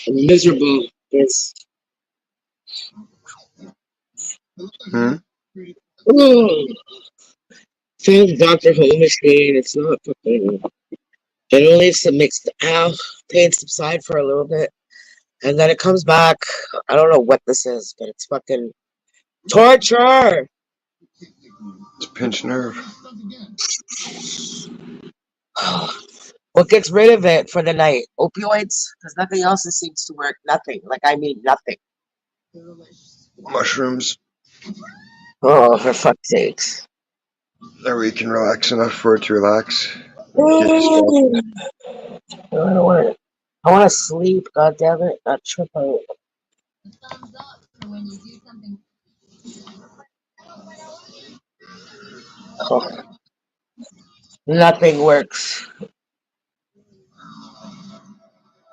I'm miserable. It's found Dr. Home machine. It's not fucking. It only makes the pain subside for a little bit, and then it comes back. I don't know what this is, but it's fucking torture. It's a pinched nerve. What gets rid of it for the night? Opioids? Because nothing else seems to work. Nothing. Like, I mean, nothing. Mushrooms. Oh, for fuck's sakes. That way you can relax enough for it to relax. I want to sleep, God damn it. Not trip out. Oh. Nothing works.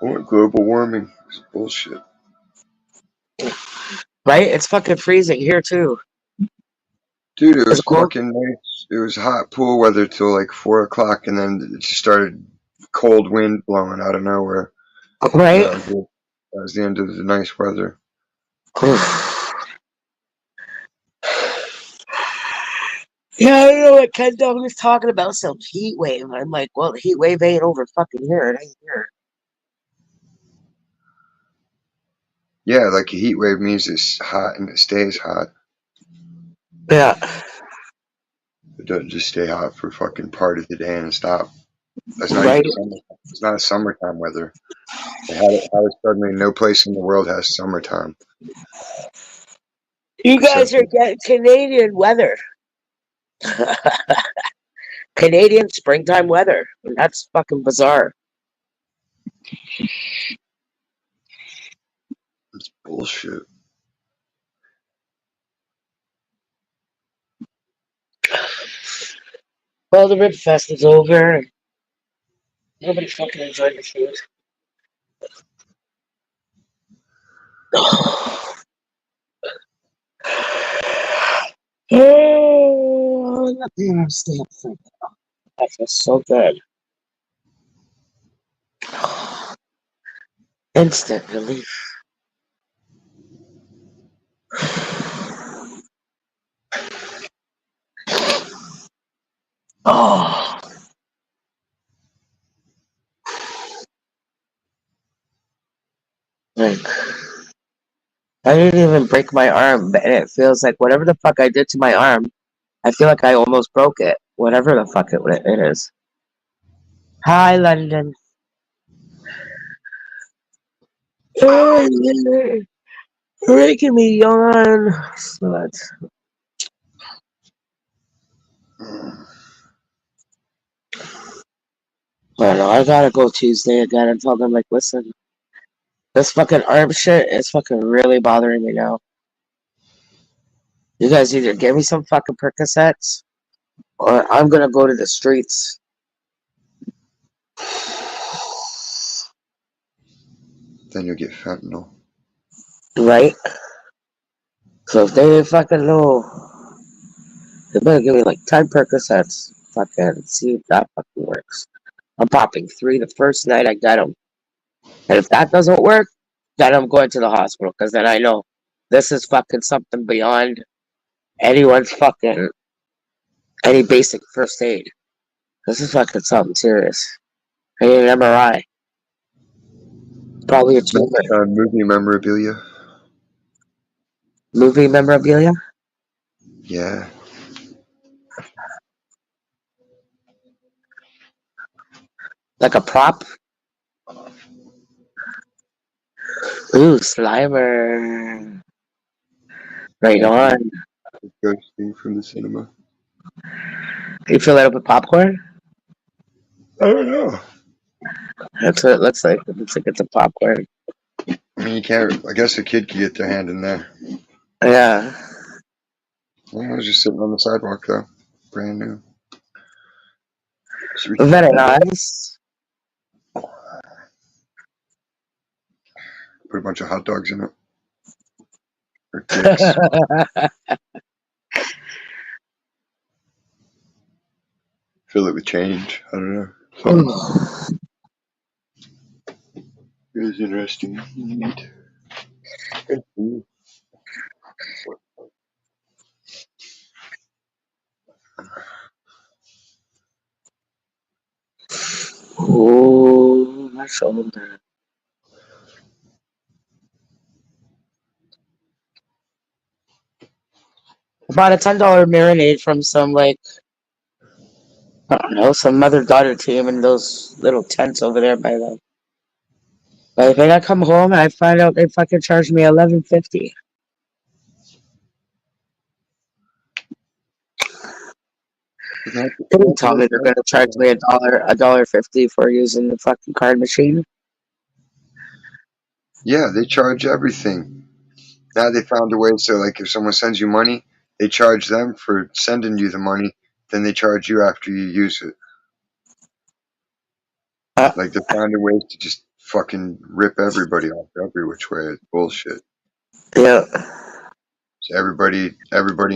Global warming. It's bullshit. Right? It's fucking freezing here, too. Dude, it was fucking nice. It was hot pool weather till like 4 o'clock, and then it just started cold wind blowing out of nowhere. Right? That was the end of the nice weather. Yeah, I don't know what Ken Dog was talking about, some heat wave. I'm like, well, the heat wave ain't over fucking here. It ain't here. Yeah, like a heat wave means it's hot and it stays hot. Yeah. It doesn't just stay hot for fucking part of the day and stop. That's not even summertime. It's not a summertime weather. How suddenly no place in the world has summertime. You guys are getting Canadian weather. Canadian springtime weather. That's fucking bizarre. It's bullshit. Well, the Rib Fest is over. Nobody fucking enjoyed the food. Oh, nothing. I'm staying up for now. That feels so good. Instant relief. Oh. Like, I didn't even break my arm, and it feels like whatever the fuck I did to my arm, I feel like I almost broke it. Whatever the fuck it is. Hi, London. Oh, you're making me yawn. Slut. I know, I gotta go Tuesday again and tell them, like, listen, this fucking arm shit is fucking really bothering me now. You guys either give me some fucking Percocets, or I'm gonna go to the streets. Then you'll get fentanyl. Right? So if they fucking know, they better give me like 10 Percocets. Fucking see if that fucking works. I'm popping 3 the first night I get them. And if that doesn't work, then I'm going to the hospital. Because then I know this is fucking something beyond anyone's fucking, any basic first aid. This is fucking something serious. I need an MRI. Probably a tumor. Movie memorabilia. Movie memorabilia? Yeah. Like a prop? Ooh, Slimer. Right on. Ghost thing from the cinema. Can you fill that up with popcorn? I don't know. That's what it looks like. It looks like it's a popcorn. I mean, you can't. I guess a kid can get their hand in there. Yeah. Well, I was just sitting on the sidewalk, though. brand new. Very nice. Put a bunch of hot dogs in it. Or dicks. Fill it with change. I don't know. Something. It was interesting. Neat. Oh, my shoulder. I bought a $10 marinade from some, like, I don't know, some mother-daughter team in those little tents over there by the. But when I come home and I find out they fucking charged me $11.50. Not, They didn't not, tell not, me they're not, gonna charge me $1.50 for using the fucking card machine. yeah, they charge everything. Now they found a way so, like, if someone sends you money, they charge them for sending you the money, then they charge you after you use it. Uh, Like, they found a way to just fucking rip everybody off every which way. It's bullshit. yeah, So everybody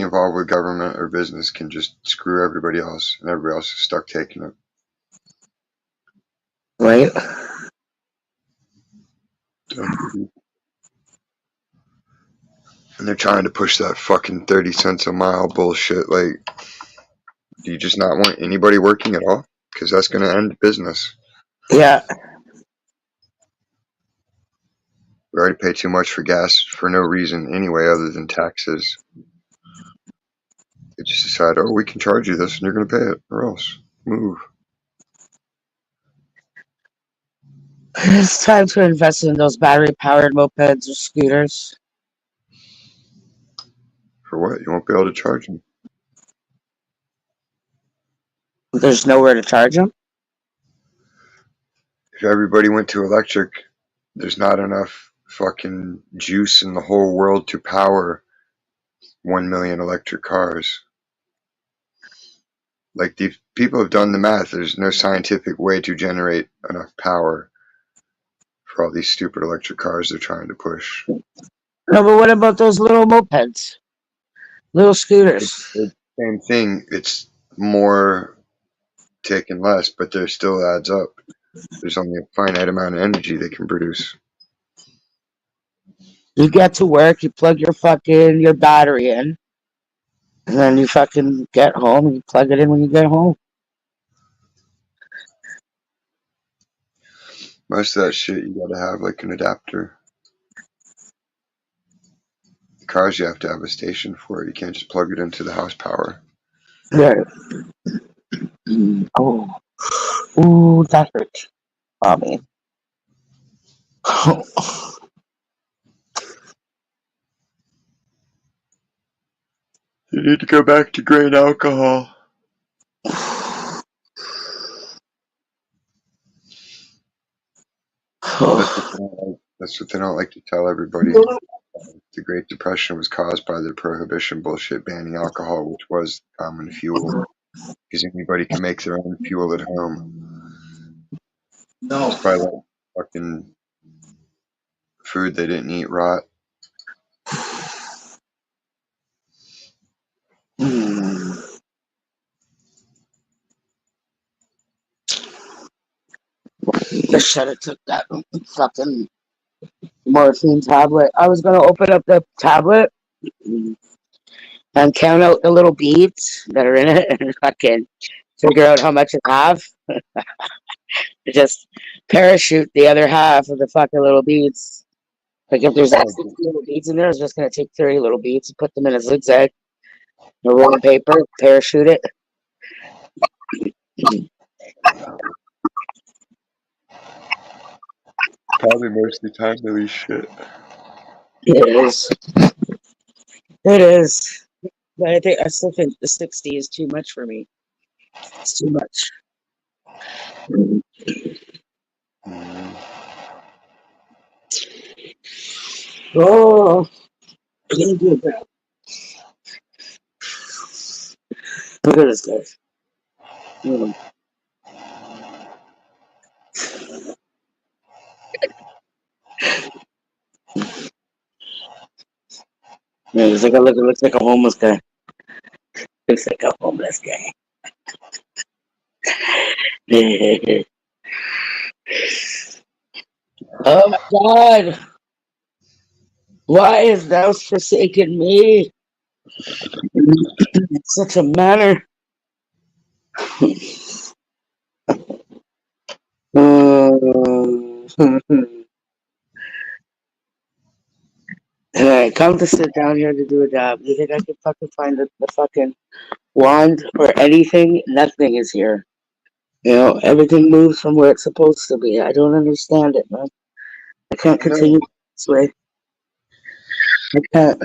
involved with government or business can just screw everybody else, and everybody else is stuck taking it. right. Dumb. And they're trying to push that fucking 30 cents a mile bullshit. Like, do you just not want anybody working at all? Because that's going to end business. Yeah, We already pay too much for gas for no reason anyway, other than taxes. They just decide, oh, we can charge you this, and you're going to pay it, or else move. it's time to invest in those battery-powered mopeds or scooters. For what? You won't be able to charge them. There's nowhere to charge them. If everybody went to electric, there's not enough fucking juice in the whole world to power 1 million electric cars. Like, the people have done the math. There's no scientific way to generate enough power for all these stupid electric cars they're trying to push. No, but what about those little mopeds, little scooters? It's the same thing. It's more taken less, but there still adds up. There's only a finite amount of energy they can produce. You get to work, you plug your battery in, and then you fucking get home and you plug it in when you get home. Most of that shit you gotta have like an adapter. The cars you have to have a station for it. You can't just plug it into the house power. Right. Oh, ooh, that hurts. Oh man. You need to go back to grain alcohol. That's what they don't like to tell everybody. The Great Depression was caused by the prohibition bullshit banning alcohol, which was common fuel. Because anybody can make their own fuel at home. No. Just by that fucking food they didn't eat rot. I should have took that fucking morphine tablet. I was gonna open up the tablet and count out the little beads that are in it and fucking figure out how much I have. Just parachute the other half of the fucking little beads. Like if there's like 60 little beads in there, I was just gonna take 30 little beads and put them in a zigzag, a roll of paper, parachute it. Probably most of the time they leave shit. It is. It is. But I still think the 60 is too much for me. It's too much. Oh, I can't do that. Look at this guy. Mm. Yeah, looks like a homeless guy. Looks like a homeless guy. Oh my God! Why is thou forsaken me in such a manner? And I come to sit down here to do a job. You think I can fucking find the fucking wand or anything? Nothing is here. You know, everything moves from where it's supposed to be. I don't understand it, man. I can't No, continue this way. I can't.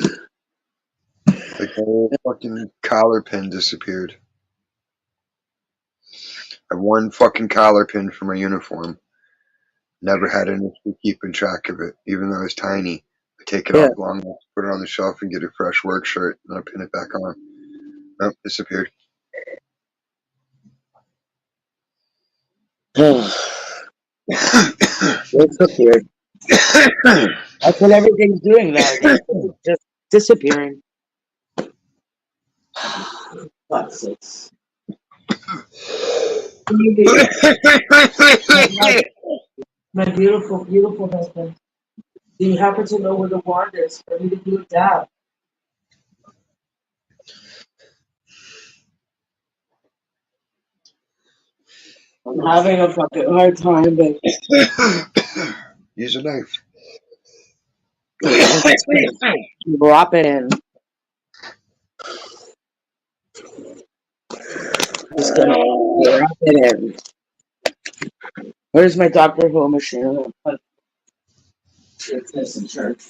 like my whole fucking collar pin disappeared. I have one fucking collar pin for my uniform. Never had an issue keeping track of it, even though it's tiny. I take it Yeah. off long enough, put it on the shelf, and get a fresh work shirt, and I pin it back on. Nope, disappeared. It's up here. That's what everything's doing nowadays. It's just disappearing. Fuck sakes. My beautiful, beautiful husband. Do you happen to know where the wand is for me to do a dab? I'm having a fucking hard time, but Use a knife. I'm just gonna drop it in. Just gonna drop it in. Where's my Doctor Who machine? It's this in church.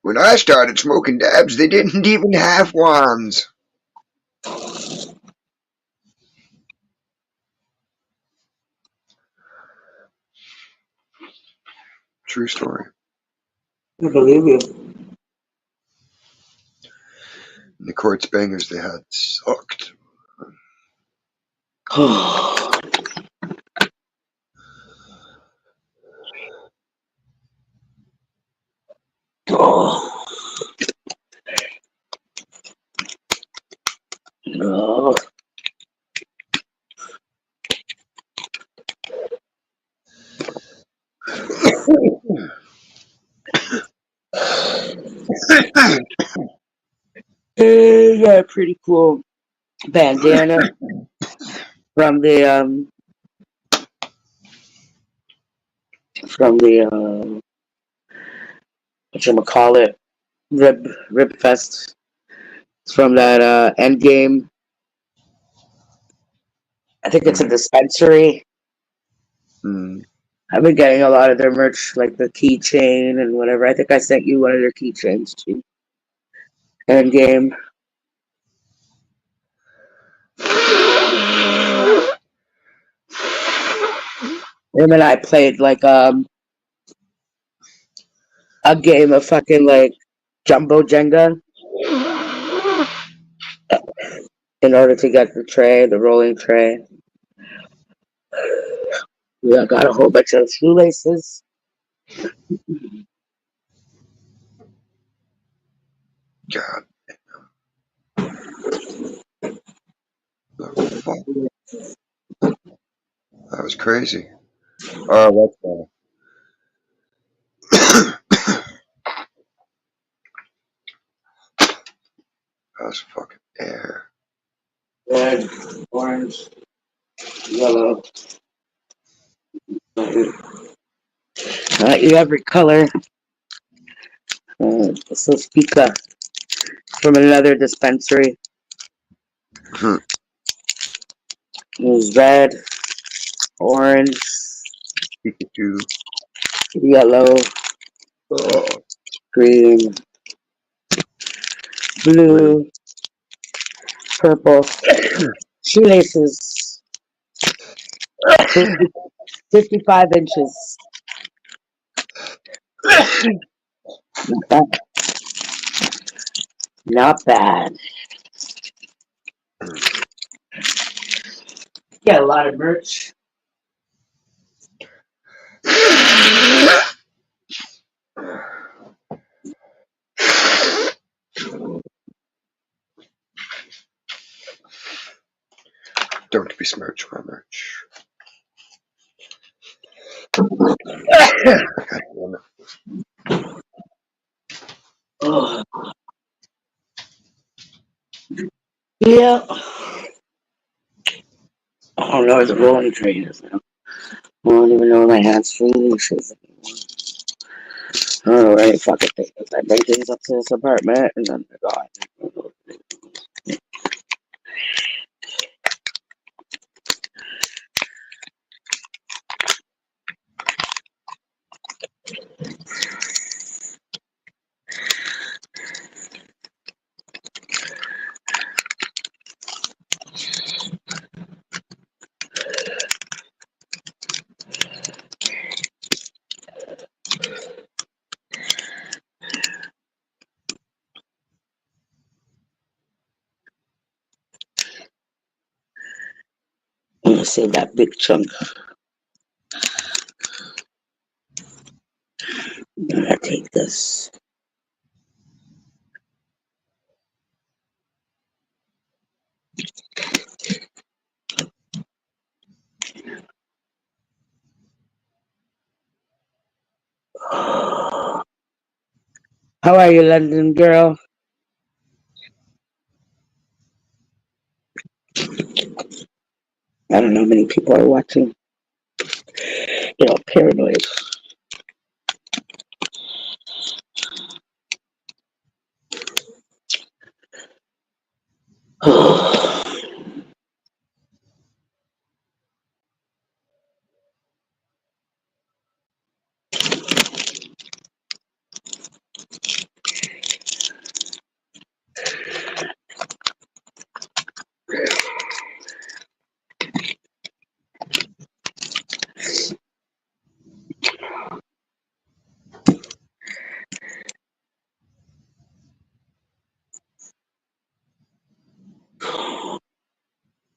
When I started smoking dabs, they didn't even have wands. True story. I believe you. And the quartz bangers they had sucked. Oh, no. Yeah, pretty cool bandana from the whatchamacallit, Rib Fest. It's from that End Game. I think it's a dispensary. Mm. I've been getting a lot of their merch, like the keychain and whatever. I think I sent you one of their keychains too. End Game. Him and I played like a game of fucking like Jumbo Jenga in order to get the tray, the rolling tray. We got a whole bunch of shoelaces. God, the fuck? That was crazy. Oh, that was fucking air. Red, orange, yellow. You every color. This is Pika from another dispensary. It was red, orange, Pikachu. yellow, Oh, green, green. blue, purple. Shoelaces. 50, 55 inches. Not bad. Got a lot of merch. Don't besmirch my merch. Oh. Yeah. I don't know where the rolling train is now. I don't even know where my hands-free leash is anymore. I don't know where any fucking thing is. I bring things up to this apartment and then they're gone. I'm gonna save that big chunk. I'm gonna take this. How are you, London girl? I don't know how many people are watching. Paranoid.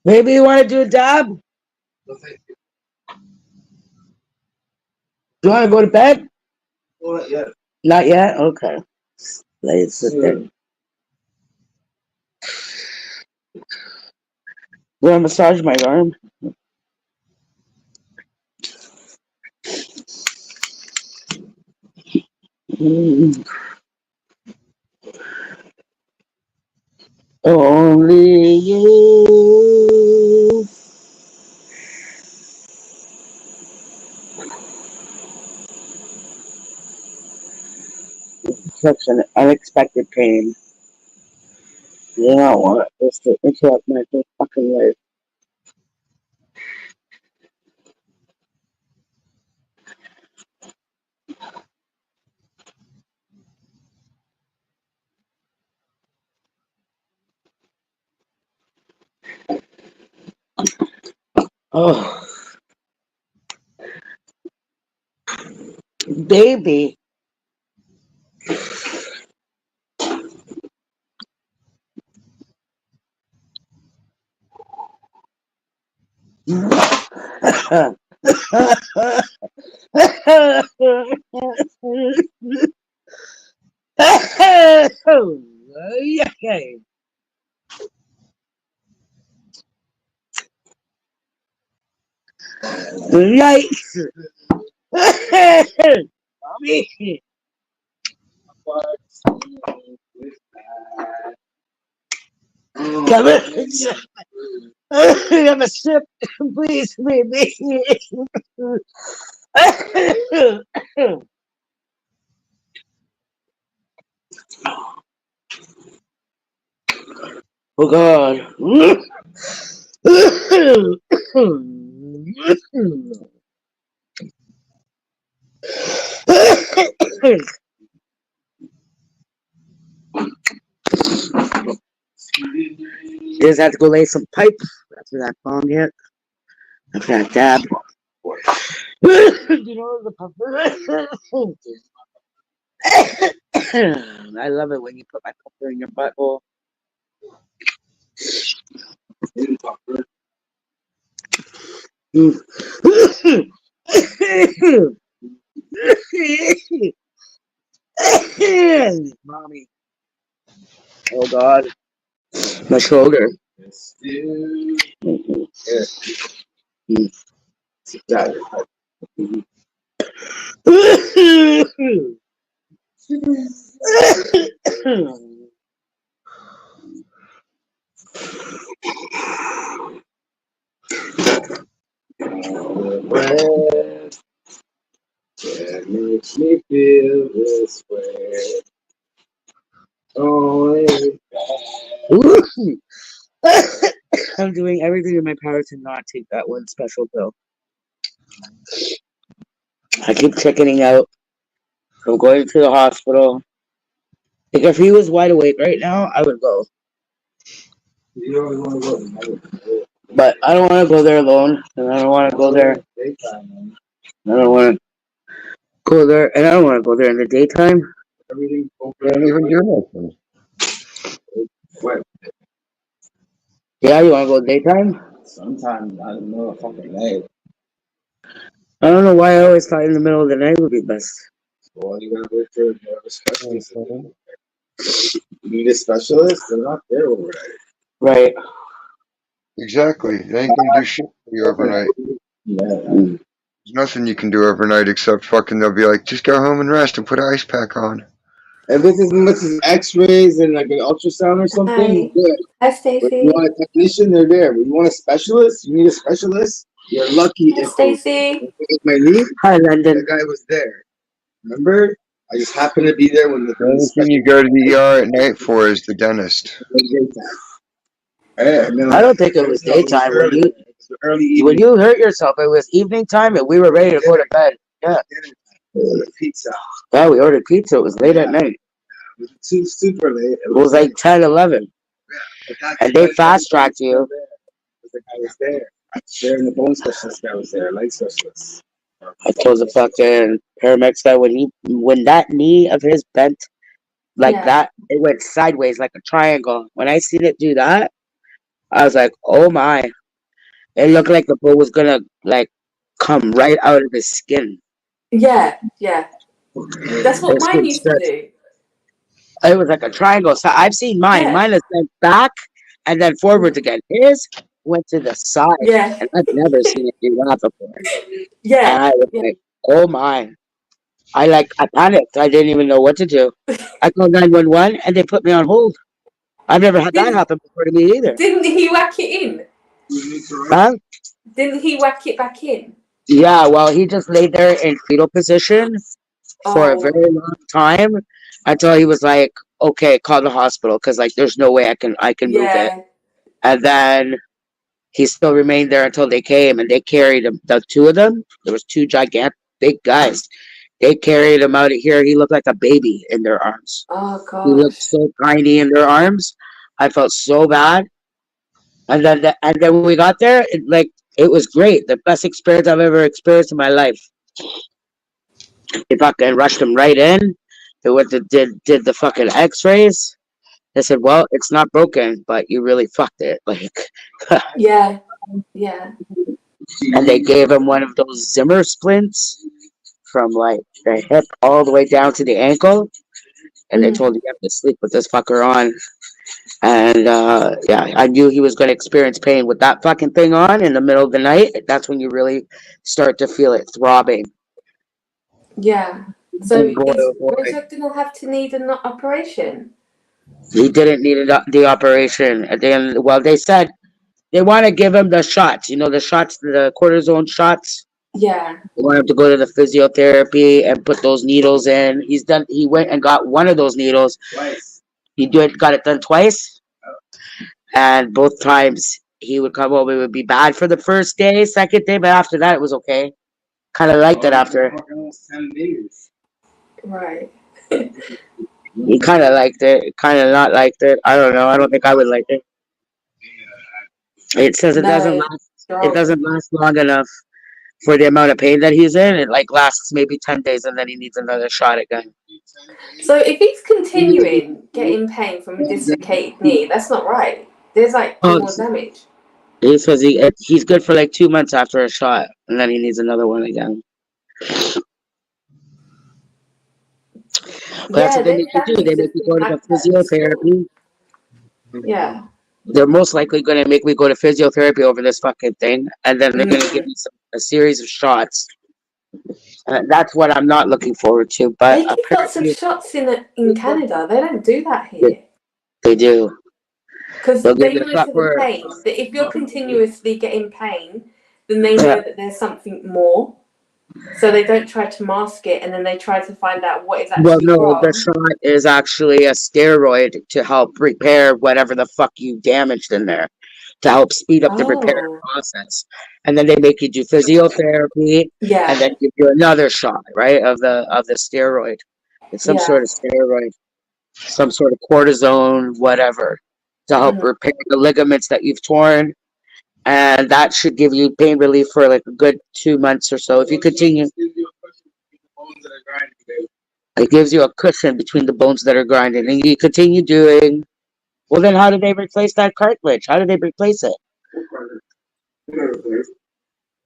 Maybe you want to do a dab? Do you want to go to bed? Not yet. Not yet? Okay. Let's sit there. You want to massage my arm? Mm. Only you. Such an unexpected pain. You know what? It's to interrupt my whole fucking life. Oh, baby. Okay. Yikes. Mommy. Come on. Have a sip, please, baby. Oh God. Just have to go lay some pipe after that bong hit. After that dab. You know the puffer. I love it when you put my pepper in your butthole. Mommy. Oh God. My shoulder. It makes me feel this way. Oh, I'm doing everything in my power to not take that one special pill. I keep chickening out from going to the hospital. Like if he was wide awake right now, I would go. But I don't want to go there alone, and I don't want to go there. I don't want to go there, and I don't want to go there in the daytime. They don't even do nothing. Yeah, you want to go daytime? Sometimes I don't know fucking night. I don't know why I always thought in the middle of the night would be best. Well, you gotta wait for a specialist. You need a specialist? They're not there overnight. Right. Exactly. They ain't gonna do shit for you overnight. Yeah. There's nothing you can do overnight except fucking they'll be like, just go home and rest and put an ice pack on. If this is X-rays and like an ultrasound or something, Hi. good. Hi, But if Stacey. you want a technician, they're there. But you want a specialist? You need a specialist? You're lucky Hi, if Stacey. my knee. Hi, London. That guy was there. Remember? I just happened to be there when The only thing you go to the ER at night for is the dentist. I don't think it was daytime. When you hurt yourself, it was evening time and we were ready to go to bed. Yeah. Pizza. Yeah, we ordered pizza. It was late at night. It was super late. It was like 10, 11. And they fast tracked you. The guy was there. There and the bone specialist guy was there, leg specialist. I told the fucking paramedics guy when that knee of his bent like Yeah. that, it went sideways like a triangle. When I seen it do that, I was like, oh my. It looked like the bull was gonna like come right out of his skin. Yeah. That's what It's mine been used to stretched. do. It was like a triangle. So I've seen mine. Yeah. Mine is bent back and then forwards again. His went to the side. Yeah. And I've never seen it do that before. Yeah. And I was like, oh my. I panicked. I didn't even know what to do. I called 911 and they put me on hold. I've never had that happen before to me either. Didn't he whack it in? Huh? Didn't he whack it back in? Yeah, well, he just laid there in fetal position for a very long time until he was like, okay, call the hospital because like there's no way I can move it. Yeah. And then he still remained there until they came and they carried him. The two of them, there was two gigantic big guys. They carried him out of here. He looked like a baby in their arms. Oh He looked gosh. so tiny in their arms. I felt so bad. And then when we got there, it was great. The best experience I've ever experienced in my life. They fucking rushed him right in. They went to did the fucking X-rays. They said, "Well, it's not broken, but you really fucked it." Like, Yeah. and they gave him one of those Zimmer splints from like the hip all the way down to the ankle, and they told him you have to sleep with this fucker on. And yeah, I knew he was going to experience pain with that fucking thing on in the middle of the night. That's when you really start to feel it throbbing. Yeah. So And boy, is oh boy, Richard gonna have to need an operation? he didn't need the operation. At the end, well, they said they want to give him the shots. You know, the shots, the cortisone shots. Yeah. They want him to go to the physiotherapy and put those needles in. He went and got one of those needles. Twice. Got it done twice. And both times he would come home. It would be bad for the first day, second day, but after that, it was okay. Kind of liked it after. Right. He kind of liked it, kind of not liked it. I don't know. I don't think I would like it. It says it doesn't No. last. It doesn't last long enough for the amount of pain that he's in. It like lasts maybe 10 days, and then he needs another shot again. So if he's continuing getting pain from a dislocated knee, that's not right. There's like Oh, more damage. he says he's good for like 2 months after a shot, and then he needs another one again. But that's Yeah, what they make you that do. They needs make to you be go to the like that in school. physiotherapy. Yeah. They're most likely going to make me go to physiotherapy over this fucking thing, and then they're going to give Mm. me a series of shots. That's what I'm not looking forward to. But They give lots of apparently, shots in Canada. They don't do that they, here. they do. Because They'll give they you a know shot for the for. pain that if you're continuously getting pain, then they know that there's something more. So they don't try to mask it, and then they try to find out what is Well, actually no, the wrong. shot is actually a steroid to help repair whatever the fuck you damaged in there, to help speed up the repair Oh, process. And then they make you do physiotherapy, and yeah, then give you another shot, right, of the steroid. It's some yeah. sort of steroid, some sort of cortisone, whatever, to help Mm. repair the ligaments that you've torn. And that should give you pain relief for like a good 2 months or so. If you continue, it gives you a cushion between the bones that are grinding, and you continue doing. Well, then how do they replace that cartilage? How do they replace it?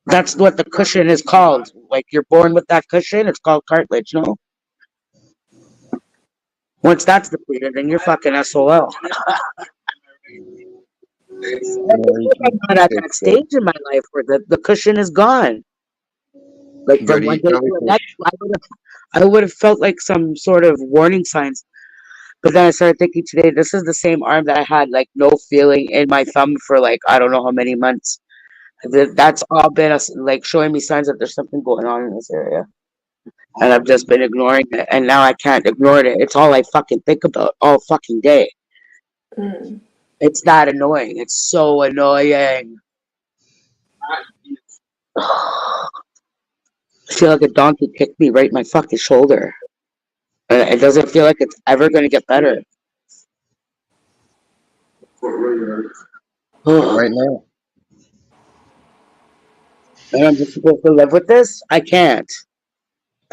That's what the cushion is called. Like you're born with that cushion, it's called cartilage. No, once that's depleted, then you're fucking SOL. No, you I'm can not at take that stage in my life where the cushion is gone. Like you go from to one eat day to the next, jellyfish. I would have felt like some sort of warning signs. But then I started thinking today, this is the same arm that I had like no feeling in my thumb for like I don't know how many months. That's all been like showing me signs that there's something going on in this area, and I've just been ignoring it, and now I can't ignore it. It's all I fucking think about all fucking day. Mm. It's that annoying. It's so annoying. I feel like a donkey kicked me right in my fucking shoulder. And it doesn't feel like it's ever going to get better. It And might not. I'm just supposed to live with this? I can't.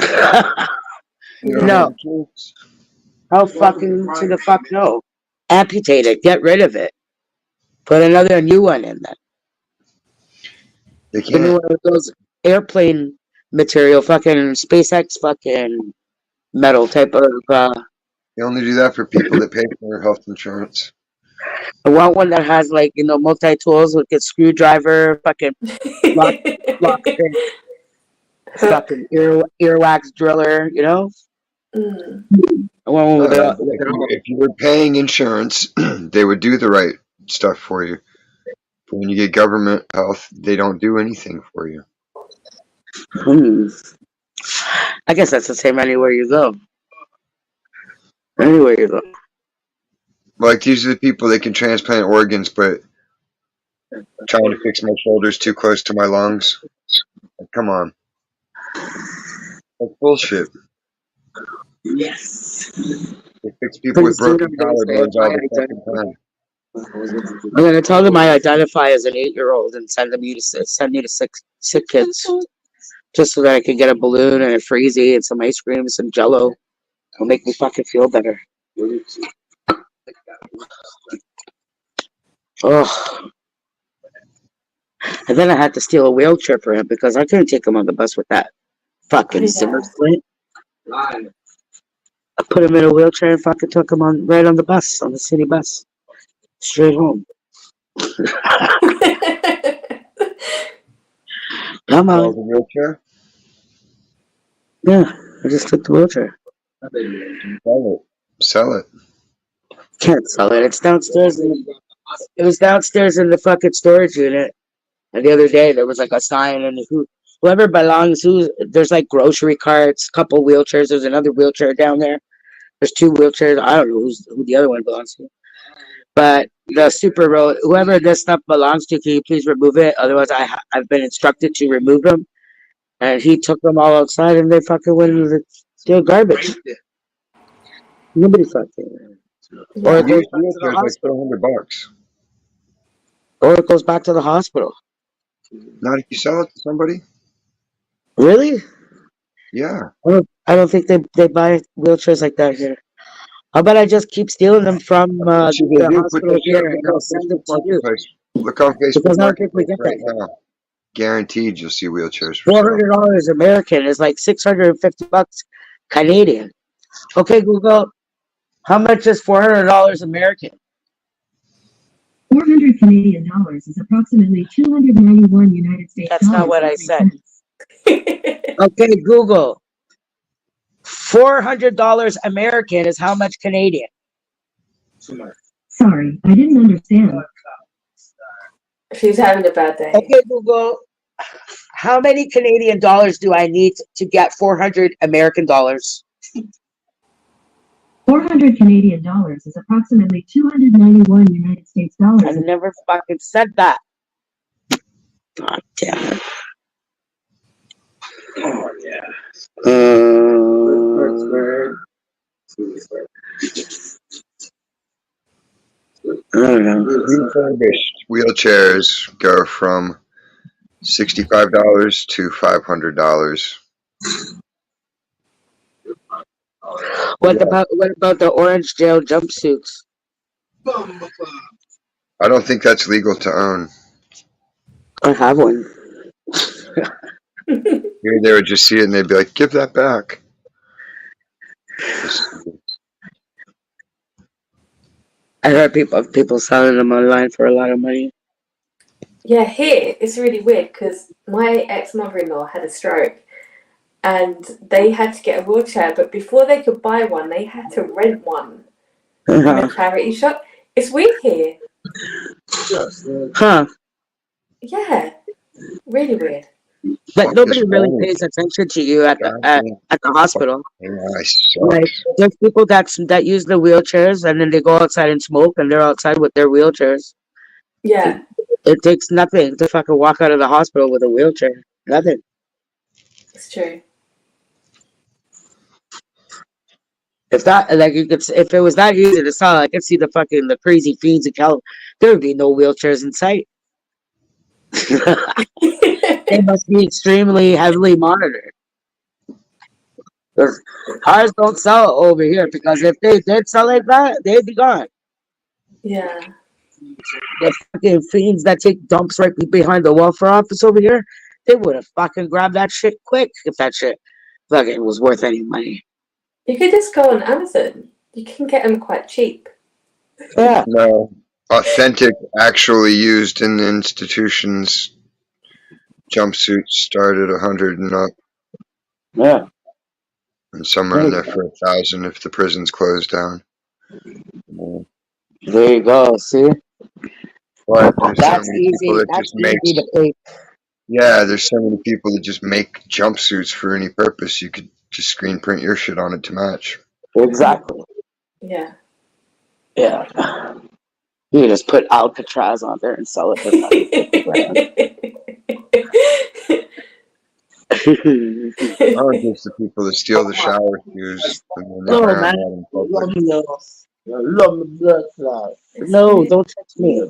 You don't have No. a choice. How fucking to the fuck no? Amputate it. Get rid of it. Put another new one in there. They The new can't. one of those airplane material, fucking SpaceX fucking metal type of. They only do that for people that pay for their health insurance. I want one that has like multi tools with a screwdriver, fucking lock stick, Hook. fucking earwax driller. Mm. I want one No, with if it you, all. if you were paying insurance, they would do the right stuff for you. But when you get government health, they don't do anything for you. Hmm. I guess that's the same anywhere you go. Anywhere you go. Like these are the people that can transplant organs, but trying to fix my shoulders too close to my lungs. Like, come on, that's bullshit. Yes. They fix people Pretty with soon broken I'm gonna say collarbones I all the fucking identify. time. I'm gonna tell them I identify as an 8-year-old and send me to sick kids, just so that I can get a balloon and a freezy and some ice cream, some Jello. It'll make me fucking feel better. Oh, and then I had to steal a wheelchair for him because I couldn't take him on the bus with that Oh, fucking Zimmer yeah. splint. I put him in a wheelchair and fucking took him right on the bus, on the city bus, straight home. Come That on. was a wheelchair. Yeah, I just took the wheelchair. Sell it. Sell it. Can't sell it. It's downstairs. It was downstairs in the fucking storage unit. And the other day there was like a sign, and whoever belongs, there's like grocery carts, couple wheelchairs. There's another wheelchair down there. There's 2 wheelchairs. I don't know who the other one belongs to. But the super road, whoever this stuff belongs to, can you please remove it? Otherwise, I've been instructed to remove them. And he took them all outside, and they fucking went into the garbage. Nobody fucking. Or it Yeah. goes Used back to the wheelchair is like hospital. $400. Or it goes back to the hospital. Not if you sell it to somebody. Really? Yeah. I don't think they buy wheelchairs like that here. How about I just keep stealing them from See, they the do put hospital that shit here and on I'll send them Facebook to you? Marketplace. Look on Facebook Because I don't think we Marketplace get right that here. now. Guaranteed you'll see wheelchairs for sale. $400 American is like $650 Canadian. Okay, Google, how much is $400 American? 400 Canadian dollars is approximately 291 United States That's not dollars what and I 3 said. cents. Okay, Google, $400 American is how much Canadian? Sorry, I didn't understand. She's having a bad day. Okay, Google, how many Canadian dollars do I need to get 400 American dollars? 400 Canadian dollars is approximately 291 United States dollars. I never fucking said that. God damn it. Oh, yeah. I don't know. Refurbished wheelchairs go from $65 to $500. What about the orange jail jumpsuits? I don't think that's legal to own. I have one. Maybe they would just see it and they'd be like, "Give that back." I heard people selling them online for a lot of money. Yeah, here it's really weird because my ex-mother-in-law had a stroke and they had to get a wheelchair, but before they could buy one, they had to rent one in a charity shop. It's weird here. Huh. Yeah, really weird. But Fuck nobody this really phone. pays attention to you at the hospital. I suck. Like there's people that use the wheelchairs and then they go outside and smoke and they're outside with their wheelchairs. Yeah, It takes nothing to fucking walk out of the hospital with a wheelchair. Nothing. it's true. If that like you could, if it was that easy to sell, I could see the crazy fiends in California. There would be no wheelchairs in sight. They must be extremely heavily monitored. Cars don't sell over here because if they did sell like that, they'd be gone. Yeah. The fucking fiends that take dumps right behind the welfare office over here, they would have fucking grabbed that shit quick if that shit fucking was worth any money. You could just go on Amazon. You can get them quite cheap. Yeah. No. Authentic, actually used in the institutions jumpsuits start at 100 and up. Yeah. And some are in there for 1,000 if the prison's closed down. There you go. See? But there's That's so many people easy. that That's just make. easy to pay. Yeah, there's so many people that just make jumpsuits for any purpose. You could just screen print your shit on it to match. Exactly. Yeah. Yeah. You just put Alcatraz on there and sell it for I don't think it's the people that steal the shower shoes and then they No, drown man. out in public. Love me blood clot. No, don't touch me.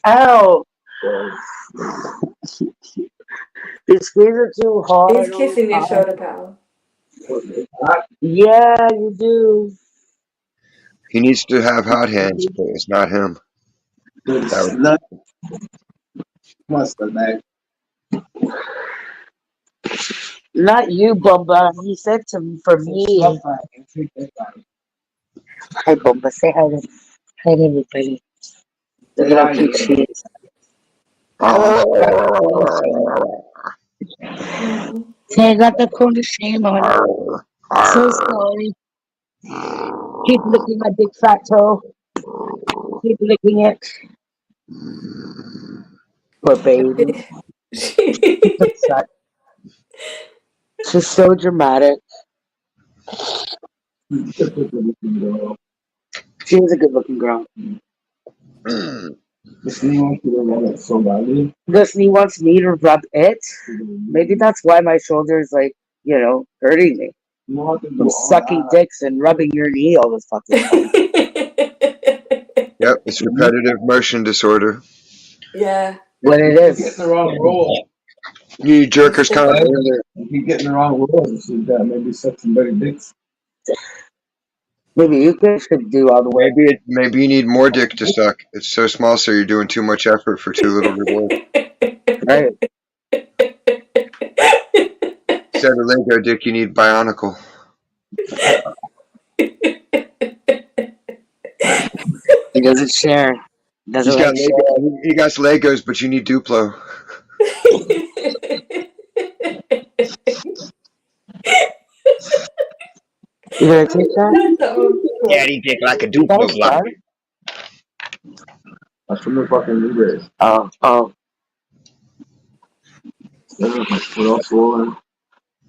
Ow! You squeeze it too hard. He's kissing your shoulder, pal. Yeah, you do. He needs to have hot hands, but it's not him. Not you, Bumba. He said for me. Hi, Bumba. Say hi to everybody. The little cute cheese. Say I got the corner shame on it. So sorry. Keep licking my big fat toe. Keep licking it. Poor baby. She's so dramatic. She is a good looking girl. Disney wants me to rub it. Maybe that's why my shoulder's like, hurting me. I'm sucking dicks and rubbing your knee all the fucking time. Yep, it's repetitive motion disorder. Yeah. What it is. Getting the wrong roll. You jerkers kind of. You get in the wrong world and see that maybe suck some better dicks. Maybe you guys should do all the work. Maybe you need more dick to suck. It's so small, so you're doing too much effort for too little reward. Right. Instead of Lego dick, you need Bionicle. He doesn't share. Doesn't He's got like share. Lego. He got Legos, but you need Duplo. You gonna take that? Daddy dick like a Duplo Thanks, block. bud. That's from the fucking Blu-ray. Oh. My foot all swollen.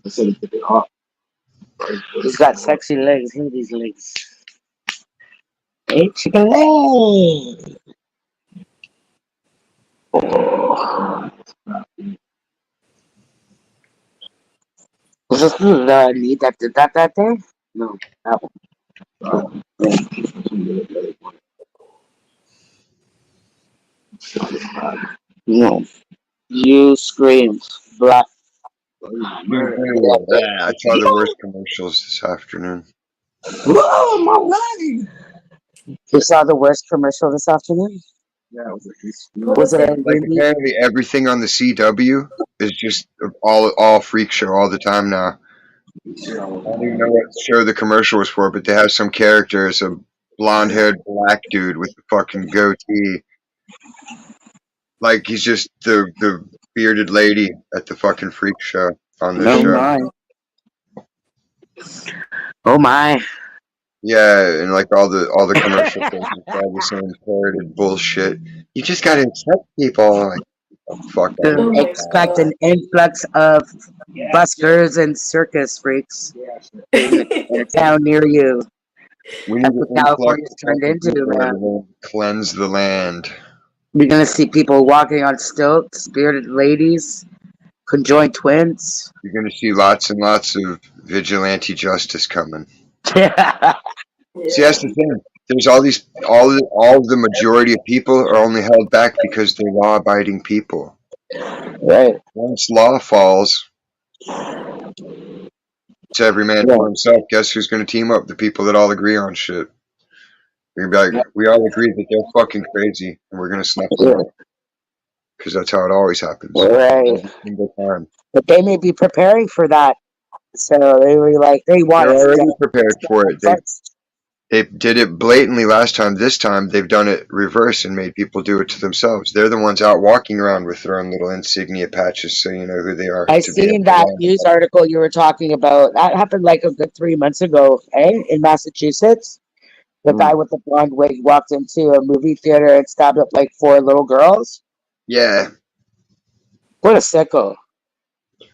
I said to pick it off. He's got sexy legs. Look at these legs. Hey, chicken leg. Oh. Was this the knee that did that day? No, that one. No. You screamed. Black. Yeah, I saw the worst commercials this afternoon. Whoa, my leg! You saw the worst commercial this afternoon? Yeah, it was Was it a Like apparently everything on the CW is just all freak show all the time now. I don't even know what show the commercial was for, but they have some character as a blonde-haired black dude with a fucking goatee. Like he's just the bearded lady at the fucking freak show on this Oh show. my. Oh my. Yeah, and like all the commercial things, it's all the same parroted bullshit. You just gotta accept people. Like, oh, fuck. Oh my Expect God. an influx of buskers and circus freaks in town near you. We need That's an what influx California's turned of into, people man. to cleanse the land. You're gonna see people walking on stilts, bearded ladies, conjoined twins. You're gonna see lots and lots of vigilante justice coming. Yeah. See, that's the thing. There's all the majority of people are only held back because they're law-abiding people. Right. Once law falls, it's every man for himself. Guess who's going to team up? The people that all agree on shit. We're gonna be like, we all agree that they're fucking crazy, and we're gonna snuff them out. Because that's how it always happens. Right. Every single time. But they may be preparing for that. So they were like, they want They're us already to prepared for it. They did it blatantly last time. This time, they've done it reverse and made people do it to themselves. They're the ones out walking around with their own little insignia patches, so you know who they are. I seen that news article you were talking about. That happened like a good 3 months ago, in Massachusetts. The guy with the blonde wig walked into a movie theater and stabbed up like 4 little girls. Yeah. What a sicko.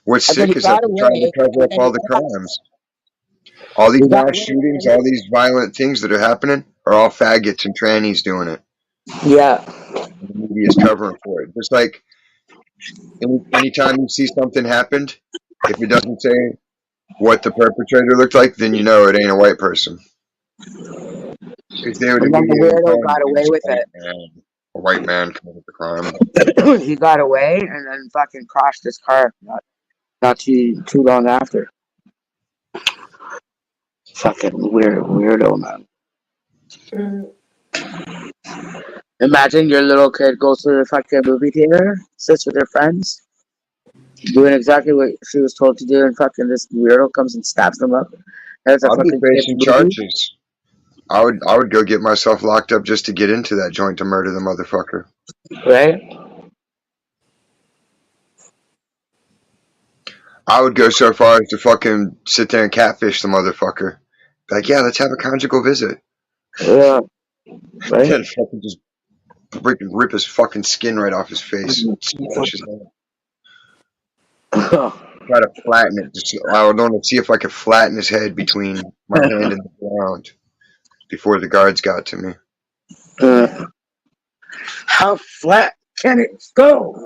What's sick is that they're trying to cover up all the crimes. All these mass shootings, all these violent things that are happening are all faggots and trannies doing it. Yeah. And the media is covering for it. Just like anytime you see something happened, if it doesn't say what the perpetrator looked like, then you know it ain't a white person. Because they would and then the weirdo got away with it. A white man committed the crime. He got away and then fucking crashed his car not too long after. Fucking weirdo, man. Imagine your little kid goes to the fucking movie theater, sits with her friends, doing exactly what she was told to do, and fucking this weirdo comes and stabs them up. That's a I'd be fucking facing charges. I would go get myself locked up just to get into that joint to murder the motherfucker. Right? I would go so far as to fucking sit there and catfish the motherfucker. Like, yeah, let's have a conjugal visit. Yeah. Right? And fucking just rip his fucking skin right off his face. Smash his head. Try to flatten it. I would want to see if I could flatten his head between my hand and the ground before the guards got to me. How flat can it go?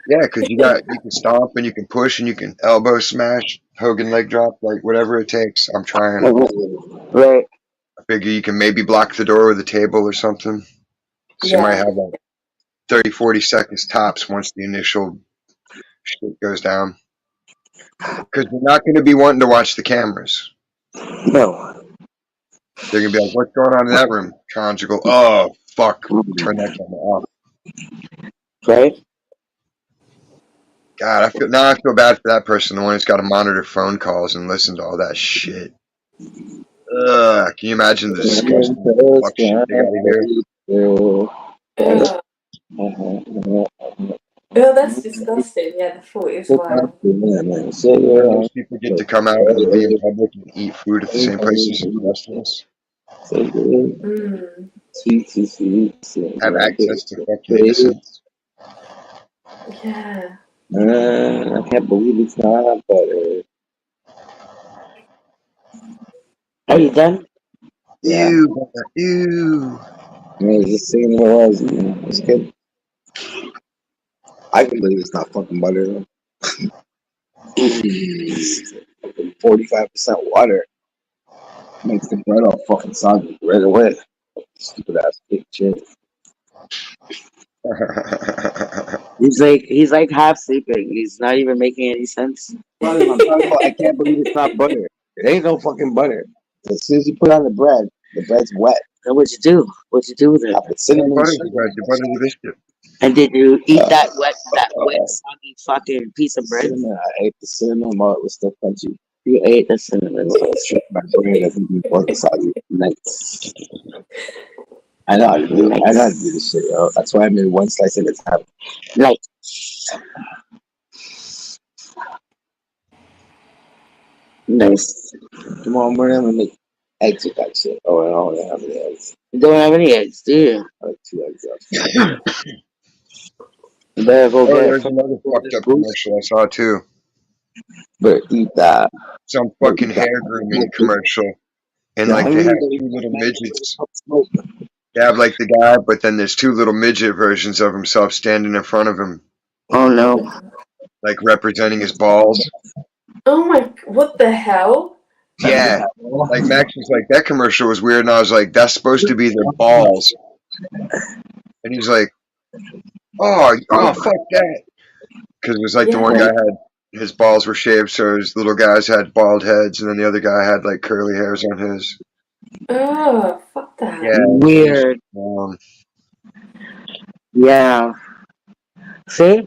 Yeah, because you can stomp and you can push and you can elbow smash, Hogan leg drop, like whatever it takes. I'm trying. Right. I figure you can maybe block the door with a table or something. She might have 30, 40 seconds tops once the initial shit goes down. Because they're not going to be wanting to watch the cameras. No. They're going to be like, what's going on in that room? Conjugal. Oh, fuck. Turn that camera off. Right? God, I feel bad for that person, the one who's got to monitor phone calls and listen to all that shit. Ugh, can you imagine the disgusting fuck shit they got to hear? Ugh. Oh, that's disgusting. Yeah, the thought is wild. And those people get to come out and be in public and eat food at the same places as the rest of us. Mm. Have access to fucking innocence. Yeah. I can't believe it's not butter. Are you done? Yeah. Ew. Yeah, just saying what it was. It's good. I can believe it's not fucking butter. 45% water makes the bread all fucking soggy right away. Stupid ass big shit. He's like half sleeping. He's not even making any sense. I'm talking about, I can't believe it's not butter. It ain't no fucking butter. As soon as you put on the bread's wet. And what'd you do? What'd you do with it? I put cinnamon Butter sugar. the bread, the butter the biscuit. And did you eat that wet, soggy fucking piece of bread? Cinnamon. I ate the cinnamon while it was still crunchy. You ate the cinnamon while it was still my brain doesn't be fucking soggy. Nice. I know how to do it. I know how to do this shit, yo. That's why I made one slice at a time. Like, nice. Tomorrow morning I'm gonna make eggs with that shit. Oh, I don't have any eggs. You don't have any eggs, do you? I have 2 eggs left. You better go get There's another fucked up commercial I saw too. But eat that. Some fucking hair grooming commercial. And like they have 2 little midgets. They have like the guy, but then there's 2 little midget versions of himself standing in front of him. Oh no. Like representing his balls. Oh my, what the hell? Yeah. Like Max was like, that commercial was weird, and I was like, that's supposed to be their balls. And he's like, oh fuck that. Because it was like the one guy had his balls were shaved, so his little guys had bald heads, and then the other guy had like curly hairs on his. Oh, fuck that. Yeah. Weird. Yeah. See?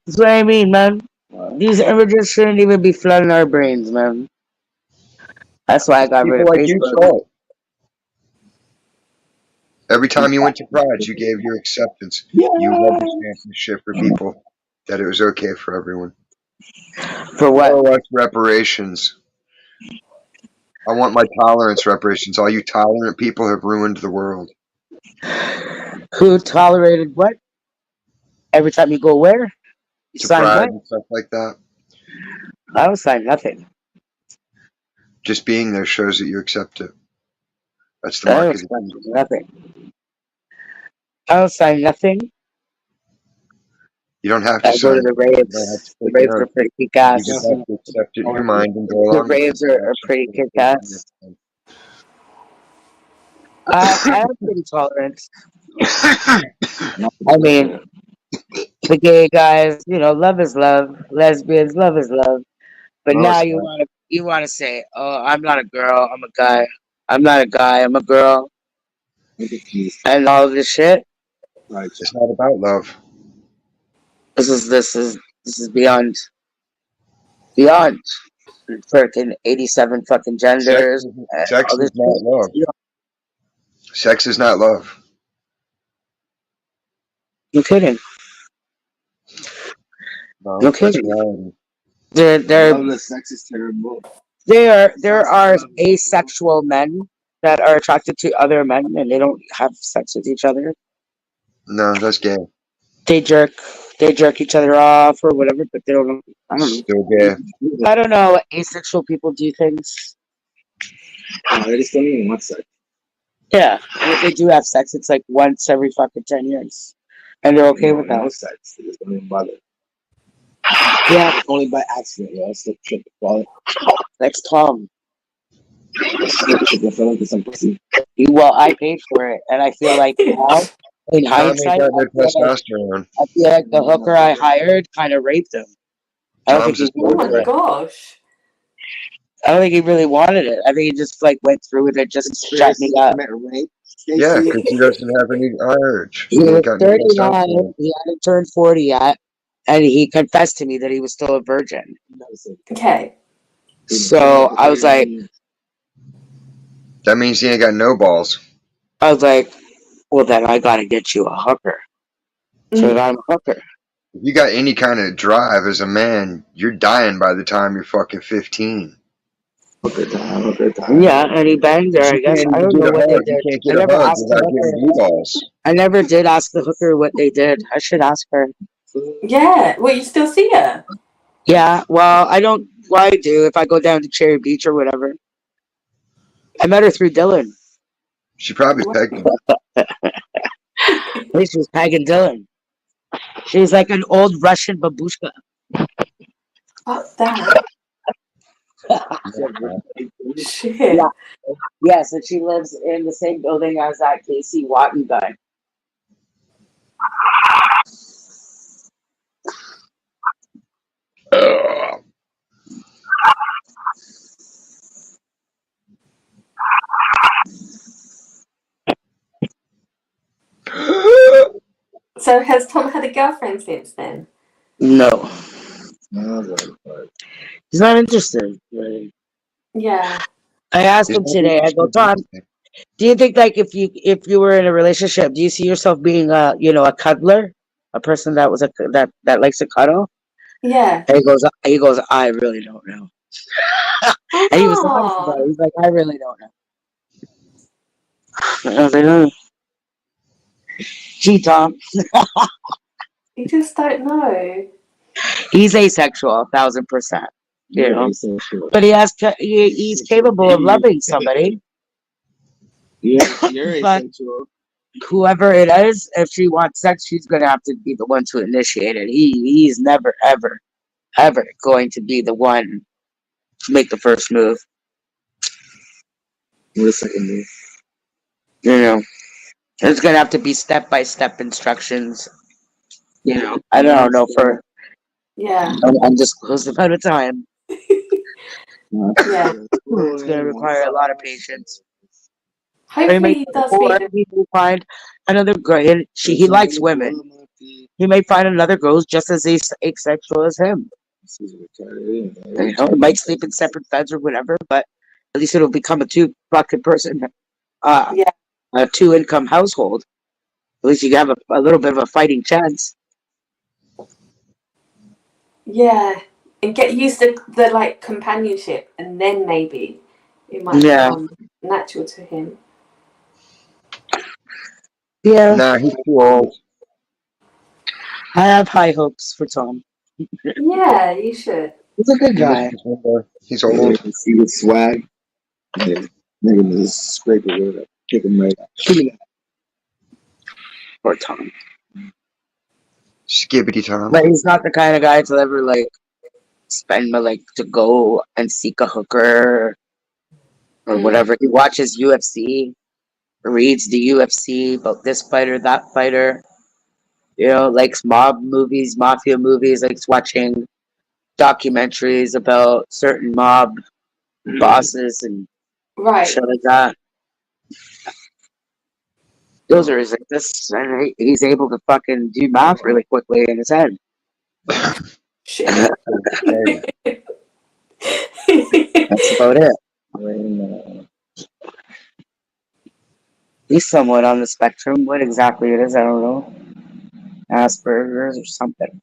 That's what I mean, man. These images shouldn't even be flooding our brains, man. That's why I got rid of People like you Facebook. saw it. Every time you went to Pride, you gave your acceptance. Yeah. You rubber stamped this shit for people that it was okay for everyone. For what? More or less reparations. I want my tolerance reparations. All you tolerant people have ruined the world. Who tolerated what? Every time you go where? You To sign Pride what? and stuff like that. I don't sign nothing. Just being there shows that you accept it. That's the I mark don't of the sign beast. nothing. I don't sign nothing. You don't have to I go sign to the it. You don't have raves. to The take raves an are oath. pretty kick You ass. just have to accept it in your mind and go The along with raves it. are pretty kick ass. I am pretty tolerant. I mean, the gay guys, love is love. Lesbians, love is love. But No, now it's you wanna say, oh, I'm not a girl, I'm a guy. I'm not a guy, I'm a girl. And all of this shit. It's not about love. This is beyond freaking 87 fucking genders. Sex All this is not love. shit. Sex is not love. You're kidding. No, No that's kidding. reality. Sex is terrible. There are asexual men that are attracted to other men and they don't have sex with each other. No, that's gay. They jerk each other off or whatever, but they don't. I don't know. Still gay. I don't know. Asexual people do things. They just don't even want sex. Yeah, if they do have sex, it's like once every fucking 10 years, and they're okay with that. No sex. They just don't even bother. Yeah, only by accident. Yeah, that's the trick. Next Tom. Well, I paid for it, and I feel like now In Tom ain't hindsight, got no testosterone. I feel like the hooker I hired kind of raped him. I don't think Tom's a he Oh wanted my soldier. it. gosh. I don't think he really wanted it. I think he just like went through with it just to shut me up. Yeah, because he doesn't have any urge. He He ain't was got no 39. testosterone. He hadn't turned 40 yet, and he confessed to me that he was still a virgin. Okay. So I was like, That means he ain't got no balls. well, then I gotta get you a hooker. So I Mm. got him a hooker. If you got any kind of drive as a man, you're dying by the time you're fucking 15. Yeah, and he banged her. Because you I guess can't I even don't get know a what they hug. You did. can't I get a never hug asked the without getting hooker. blue balls. I never did ask the hooker what they did. I should ask her. Yeah. Well, you still see her? Yeah, well, I don't. Well, I do if I go down to Cherry Beach or whatever. I met her through Dylan. She probably pegged him. At least she was pegging Dylan. She was like an old Russian babushka. Fuck that. Yeah, Shit. yeah. So she lives in the same building as that Casey Watton guy. Ugh. So has Tom had a girlfriend since then? No, he's not interested. Yeah. I asked He's him not today. I go, interested in Tom, anything. do you think like if you were in a relationship, do you see yourself being a cuddler, a person that was that likes to cuddle? Yeah. And he goes, I really don't know. And he was honest about it. Oh, He's like, I really don't know. And I was like, oh. Gee, Tom, you just don't know. he's asexual, 1,000%. You know, but he's capable of loving somebody. You're But asexual. whoever it is, if she wants sex, she's gonna have to be the one to initiate it. He's never ever going to be the one to make the first move. What a second move. You know, it's gonna have to be step by step instructions. You know, I don't know. Yeah. I'm just close about a time. Yeah. It's gonna require a lot of patience. He Hopefully may he does or meet a he may find another girl. He likes women. He may find another girl who's just as asexual as him. You know, it might sleep in separate beds or whatever, but at least it'll become a two bucket person, uh, yeah. a 2 income household. At least you have a little bit of a fighting chance. Yeah. And get used to the like companionship and then maybe it might Yeah, become natural to him. yeah. Nah, he's too old. I have high hopes for Tom. Yeah, you should. He's a good He lives guy. his window. He's Yeah, old. see the swag. Yeah. Nigga just scrape it with it. Kick him right out. Shoot him. For Tom, Skibbity Tom. but he's not the kind of guy to ever like spend like to go and seek a hooker or Mm. whatever. He watches UFC, reads the UFC about this fighter, that fighter. You know, likes mob movies, mafia movies, likes watching documentaries about certain mob bosses and Right. shit like that. Those are his interests, and he's able to fucking do math really quickly in his head. Shit. That's about it. He's somewhat on the spectrum. What exactly it is, I don't know. Asperger's or something.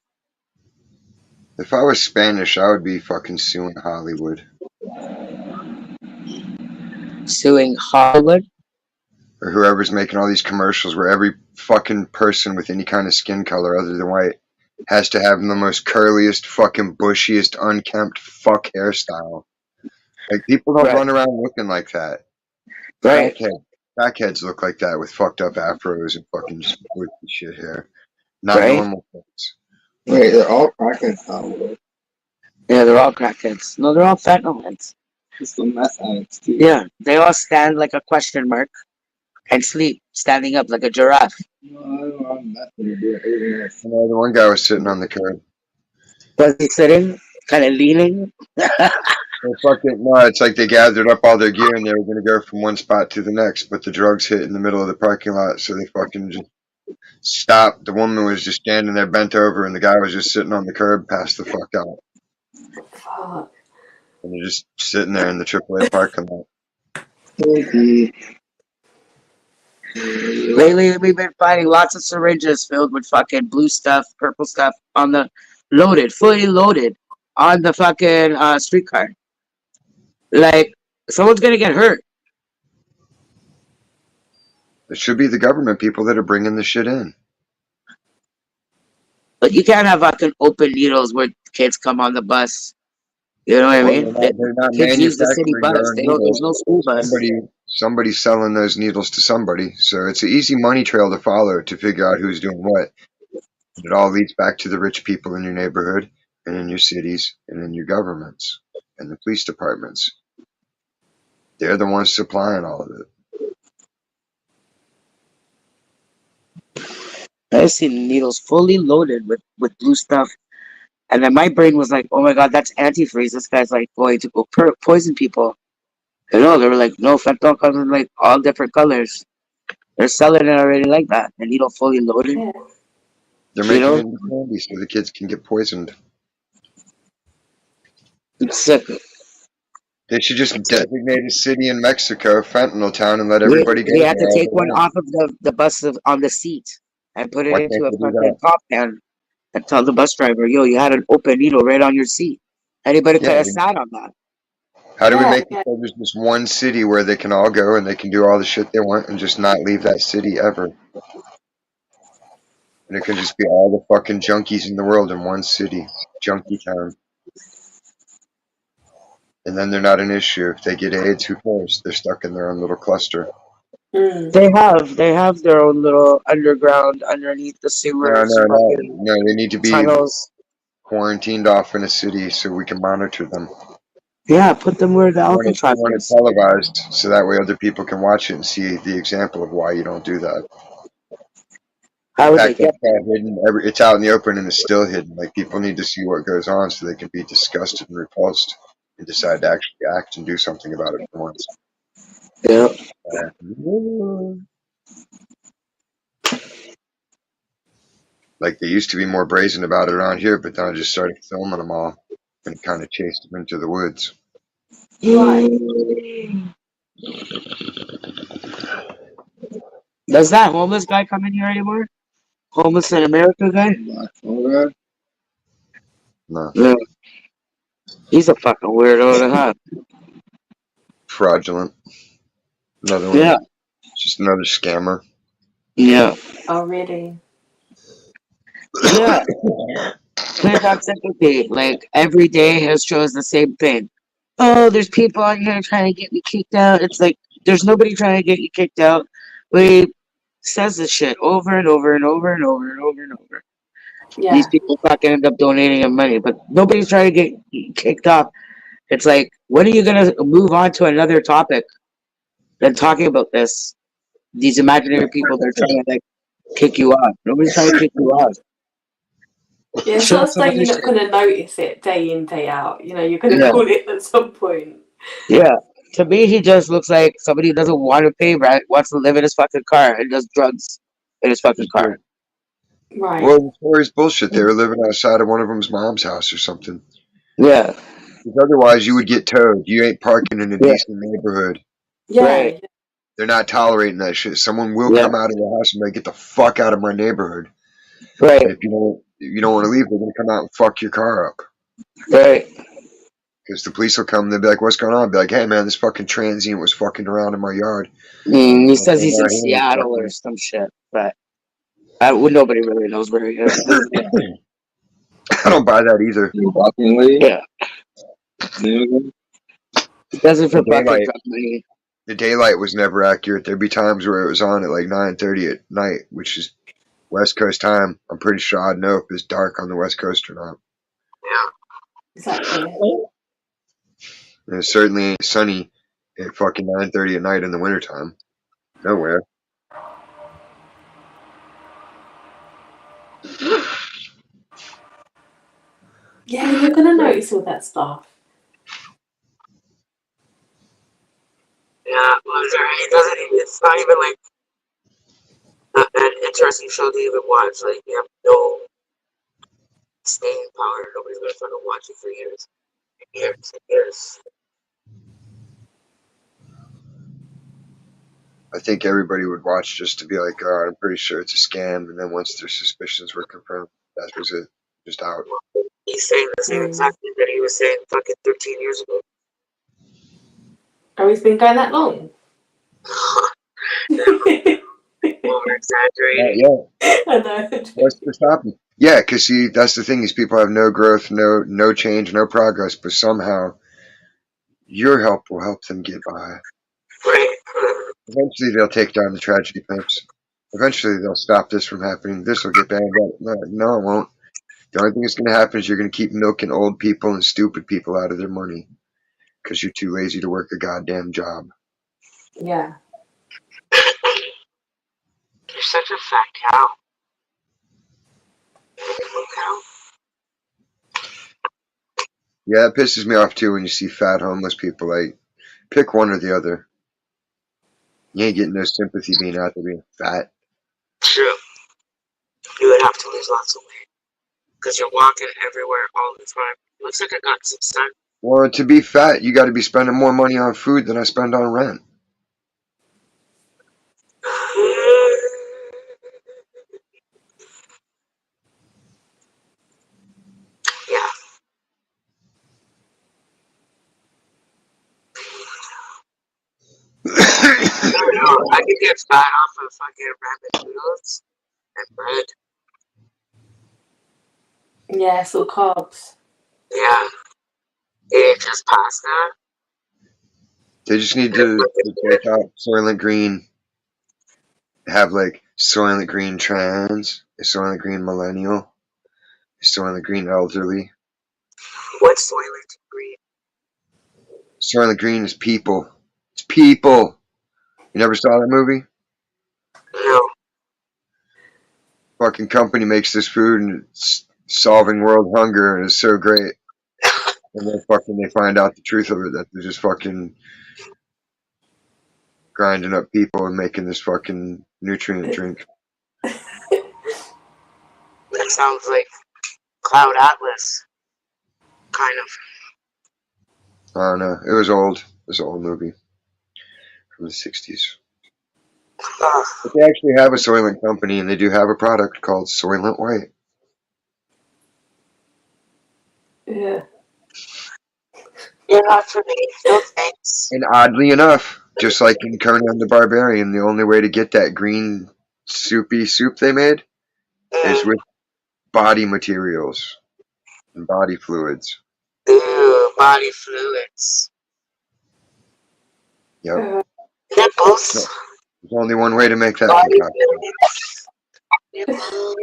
If I was Spanish, I would be fucking suing Hollywood. Suing Hollywood. Or whoever's making all these commercials where every fucking person with any kind of skin color other than white has to have the most curliest, fucking bushiest, unkempt fuck hairstyle. Like, people don't Right. run around looking like that. Right. Crackheads look like that with fucked up afros and fucking just bushy shit hair. Not Right. normal folks. Wait, they're all crackheads now. Yeah, they're all crackheads. No, they're all fentanyl heads. It's the meth addicts too. Yeah, they all stand like a question mark. and sleep standing up like a giraffe. No, I'm not gonna do it. You know, the one guy was sitting on the curb. Was he sitting, kind of leaning? No, it's like they gathered up all their gear and they were going to go from one spot to the next, but the drugs hit in the middle of the parking lot, so they fucking just stopped. The woman was just standing there bent over, and the guy was just sitting on the curb, passed the fuck out. Fuck. And they're just sitting there in the AAA parking lot. Okay. Lately, we've been finding lots of syringes filled with fucking blue stuff, purple stuff on the fully loaded on the fucking streetcar. Like, someone's gonna get hurt. It should be the government people that are bringing the shit in. But you can't have fucking open needles where kids come on the bus. You know what I Well, mean? they're not Kids use the city manufacturing their bus. own They don't. There's needles. no school bus. Somebody's selling those needles to somebody. So it's an easy money trail to follow to figure out who's doing what. It all leads back to the rich people in your neighborhood and in your cities and in your governments and the police departments. They're the ones supplying all of it. I've seen needles fully loaded with blue stuff. And then my brain was like, oh my God, that's antifreeze. This guy's like going to go poison people. You know, they were like, no, fentanyl comes in like all different colors. They're selling it already like that. The needle fully loaded. Yeah. They're You making know? it into candy so the kids can get poisoned. It's sick. They should just designate a city in Mexico fentanyl town and let We, everybody go we had there to all take day one long. off of the bus on the seat and put it Why can't into a they do fucking that? pop can and tell the bus driver, yo, you had an open needle right on your seat. Anybody could Yeah. have sat on that. How do we Yeah, make it yeah. so there's just one city where they can all go and they can do all the shit they want and just not leave that city ever? And it can just be all the fucking junkies in the world in one city, junkie town. And then they're not an issue. If they get AIDS, who cares? They're stuck in their own little cluster. Mm. They have their own little underground underneath the No, sewers, no, no, fucking no. They need to be tunnels. quarantined off in a city so we can monitor them. Yeah, put them where the We want Alcatraz it is. televised so that way other people can watch it and see the example of why you don't do that. How The would they fact that get it's all hidden, it's out in the open and it's still hidden. Like people need to see what goes on so they can be disgusted and repulsed and decide to actually act and do something about it for once. Yeah. Like they used to be more brazen about it around here, but then I just started filming them all and kind of chased them into the woods. Right. Does that homeless guy come in here anymore? Homeless in America guy? Okay. No, Yeah. He's a fucking weirdo to have. fraudulent. Another one. Yeah. Just another scammer. Yeah. Oh, really? Yeah. Clear toxicity. Like every day has shows the same thing. Oh, there's people on here trying to get me kicked out. It's like there's nobody trying to get you kicked out. We says this shit over and over and over and over and over and over. These Yeah. people fucking end up donating him money, but nobody's trying to get kicked off. It's like, when are you gonna move on to another topic than talking about this? These imaginary people, they're trying to like kick you off. Nobody's trying to kick you off. Yeah, it's Show not some like other you're not shit. going to notice it day in, day out. You know, you're going to Yeah. call it at some point. Yeah. To me, he just looks like somebody who doesn't want to pay rent, wants to live in his fucking car, and does drugs in his fucking car. Right. Well, the story's bullshit. They were living outside of one of them's mom's house or something. Yeah. Because otherwise, you would get towed. You ain't parking in a Yeah. decent neighborhood. Yeah. Right. They're not tolerating that shit. Someone will Yeah. come out of the house and be like, get the fuck out of my neighborhood. Right. And if you don't want to leave, they're gonna come out and fuck your car up. Right. Because the police will come, they'll be like, what's going on? I'll be like, hey man, this fucking transient was fucking around in my yard. He says he's in Right here, Seattle or some shit, but nobody really knows where he is. I don't buy that either. You walking late? Yeah. Nigga. He does it for The fucking daylight. drug money. The daylight was never accurate. There'd be times where it was on at like 9:30 at night, which is West Coast time. I'm pretty sure I'd know if it's dark on the West Coast or not. Exactly. And it certainly ain't sunny at fucking 9:30 at night in the wintertime. Nowhere. Yeah, you're gonna notice all that stuff. Yeah, well, it doesn't. It's not even like an interesting show to even watch. Like you have no staying power. Nobody's gonna fucking watch it for years, years, and years. I think everybody would watch just to be like, oh, I'm pretty sure it's a scam. And then once their suspicions were confirmed, that was it. Just out. He's saying the same exact thing that he was saying fucking 13 years ago. Oh, he's been going that long? Over exaggerating. Yeah. I know. What's the stopping? Yeah, because see, that's the thing. These people have no growth, no change, no progress. But somehow, your help will help them get by. Right. Eventually, they'll take down the tragedy pimps. Eventually, they'll stop this from happening. This will get banned out. No, it won't. The only thing that's going to happen is you're going to keep milking old people and stupid people out of their money because you're too lazy to work a goddamn job. Yeah. You're such a fat cow. Cow. Yeah, it pisses me off too when you see fat homeless people. Like, pick one or the other. You ain't getting no sympathy being out there being fat. True. You would have to lose lots of weight because you're walking everywhere all the time. Looks like I got some sun. Well, to be fat, you got to be spending more money on food than I spend on rent. Yeah. I don't know. I could get fat off of fucking ramen noodles and bread. Yeah, it's all carbs. Yeah. Eating just pasta. They just need to take out Soylent Green, have like Soylent Green Trans, Soylent Green Millennial, Soylent Green Elderly. What's Soylent Green? Soylent Green is people. It's people. You never saw that movie? No. Fucking company makes this food and it's solving world hunger and it's so great. And then fucking they find out the truth of it, that they're just fucking grinding up people and making this fucking nutrient drink. That sounds like Cloud Atlas. Kind of. I don't know. It was old. It was an old movie from the 60s. But they actually have a Soylent company and they do have a product called Soylent White. Yeah. You're not for me. No thanks. And oddly enough, just like in Conan the Barbarian, the only way to get that green soupy soup they made is with body materials and body fluids. Ew, body fluids. Yep. Nipples. There's only one way to make that Body concoction. fluids. Nipples.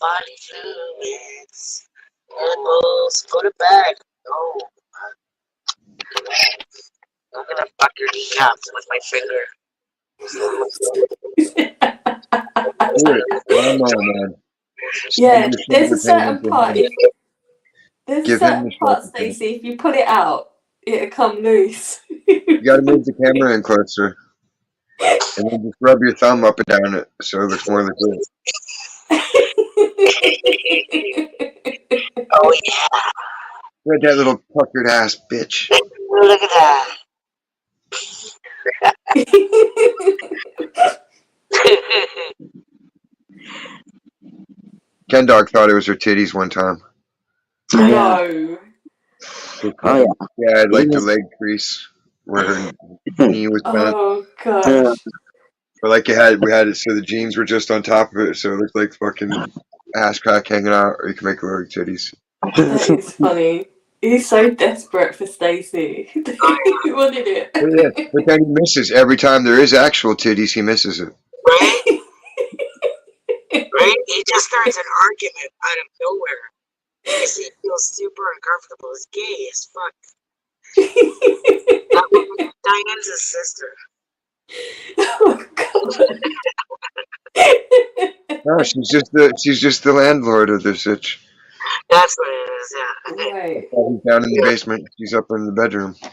Body fluids. Nipples. Go to bed. No. I'm gonna fuck your kneecaps with my finger. Do it. Come on, man. Yeah, Give there's a him the certain part. shoulder There's a Give him certain the part, shoulder Stacey. If you pull it out, it'll come loose. You gotta move the camera in closer. And then just rub your thumb up and down it so it looks more legit. Oh yeah. Look at that little puckered ass bitch. Look at that. Ken Dog thought it was her titties one time. No. Oh yeah. Yeah, I'd like the leg crease where her knee was bent. Oh gosh. But like we had it so the jeans were just on top of it, so it looked like fucking ass crack hanging out, or you can make it look like titties. That is funny. He's so desperate for Stacey. He wanted it. Yeah, but then he misses every time there is actual titties. He misses it. Right? Right? He just starts an argument out of nowhere. Because he feels super uncomfortable. He's gay as fuck. That woman, Diane's his sister. Oh god. No, she's just the landlord of this bitch. That's what it is, yeah. Right. He's down in the basement. She's up in the bedroom, and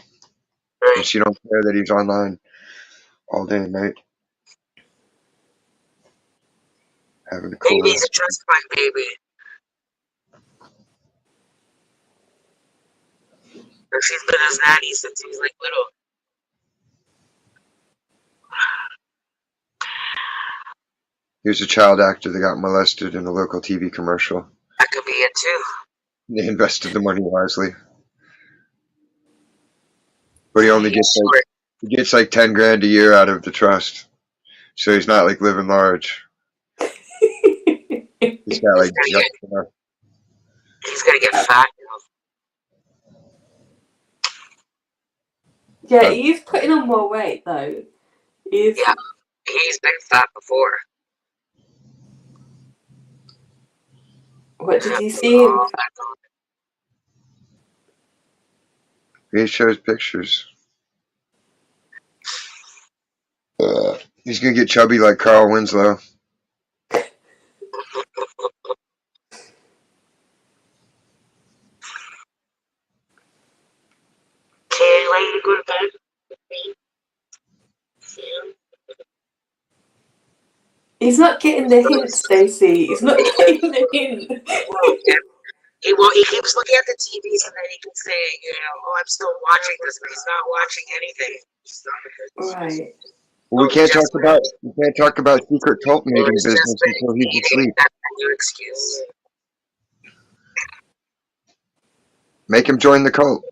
Right. she don't care that he's online all day and night. Having a cool Maybe he's ass. a trust fund baby. Or she's been his nanny since he was like little. Here's a child actor that got molested in a local TV commercial. That could be it too. They invested the money wisely, but he only gets like 10 grand a year out of the trust, so he's not like living large. He's got like just enough. He's gonna get fat. Yeah, he's putting on more weight though. He's Yeah, he's been fat before. What did you see him? He shows pictures. He's gonna get chubby like Carl Winslow. Okay, ready to go to bed? He's not getting the hint, Stacey. He's not getting the hint. He keeps looking at the TVs and then he can say, oh, I'm still watching this, but he's not watching anything. Right. Well, we can't talk about secret cult mating business until he's asleep. That's a new excuse. Make him join the cult.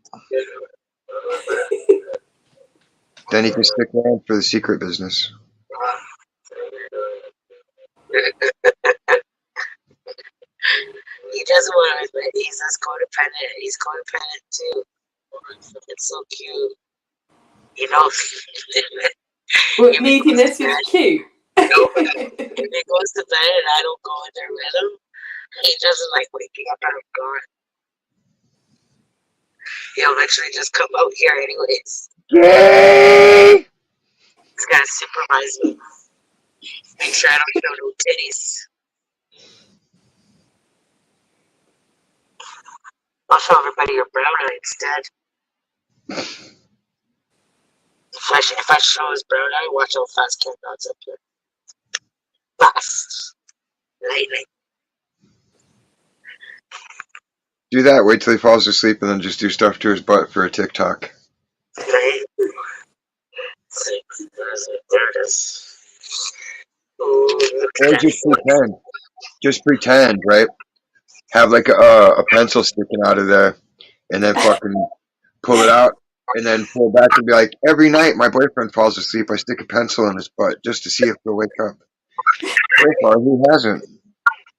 Then he can stick around for the secret business. He doesn't want to admit he's as codependent. He's codependent too. It's so cute. What, neediness is cute? When he goes to bed and I don't go in there with him, he doesn't like waking up and I'm gone. He'll eventually just come out here anyways. Yay! He's gotta supervise me. Make sure I don't show no titties. I'll show everybody your brown eye instead. If I show his brown eye, watch how fast Ken nods up here. Fast. Lightning. Do that. Wait till he falls asleep and then just do stuff to his butt for a TikTok. Right? There it is. Ooh, Or just pretend, right? Have like a pencil sticking out of there, and then fucking pull it out, and then pull back and be like, every night my boyfriend falls asleep, I stick a pencil in his butt just to see if he'll wake up. So far, he hasn't.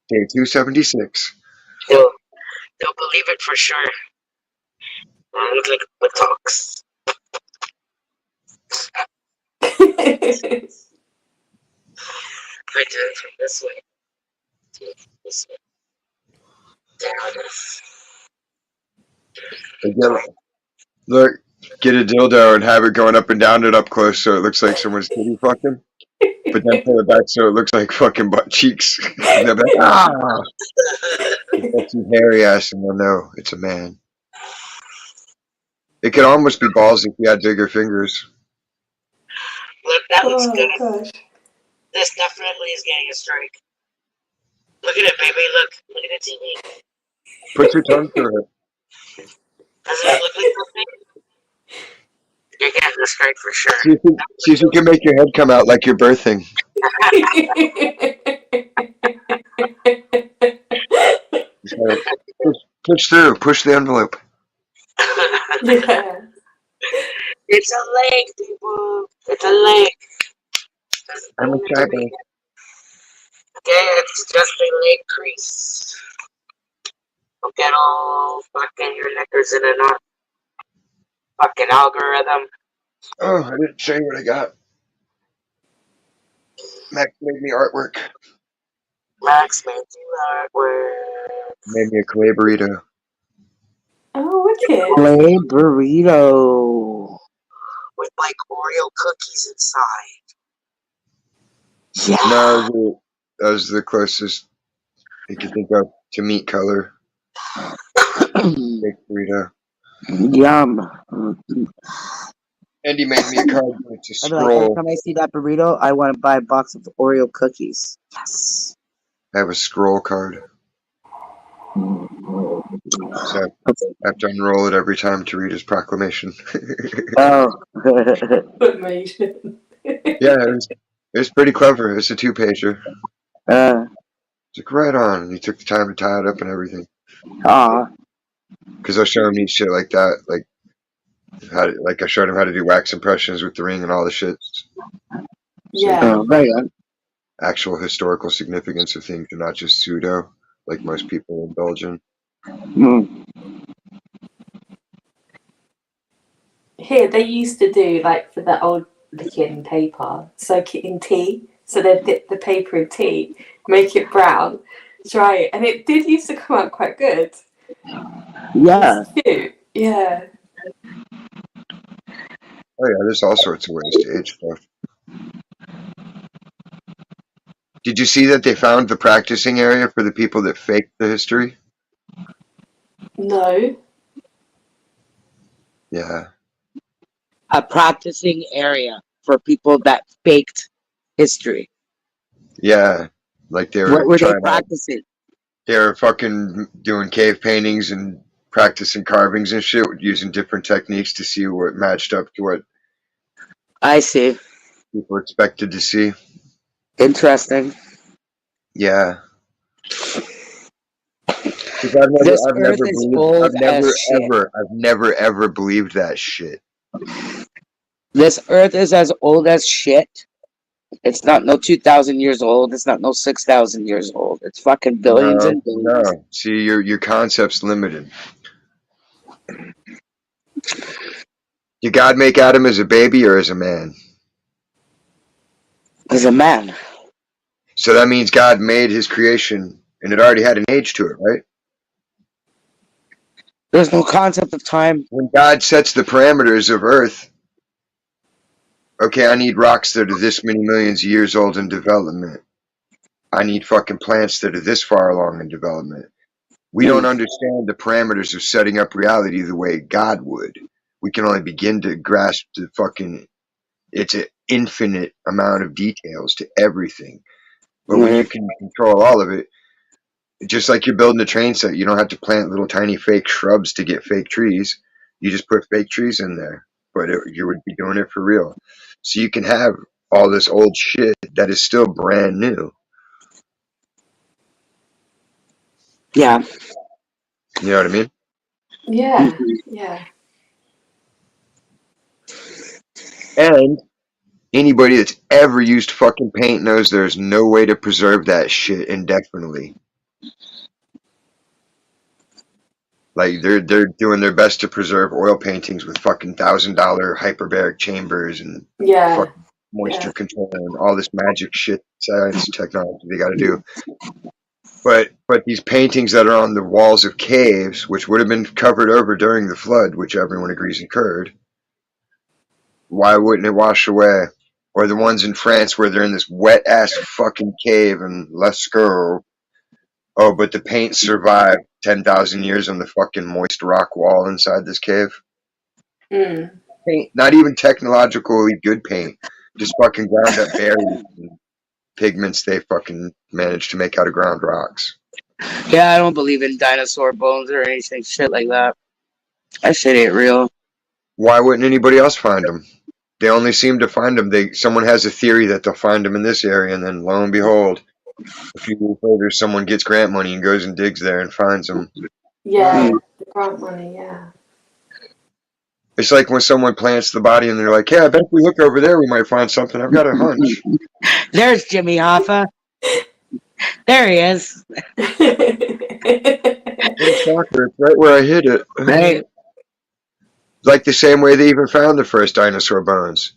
Day 276. He'll believe it for sure. I look like a buttocks. I do it from this way. This way. Look, get a dildo and have it going up and down it up close so it looks like someone's titty fucking. But then pull it back so it looks like fucking butt cheeks. And they'll be like, ah! That's some hairy ass and they'll know it's a man. It could almost be balls if you had bigger fingers. Look, that looks good. Gosh. This definitely is getting a strike. Look at it, baby. Look at the TV. Put your tongue through it. Doesn't it look like something? You're getting a strike for sure. See if you can make your head come out like you're birthing. Push through. Push the envelope. Yeah. It's a leg, people. It's a leg. I'm excited. Okay, it's just a leg crease. Don't get all fucking your knickers in a knot. Fucking algorithm. Oh, I didn't show you what I got. Max made me artwork. Max made you artwork. Made me a clay burrito. Oh, wicked. Clay burrito. With like Oreo cookies inside. Yeah. No, that was the closest you could think of to meat color. Big burrito. Yum. Andy made me a card. It's a I'd be like, every scroll. time I see that burrito, I want to buy a box of Oreo cookies. Yes. I have a scroll card. So I have to unroll it every time to read his proclamation. Oh. Formation. Yeah, it was pretty clever. It's a 2-pager. It's like, right on. And he took the time to tie it up and everything. Aw. Because I showed him neat shit like that. Like I showed him how to do wax impressions with the ring and all the shit. Yeah. Right on. Actual historical significance of things and not just pseudo, like most people indulge in. Mm. Here, they used to do, like, for the old looking paper, soak it in tea. So they'd dip the paper in tea, make it brown, dry it. And it did used to come out quite good. Yeah. It's cute. Yeah. Oh yeah, there's all sorts of ways to age stuff. Did you see that they found the practicing area for the people that faked the history? No. Yeah. A practicing area for people that faked history. Yeah. Like they What were were they trying out. practicing? They were fucking doing cave paintings and practicing carvings and shit using different techniques to see what matched up to what I see. people expected to see. Interesting. Yeah. 'Cause This I've earth never is believed, old as shit. I've never ever believed that shit. This earth is as old as shit. It's not no 2,000 years old. It's not no 6,000 years old. It's fucking billions and billions. No. See, your concept's limited. Did God make Adam as a baby or as a man? As a man. So that means God made his creation and it already had an age to it, right? There's no concept of time. When God sets the parameters of Earth, okay, I need rocks that are this many millions of years old in development. I need fucking plants that are this far along in development. We don't understand the parameters of setting up reality the way God would. We can only begin to grasp the fucking, it's an infinite amount of details to everything. But when you can control all of it, just like you're building a train set, you don't have to plant little tiny fake shrubs to get fake trees. You just put fake trees in there, but you would be doing it for real. So you can have all this old shit that is still brand new. Yeah. You know what I mean? Yeah. Yeah. And anybody that's ever used fucking paint knows there's no way to preserve that shit indefinitely. Like they're doing their best to preserve oil paintings with fucking $1,000 hyperbaric chambers and Yeah. fucking moisture control and all this magic shit, science technology they got to do. But these paintings that are on the walls of caves, which would have been covered over during the flood, which everyone agrees occurred, why wouldn't it wash away? Or the ones in France where they're in this wet ass fucking cave and Lascaux. Oh, but the paint survived 10,000 years on the fucking moist rock wall inside this cave. Mm. Paint, not even technologically good paint, just fucking ground up berries and pigments they fucking managed to make out of ground rocks. Yeah, I don't believe in dinosaur bones or anything shit like that. That shit ain't real. Why wouldn't anybody else find them? They only seem to find them. Someone has a theory that they'll find them in this area, and then lo and behold, a few years later, someone gets grant money and goes and digs there and finds them. Yeah. The grant money, yeah. It's like when someone plants the body and they're like, "Yeah, I bet if we look over there, we might find something." I've got a hunch. There's Jimmy Hoffa. There he is. It's soccer. It's right where I hit it. Right. Like the same way they even found the first dinosaur bones.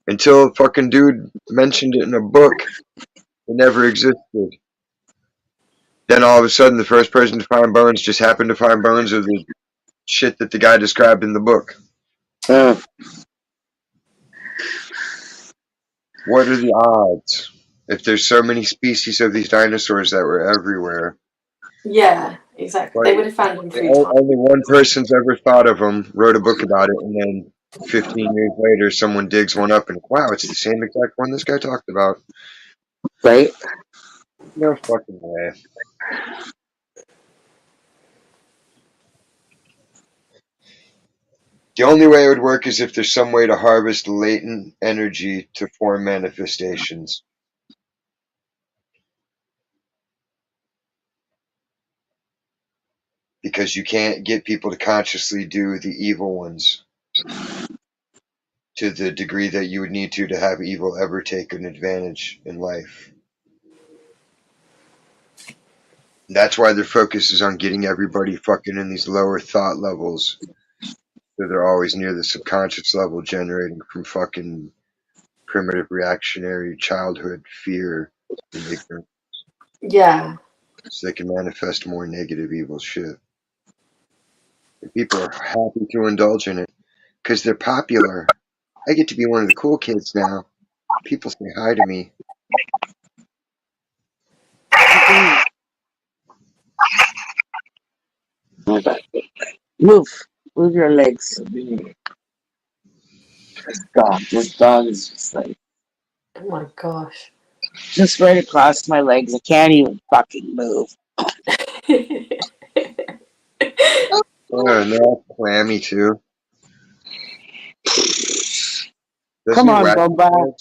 Until a fucking dude mentioned it in a book, it never existed. Then all of a sudden, the first person to find bones just happened to find bones of the shit that the guy described in the book. What are the odds? If there's so many species of these dinosaurs that were everywhere. Yeah. exactly. But They would have found him through time. only one person's ever thought of them, wrote a book about it, and then 15 years later, someone digs one up and wow, it's the same exact one this guy talked about. Right? No fucking way. The only way it would work is if there's some way to harvest latent energy to form manifestations. Because you can't get people to consciously do the evil ones to the degree that you would need to have evil ever take an advantage in life. That's why their focus is on getting everybody fucking in these lower thought levels. So they're always near the subconscious level, generating from fucking primitive reactionary childhood fear and ignorance. Yeah. So they can manifest more negative evil shit. And people are happy to indulge in it because they're popular. I get to be one of the cool kids now. People say hi to me. Move. Move your legs. This dog is just like, Oh my gosh. just right across my legs. I can't even fucking move. Oh, no, clammy too. Doesn't Come he on, whack Bumba.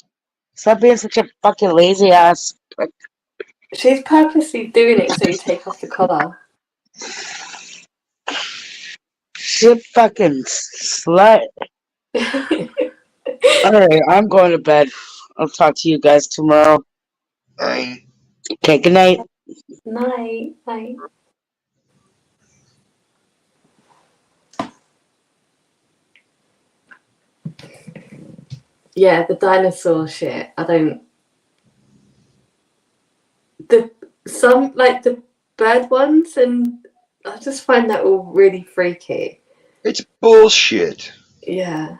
Stop being such a fucking lazy ass. She's purposely doing it so you take off the collar. You fucking slut. Alright, I'm going to bed. I'll talk to you guys tomorrow. Aye. Okay, good night. Night. Night. Yeah, the dinosaur shit. I don't. Some like the bird ones, and I just find that all really freaky. It's bullshit. Yeah.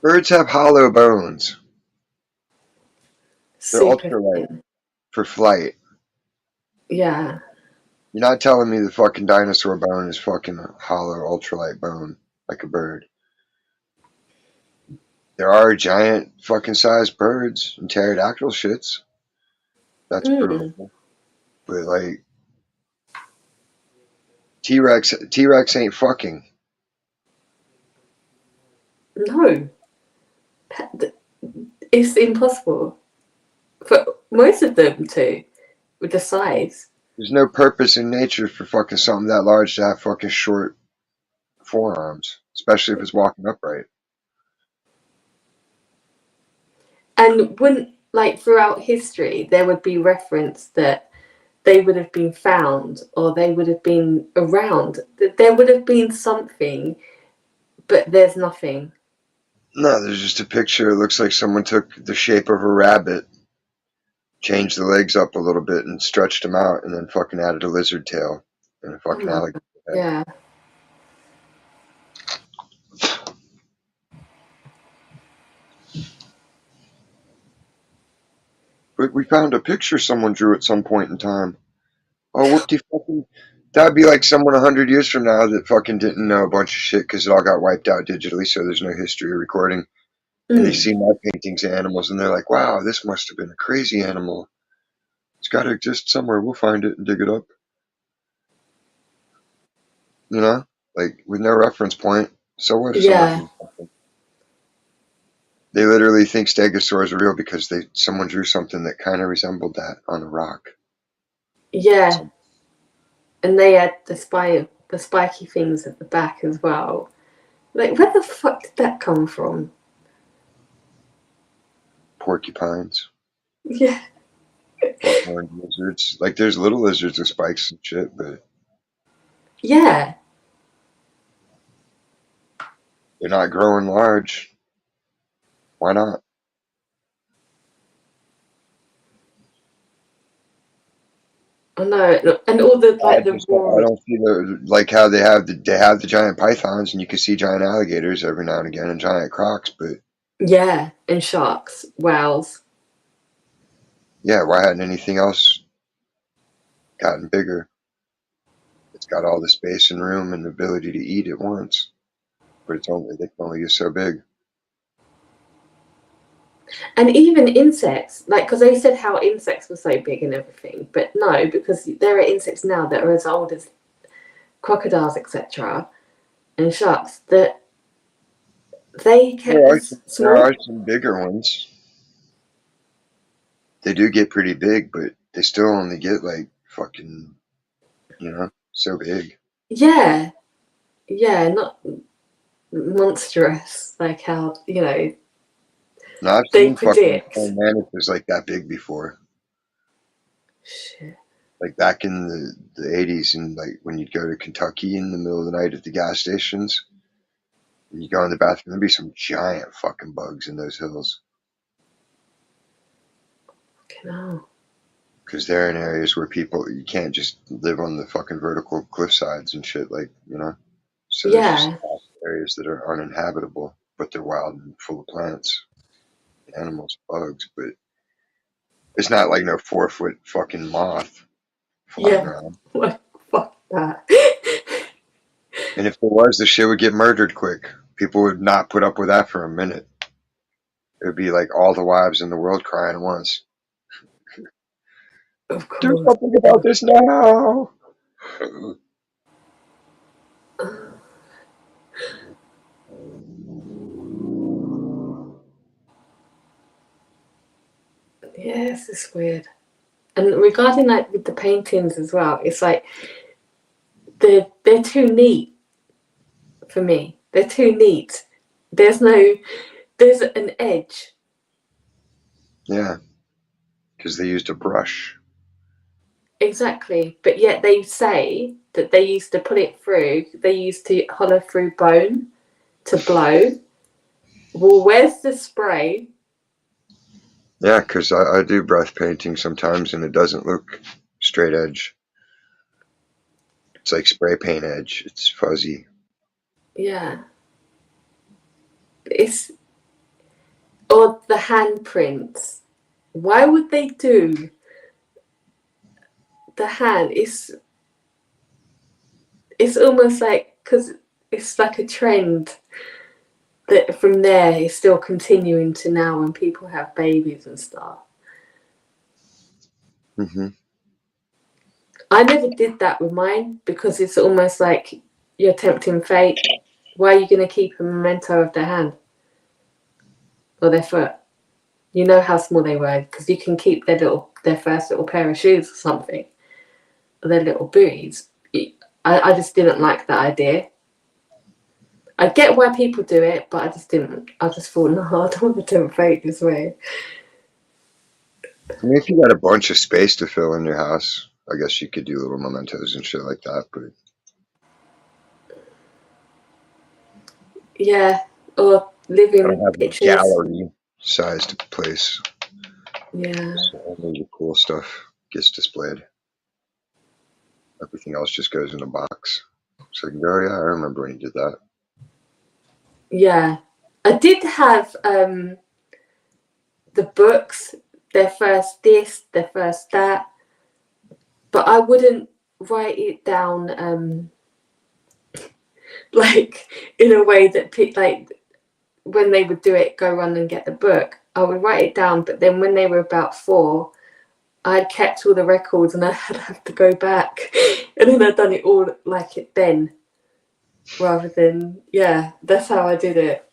Birds have hollow bones. They're Super ultralight thin. for flight. Yeah. You're not telling me the fucking dinosaur bone is fucking hollow ultralight bone like a bird. There are giant fucking sized birds and pterodactyl shits. That's provable. But like T-Rex ain't fucking. No. It's impossible for most of them to, with the size. There's no purpose in nature for fucking something that large to have fucking short forearms, especially if it's walking upright. And wouldn't, like, throughout history, there would be reference that they would have been found or they would have been around. There would have been something, but there's nothing. No, there's just a picture. It looks like someone took the shape of a rabbit, changed the legs up a little bit, and stretched them out, and then fucking added a lizard tail and a Oh fucking my God. alligator head. Yeah. But we found a picture someone drew at some point in time. Oh, what the fucking. That'd be like someone 100 years from now that fucking didn't know a bunch of shit because it all got wiped out digitally, so there's no history or recording. And they see my paintings of animals and they're like, wow, this must have been a crazy animal. It's got to exist somewhere. We'll find it and dig it up. You know? Like, with no reference point. So what if someone Yeah. drew something? They literally think stegosaurs are real because someone drew something that kind of resembled that on a rock. Yeah. And they had the spiky things at the back as well. Like, where the fuck did that come from? Porcupines. Yeah. Horned lizards. Like, there's little lizards with spikes and shit, but Yeah. they're not growing large. Why not? I know. And all the, like, the I raw. don't see like how they have the giant pythons and you can see giant alligators every now and again and giant crocs, but Yeah. And sharks. Whales. yeah, why hadn't anything else gotten bigger? got all the space and room and the ability to eat at once, but they can only get so big. And even insects, like, because they said how insects were so big and everything, but no, because there are insects now that are as old as crocodiles, etc., and sharks, that they kept as There small. are some bigger ones. They do get pretty big, but they still only get like fucking, so big. Yeah, yeah, not monstrous, like how, Now I've they seen fucking predict. praying mantises like that big before. Shit. Like back in the 80s, and like when you'd go to Kentucky in the middle of the night at the gas stations, and you go in the bathroom, there'd be some giant fucking bugs in those hills. No. Because they're in areas where you can't just live on the fucking vertical cliff sides and shit, So there's just Yeah, areas that are uninhabitable, but they're wild and full of plants, animals, bugs. But it's not like no 4-foot fucking moth flying yeah. around. Like, fuck that. And if there was, the shit would get murdered quick. People would not put up with that for a minute. It would be like all the wives in the world crying at once. Of Do course. something about this now. Yes, it's weird. And regarding like with the paintings as well, it's like they're too neat for me. They're too neat. There's an edge. Yeah, because they used a brush. Exactly. But yet they say that they used to put it through, they used to hollow through bone to blow. Well, where's the spray? Yeah, because I do brush painting sometimes, and it doesn't look straight edge. It's like spray paint edge. It's fuzzy. Yeah. It's or the handprints. Why would they do the hand? It's almost like because it's like a trend that from there is still continuing to now when people have babies and stuff. Hmm. I never did that with mine because it's almost like you're tempting fate. Why are you going to keep a memento of their hand or their foot? You know how small they were because you can keep their first little pair of shoes or something, or their little booties. I just didn't like that idea. I get why people do it, but I just didn't. I just thought, no, I don't want to tempt fate this way. I mean, if you got a bunch of space to fill in your house, I guess you could do little mementos and shit like that. But Yeah, or I don't living have a pictures. gallery-sized place, Yeah, so only the cool stuff gets displayed. Everything else just goes in a box. So I can go, yeah, I remember when you did that. yeah. I did have the books, their first this, their first that, but I wouldn't write it down like in a way that like when they would do it, go run and get the book. I would write it down, but then when they were about 4, I'd kept all the records and I'd have to go back, and then I'd done it all like it then, rather than that's how I did it.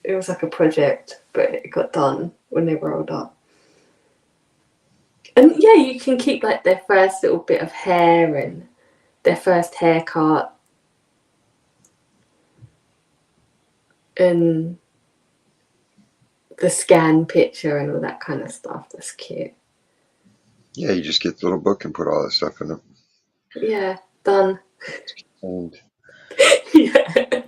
It was like a project, but it got done when they were older. And yeah, you can keep like their first little bit of hair and their first haircut and the scan picture and all that kind of stuff. That's cute. Yeah, you just get the little book and put all that stuff in it. Yeah, done. And Yeah.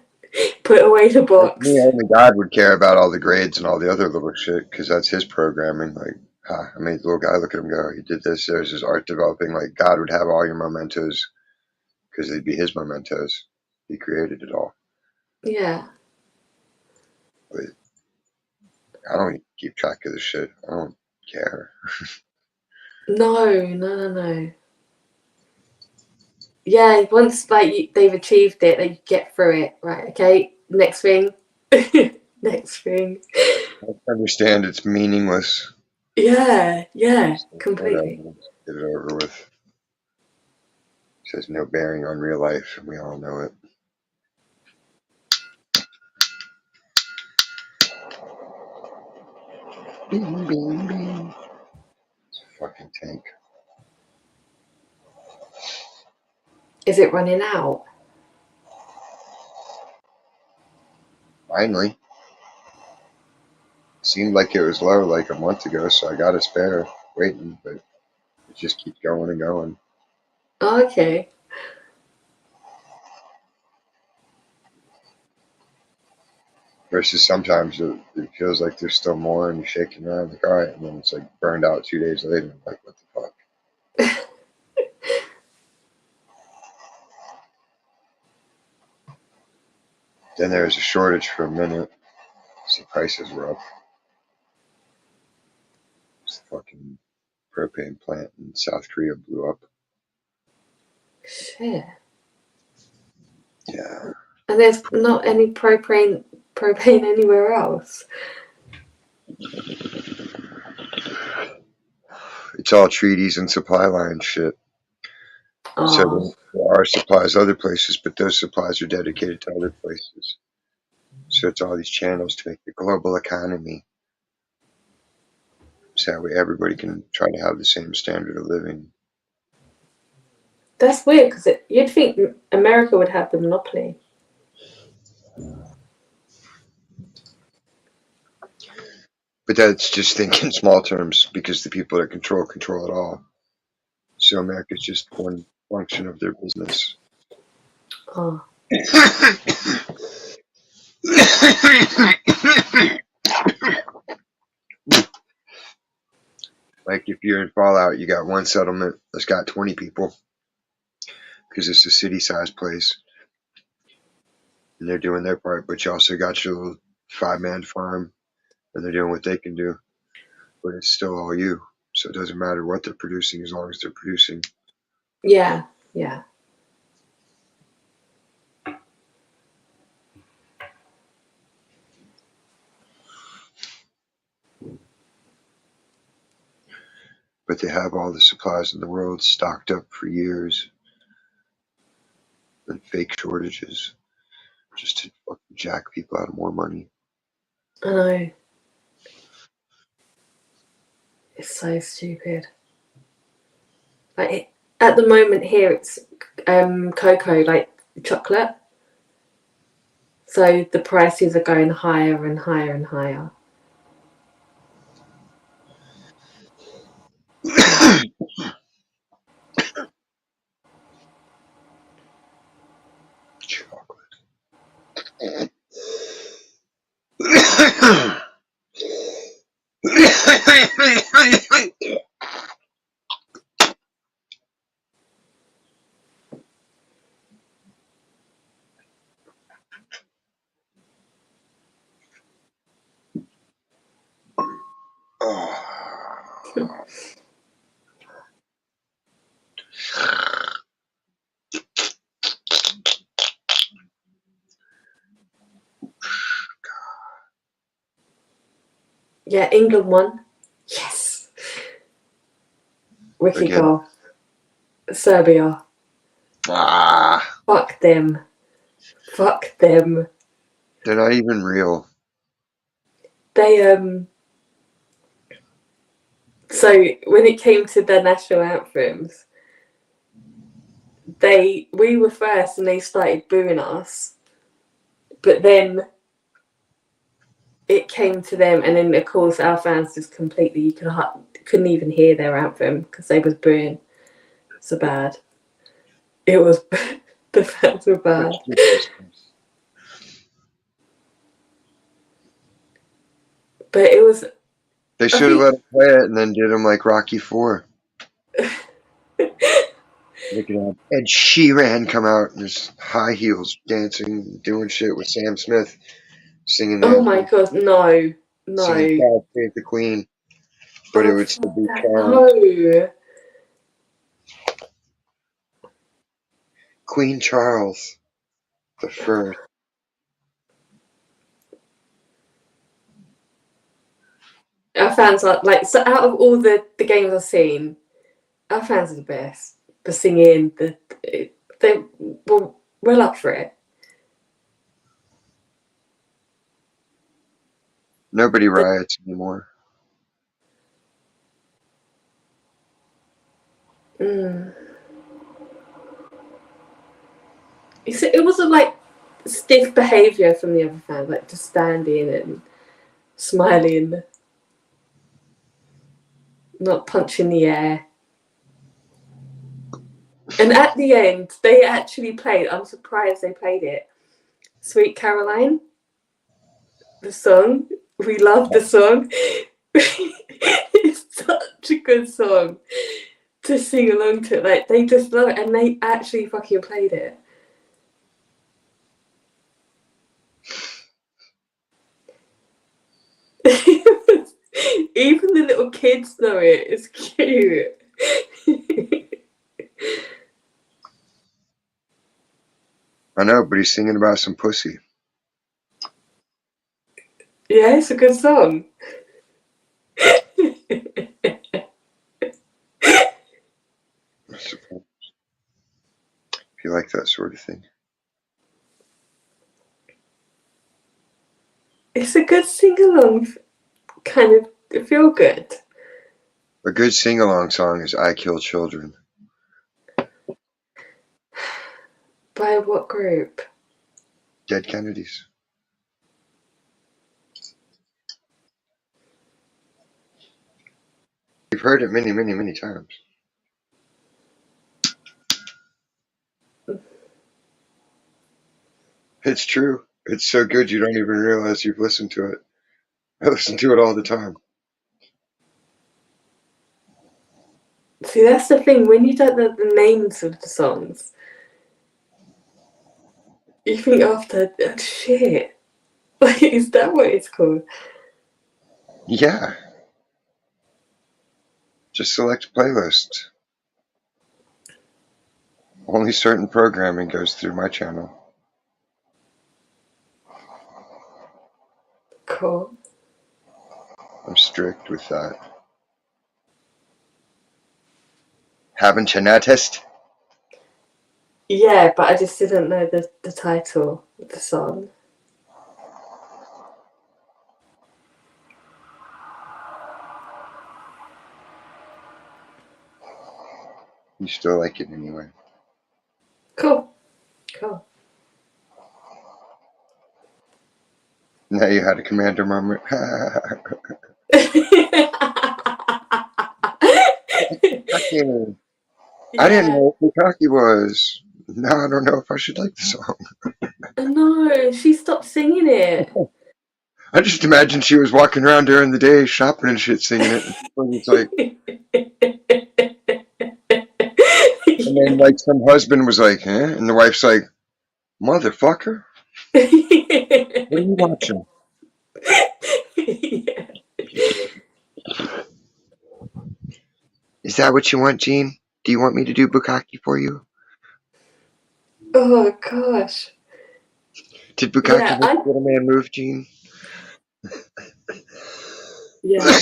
Put away the like me, box. only God would care about all the grades and all the other little shit, because that's his programming. Like, I made the little guy look at him, go, he did this. There's his art developing. Like, God would have all your mementos, because they'd be his mementos. He created it all. Yeah. But I don't even keep track of this shit. I don't care. No. Yeah, once like they've achieved it, they get through it. Right, okay, next thing. Next thing. I understand it's meaningless. Yeah, Whatever, completely. let's get it over with. It has no bearing on real life, and we all know it. Bing, bing, bing. It's a fucking tank. Is it running out? Finally. Seemed like it was low like a month ago, so I got a spare waiting, but it just keeps going and going. Oh, okay. Versus sometimes it feels like there's still more and you're shaking around like, all right, and then it's like burned out 2 days later. Like, what the fuck? Then there was a shortage for a minute, so prices were up. This fucking propane plant in South Korea blew up. Shit. Yeah. And there's not any propane anywhere else. It's all treaties and supply line shit. Oh, So there are supplies other places, but those supplies are dedicated to other places. So it's all these channels to make the global economy. So that way everybody can try to have the same standard of living. that's weird because you'd think America would have the monopoly. But that's just thinking small terms because the people that control it all. So America's just one function of their business. Oh, Like if you're in Fallout, you got one settlement that's got 20 people because it's a city-sized place, and they're doing their part. But you also got your little 5-man farm, and they're doing what they can do. But it's still all you, so it doesn't matter what they're producing as long as they're producing. yeah. But they have all the supplies in the world stocked up for years, and fake shortages just to fucking jack people out of more money. I know. It's so stupid. Like at the moment here, it's cocoa, like chocolate. So the prices are going higher and higher and higher. Chocolate. Yeah, England won. Yes. Wicked Again. goal. Serbia. Fuck them. Fuck them. They're not even real. They So when it came to their national anthems, we were first and they started booing us. But then it came to them, and then of course our fans just completely couldn't even hear their anthem because they was booing so bad. It was the fans were bad. But it was. They should have let him play it and then did him like Rocky IV. Look at that. Ed Sheeran come out in his high heels, dancing, doing shit with Sam Smith, singing the Oh my god, no. singing God Save the Queen. But it would still be charming. No. Queen Charles the First. Our fans are like, so out of all the games I've seen, our fans are the best. The singing, they were well up for it. Nobody riots anymore. Mm. It wasn't like stiff behaviour from the other fans, like just standing and smiling, not punching the air. And at the end, they actually played, I'm surprised they played it, Sweet Caroline, the song. We love the song. It's such a good song to sing along to. Like, they just love it, and they actually fucking played it. Even the little kids know it. It's cute. I know, but he's singing about some pussy. Yeah, it's a good song. I suppose. If you like that sort of thing. It's a good sing-along, kind of feel good. A good sing-along song is I Kill Children. By what group? Dead Kennedys. You've heard it many, many, many times. It's true. It's so good you don't even realize you've listened to it. I listen to it all the time. See, that's the thing. When you don't know the names of the songs, you think after, oh, shit. Like, is that what it's called? Yeah. Just select playlists. Only certain programming goes through my channel. Cool. I'm strict with that. Haven't you noticed? Yeah, but I just didn't know the title of the song. You still like it anyway. Cool. Cool. Now you had a commander moment. I didn't Yeah. know what Bukaki was. Now I don't know if I should like the song. No, she stopped singing it. I just imagined she was walking around during the day shopping and shit singing it. And it's like, and then like some husband was like, huh? And the wife's like, motherfucker, what are you watching? Yeah. Is that what you want, Gene? Do you want me to do Bukaki for you? Oh gosh. Did Bukaki Yeah, make the little man move, Gene? yeah.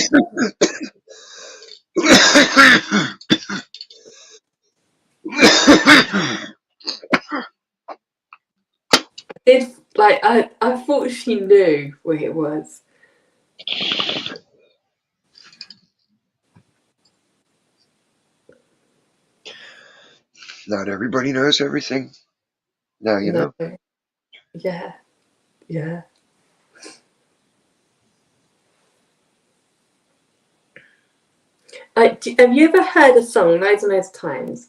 Did like I thought she knew what it was. Not everybody knows everything. Now you No. know. Yeah. Yeah. Have you ever heard a song loads and loads of times,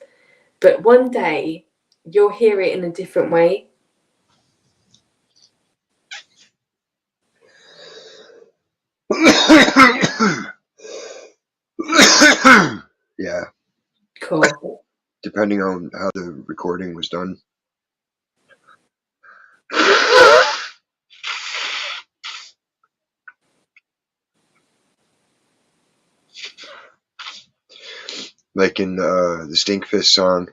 but one day you'll hear it in a different way? Yeah, Cool. depending on how the recording was done. Like in the Stinkfist song,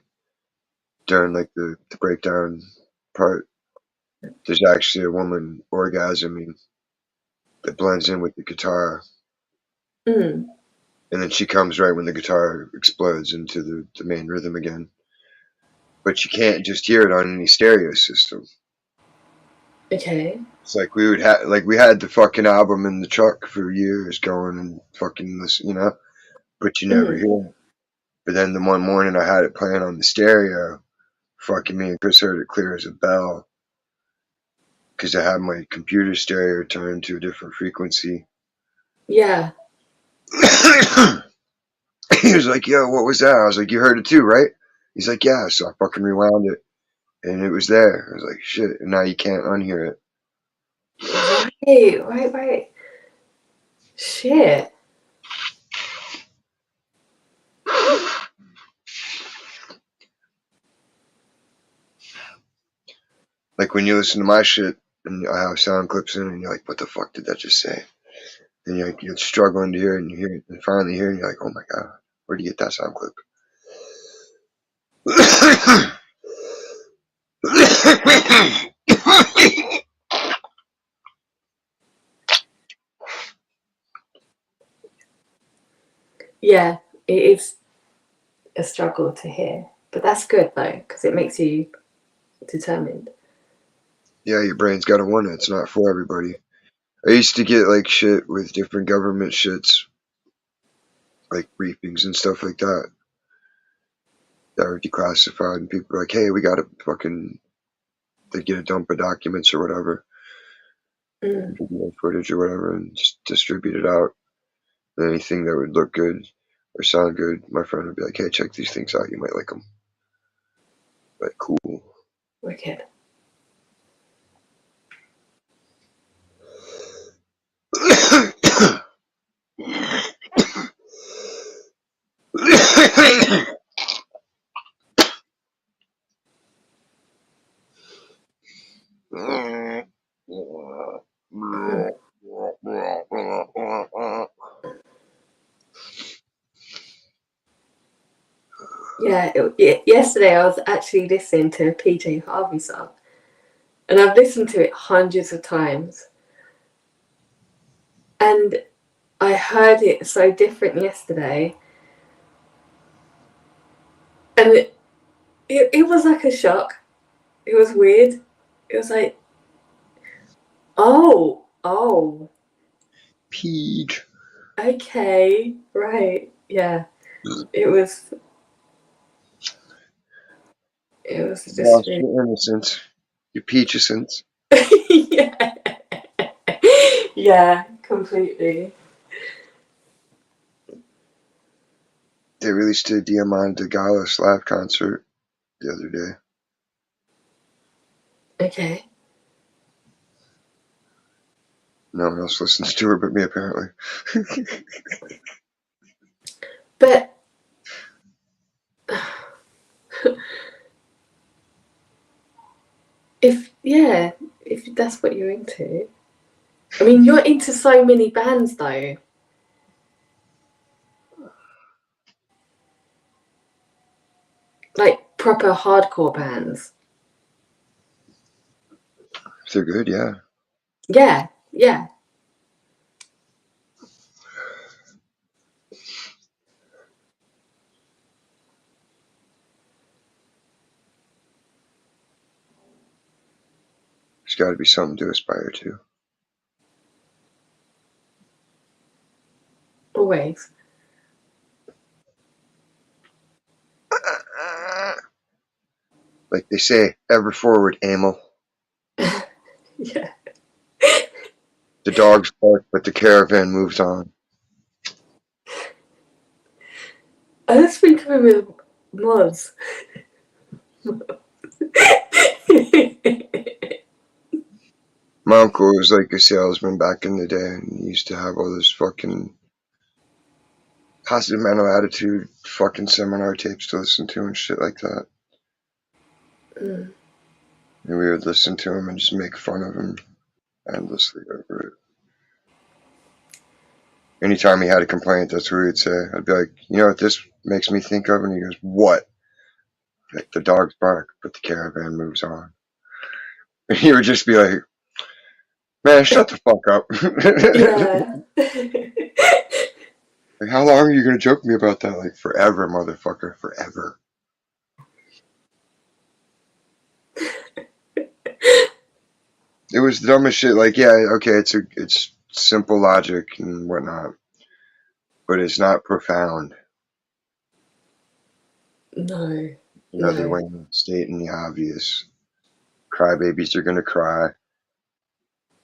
during like the breakdown part, there's actually a woman orgasming that blends in with the guitar, Mm. and then she comes right when the guitar explodes into the main rhythm again. But you can't just hear it on any stereo system. Okay. It's like we had the fucking album in the truck for years going and fucking listen, you know, but you never Mm. hear it. But then the one morning I had it playing on the stereo, fucking me and Chris heard it clear as a bell because I had my computer stereo turned to a different frequency. Yeah. He was like, "Yo, what was that?" I was like, "You heard it too, right?" He's like, "Yeah." So I fucking rewound it, and it was there. I was like, "Shit!" And now you can't unhear it. Right. Shit. Like when you listen to my shit and I have sound clips in, and you're like, "What the fuck did that just say?" And you're struggling to hear it, and you hear it, and finally hear it, and you're like, "Oh my god, where'd you get that sound clip?" Yeah, it is a struggle to hear, but that's good though because it makes you determined. Yeah, your brain's got to want it. It's not for everybody. I used to get like shit with different government shits, like briefings and stuff like that were declassified, and people were like, "Hey, we got to fucking," they get a dump of documents or whatever, Mm. video footage or whatever, and just distribute it out. And anything that would look good or sound good, my friend would be like, "Hey, check these things out. You might like them." Like, cool. Wicked. Mm. Yeah, yesterday I was actually listening to a PJ Harvey song, and I've listened to it hundreds of times, and I heard it so different yesterday, and it was like a shock. It was weird. It was like, oh, Peach. okay, right, yeah. It was just Lost really, your innocence. Your peachescence. yeah, yeah, completely. They released a Diamante Gala live concert the other day. Okay. No one else listens to her but me, apparently. But if that's what you're into. I mean, you're into so many bands though. Like proper hardcore bands. If they're good, yeah. Yeah. There's got to be something to aspire to. Always. Like they say, ever forward, Emil. Yeah. The dogs bark, but the caravan moves on. I just think of him as Moz. My uncle was like a salesman back in the day, and he used to have all this fucking positive mental attitude fucking seminar tapes to listen to and shit like that. Mm. And we would listen to him and just make fun of him endlessly over it. Anytime he had a complaint, that's what he'd say. I'd be like, "You know what this makes me think of?" And he goes, "What?" Like the dogs bark, but the caravan moves on. You would just be like, man, shut the fuck up. Yeah. Like, how long are you gonna joke me about that? Like forever, motherfucker, forever. It was the dumbest shit. Like, yeah, okay, it's simple logic and whatnot, but it's not profound. No. They're weighing stating the obvious. Crybabies are gonna cry,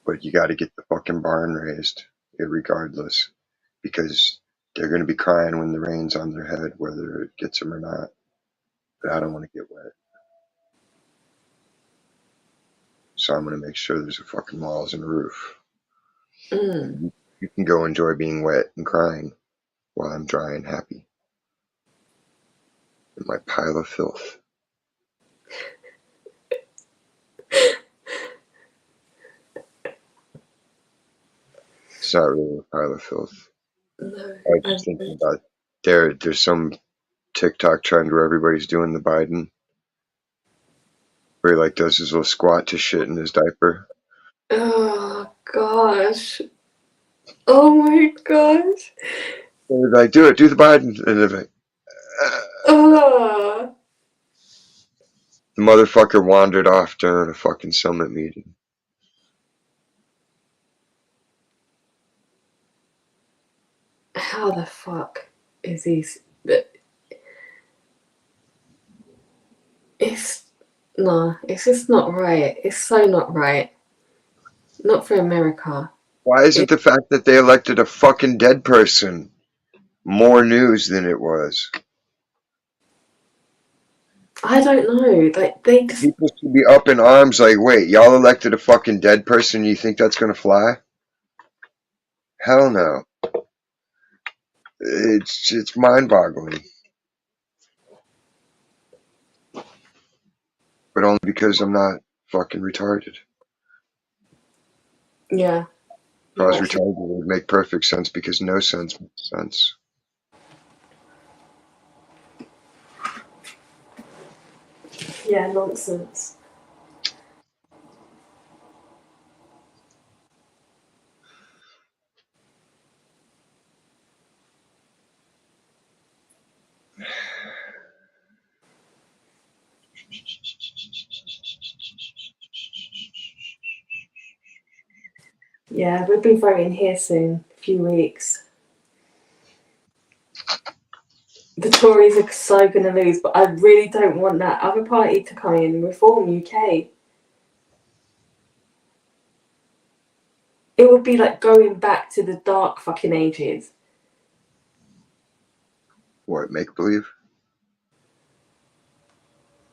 but you got to get the fucking barn raised, regardless, because they're gonna be crying when the rain's on their head, whether it gets them or not. But I don't want to get wet, so I'm gonna make sure there's a fucking walls and a roof. Mm. You can go enjoy being wet and crying while I'm dry and happy in my pile of filth. It's not really a pile of filth. No. I was just thinking about there's some TikTok trend where everybody's doing the Biden, where he like does his little squat to shit in his diaper. Oh gosh. Oh my gosh. And they're like, do the Biden, and they're like, Oh. the motherfucker wandered off during a fucking summit meeting. How the fuck is this? It's just not right. It's so not right. Not for America. Why is it the fact that they elected a fucking dead person more news than it was? I don't know. Like they just People should be up in arms like, wait, y'all elected a fucking dead person, you think that's gonna fly? Hell no. It's mind-boggling. But only because I'm not fucking retarded. yeah. If I was You're retarded, it would make perfect sense because no sense makes sense. yeah, nonsense. Yeah, we'll be voting here soon. A few weeks. The Tories are so going to lose, but I really don't want that other party to come in and reform UK. It would be like going back to the dark fucking ages. What, make believe?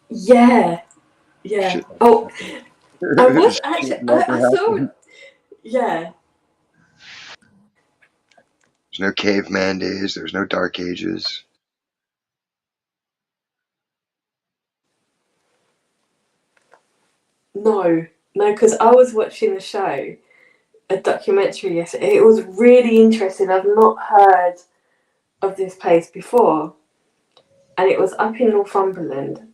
Yeah. Yeah. Shit. Oh, I was actually. Shit never I saw. happened. Yeah. There's no caveman days, there's no dark ages. No, because I was watching the show, a documentary yesterday. It was really interesting. I've not heard of this place before, and it was up in Northumberland,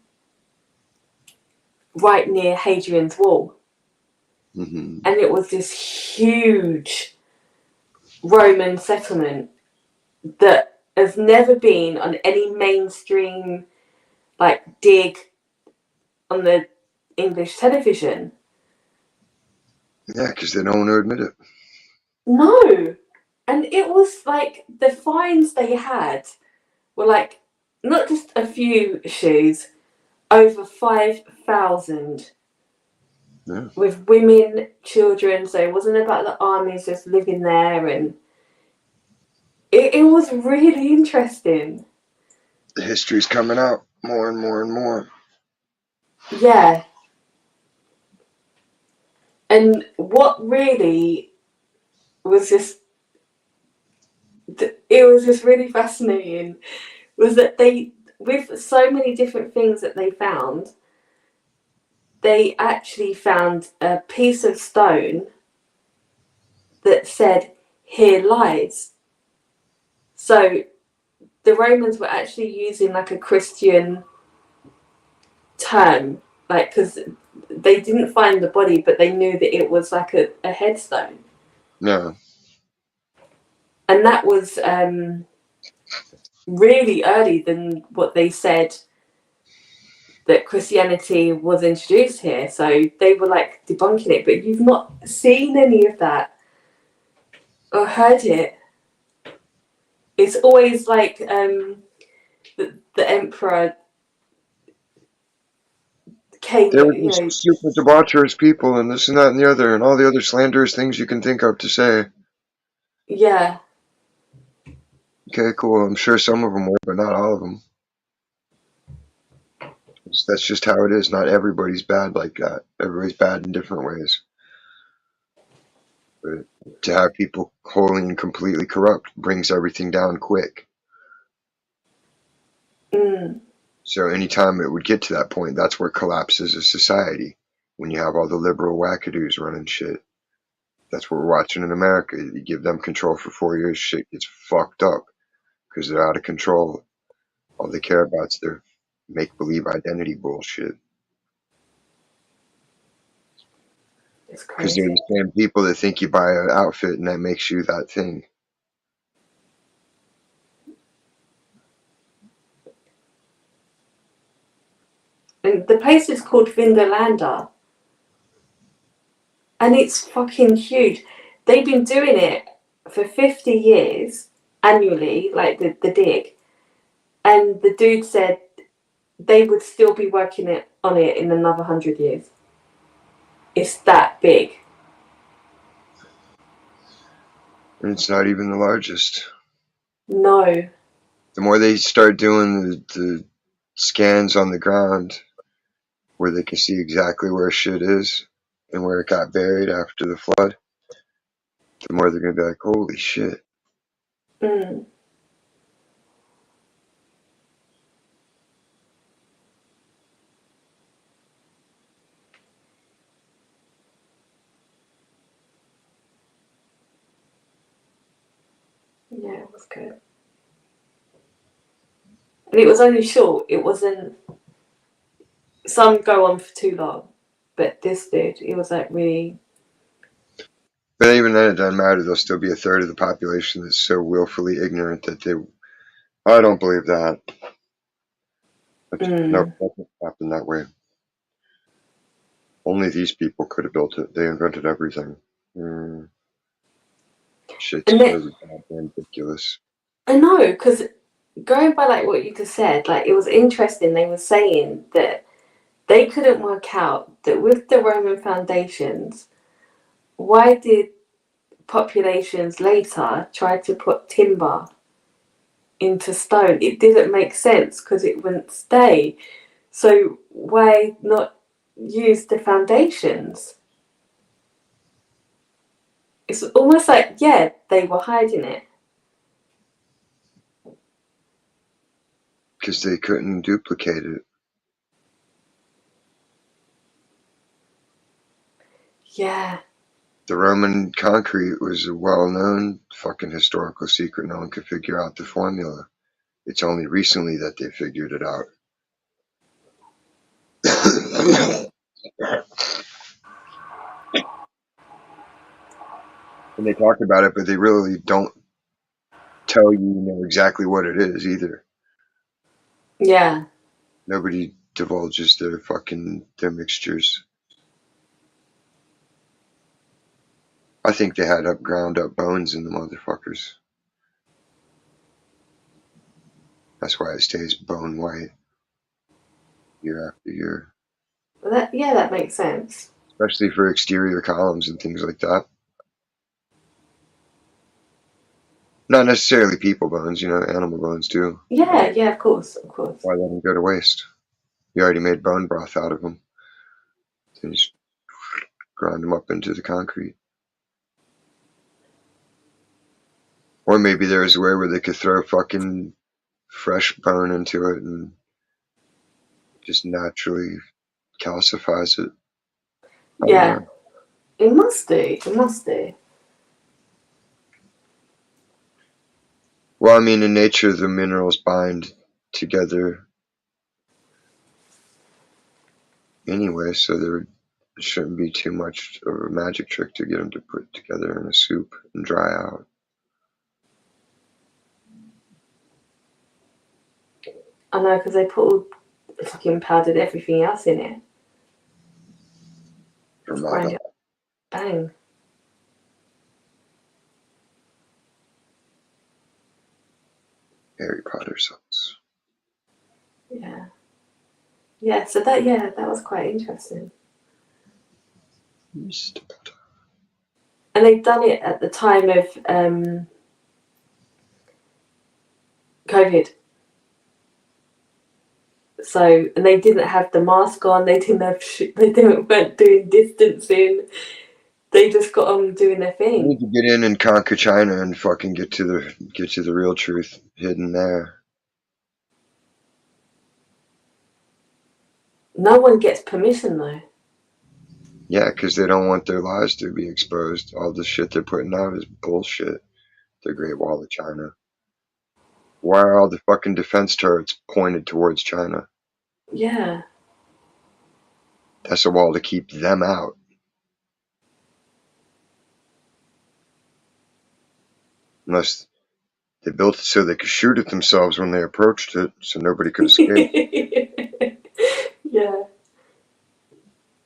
right near Hadrian's Wall, Mm-hmm. and it was this huge Roman settlement that has never been on any mainstream like dig on the English television. Yeah, because they don't want to admit it. No, and it was like the finds they had were like not just a few shoes, over 5,000 Yeah. with women, children. So it wasn't about the armies just living there, and it was really interesting. The history's coming out more and more and more. Yeah, and what really was just it was just really fascinating was that they, with so many different things that they actually found a piece of stone that said, "Here lies." So the Romans were actually using like a Christian term, like, because they didn't find the body, but they knew that it was like a headstone. Yeah. And that was really early than what they said that Christianity was introduced here. So they were like debunking it, but you've not seen any of that or heard it. It's always like the emperor came, They were you just know. super debaucherous people and this and that and the other and all the other slanderous things you can think of to say. Yeah. Okay, cool. I'm sure some of them were, but not all of them. That's just how it is. Not everybody's bad like that. Everybody's bad in different ways. But to have people wholly and completely corrupt brings everything down quick. Mm. So anytime it would get to that point, that's where it collapses a society. When you have all the liberal wackadoos running shit. That's what we're watching in America. You give them control for 4 years, shit gets fucked up because they're out of control. All they care about is their make-believe identity bullshit. It's Because they're crazy. the same people that think you buy an outfit and that makes you that thing. And the place is called Vindolanda. And it's fucking huge. They've been doing it for 50 years annually, like the dig. And the dude said they would still be working on it in another 100 years. It's that big. And it's not even the largest. No. The more they start doing the scans on the ground where they can see exactly where shit is and where it got buried after the flood, the more they're going to be like, holy shit. Mm. Yeah, it was good. And it was only short. It wasn't. Some go on for too long. But this dude, it was like really. But even then, it doesn't matter. There'll still be a third of the population that's so willfully ignorant that they. I don't believe that. No, Mm. that doesn't happen that way. Only these people could have built it. They invented everything. Shit's And so goddamn ridiculous. I know, because going by like what you just said, like it was interesting. They were saying that they couldn't work out that with the Roman foundations, why did populations later try to put timber into stone? It didn't make sense because it wouldn't stay. So why not use the foundations? It's almost like, yeah, they were hiding it. Because they couldn't duplicate it. Yeah. The Roman concrete was a well-known fucking historical secret. No one could figure out the formula. It's only recently that they figured it out. And they talk about it, but they really don't tell you exactly what it is either. Yeah. Nobody divulges their mixtures. I think they had ground up bones in the motherfuckers. That's why it stays bone white year after year. That makes sense. Especially for exterior columns and things like that. Not necessarily people bones, animal bones too. Yeah, yeah, of course, of course. Why let them go to waste? You already made bone broth out of them. Then just grind them up into the concrete. Or maybe there was a way where they could throw fucking fresh bone into it and just naturally calcifies it. I don't Yeah. know. It must do. It must do. Well, I mean, in nature, the minerals bind together anyway, so there shouldn't be too much of a magic trick to get them to put together in a soup and dry out. I know, because they put all fucking powdered everything else in it. Just grind it. Bang. Harry Potter sauce. Yeah. Yeah, so that was quite interesting. Mr. Potter. And they'd done it at the time of COVID. So, and they didn't have the mask on. They didn't have. Weren't doing distancing. They just got on doing their We thing. need to get in and conquer China and fucking get to the real truth hidden there. No one gets permission though. Yeah, because they don't want their lives to be exposed. All the shit they're putting out is bullshit. The Great Wall of China. Why are all the fucking defense turrets pointed towards China? Yeah. That's a wall to keep them out. Unless they built it so they could shoot at themselves when they approached it, so nobody could escape. Yeah.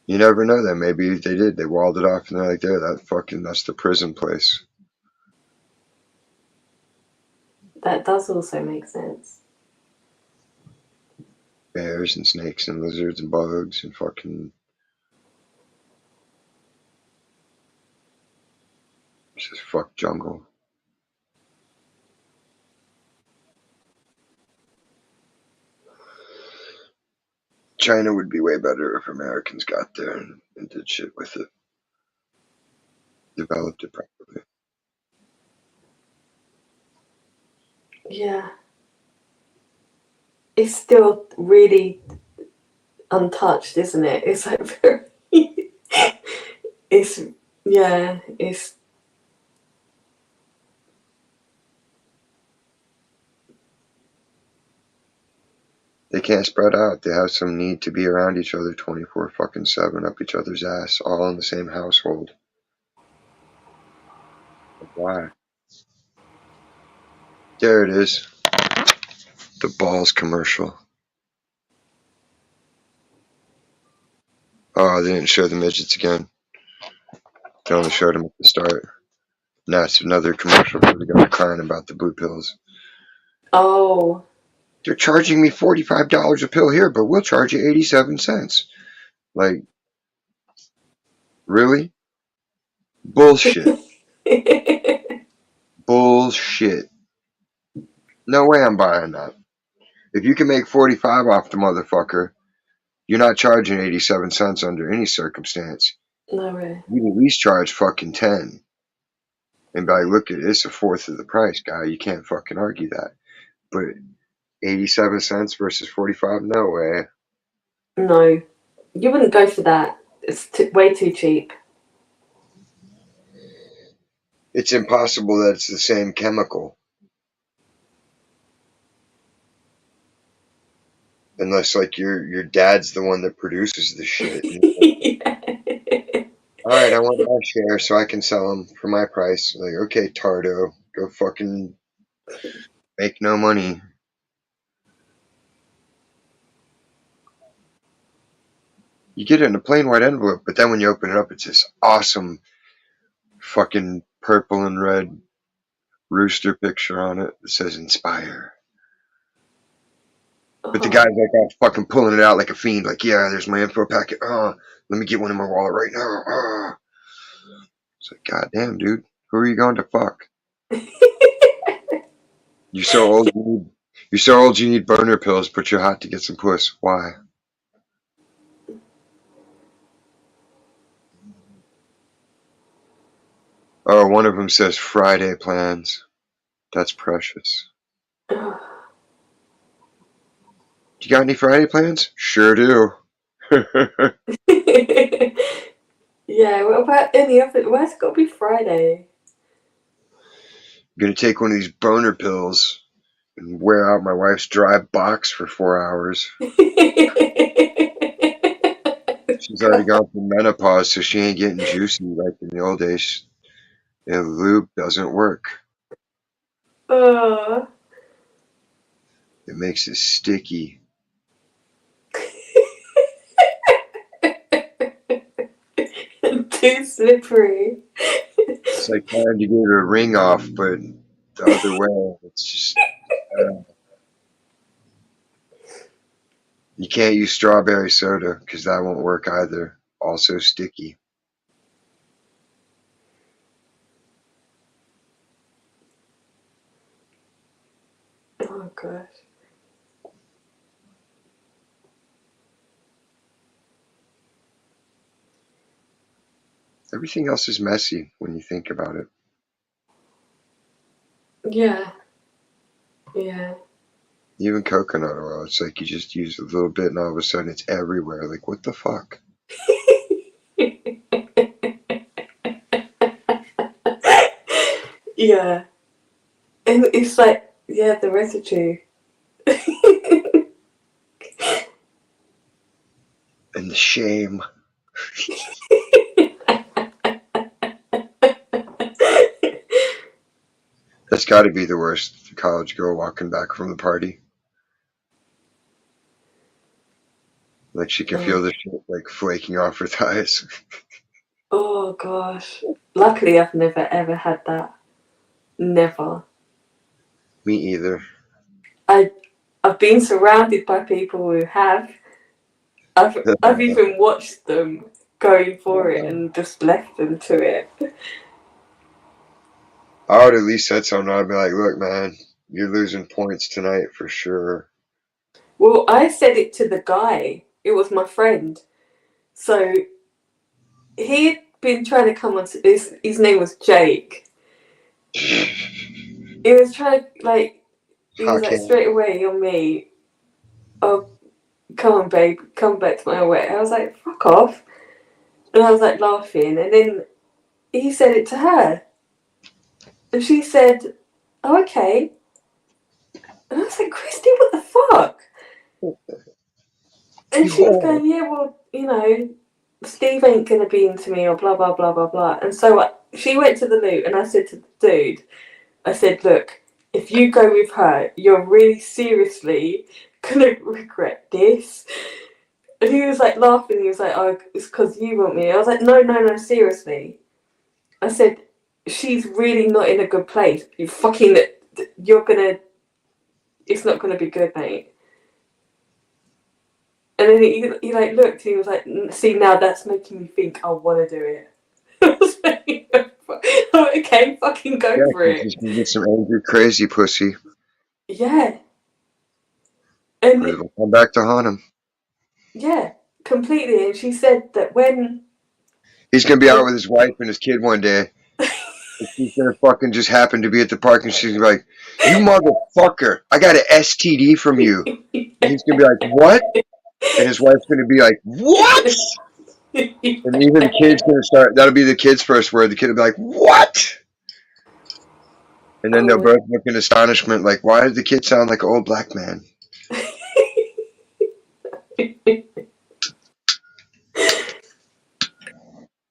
You never know that. Maybe they did. They walled it off and they're like, there, that's the prison place. That does also make sense. Bears and snakes and lizards and bugs and fucking... It's just fuck jungle. China would be way better if Americans got there and did shit with it. Developed it properly. Yeah. It's still really untouched, isn't it? It's like very... it's... Yeah, it's... They can't spread out. They have some need to be around each other 24/7 up each other's ass, all in the same household. Why? There it is. The Balls commercial. Oh, they didn't show the midgets again. They only showed them at the start. Now it's another commercial where the guy crying about the blue pills. Oh. They're charging me $45 a pill here, but we'll charge you 87 cents. Like, really? Bullshit. Bullshit. No way I'm buying that. If you can make 45 off the motherfucker, you're not charging 87 cents under any circumstance. No way. You'd at least charge fucking 10. And be like, look, it's a fourth of the price, guy. You can't fucking argue that. But 87 cents versus 45? No way. No. You wouldn't go for that. It's way too cheap. It's impossible that it's the same chemical. Unless, like, your dad's the one that produces the shit. Yeah. Alright, I want my share so I can sell them for my price. Like, okay, Tardo, go fucking make no money. You get it in a plain white envelope, but then when you open it up, it's this awesome fucking purple and red rooster picture on it that says Inspire. But the guy's like all fucking pulling it out like a fiend, like, yeah, there's my info packet. Let me get one in my wallet right now. It's like, goddamn, dude, who are you going to fuck? You're so old you need boner pills, but you're hot to get some puss. Why? Oh, one of them says Friday plans. That's precious. You got any Friday plans? Sure do. Yeah, what about any other? Why's it got to be Friday? I'm gonna take one of these boner pills and wear out my wife's dry box for 4 hours. She's already gone through menopause, so she ain't getting juicy like in the old days. Lube doesn't work. Oh. It makes it sticky. Too slippery. It's like trying to get a ring off, but the other way. It's just you can't use strawberry soda because that won't work either. Also sticky. Oh gosh. Everything else is messy when you think about it. Yeah. Yeah. Even coconut oil, it's like you just use a little bit and all of a sudden it's everywhere. Like, what the fuck? Yeah. And it's like, yeah, the residue. And the shame. That's got to be the worst. The college girl walking back from the party. Like she can feel the shit like flaking off her thighs. Oh gosh. Luckily, I've never ever had that. Never. Me either. I've been surrounded by people who have. I've even watched them going for it and just left them to it. I would at least said something. I'd be like, look, man, you're losing points tonight for sure. Well, I said it to the guy. It was my friend. So he'd been trying to come on. His name was Jake. He was trying to he was like straight away on me. Oh, come on, babe, come back to my way. I was like, fuck off. And I was like laughing. And then he said it to her. And she said, oh, okay. And I was like, Christy, what the fuck? And she was going, yeah, well, you know, Steve ain't going to be into me or blah, blah, blah, blah, blah. And so she went to the loo and I said to the dude, I said, look, if you go with her, you're really seriously going to regret this. And he was like laughing. He was like, oh, it's because you want me. I was like, no, seriously. I said, she's really not in a good place. It's not going to be good, mate. And then he like looked and he was like, see, now that's making me think I want to do it. I was like, oh, okay, fucking go for it. Just get some angry, crazy pussy. Yeah. And But it'll come back to haunt him. Yeah, completely. And she said that when he's going to be out with his wife and his kid one day, she's going to fucking just happen to be at the park and she's going to be like, you motherfucker, I got an STD from you. And he's going to be like, what? And his wife's going to be like, what? And even the kid's going to start, that'll be the kid's first word. The kid will be like, what? And then they'll both look in astonishment like, why does the kid sound like an old black man?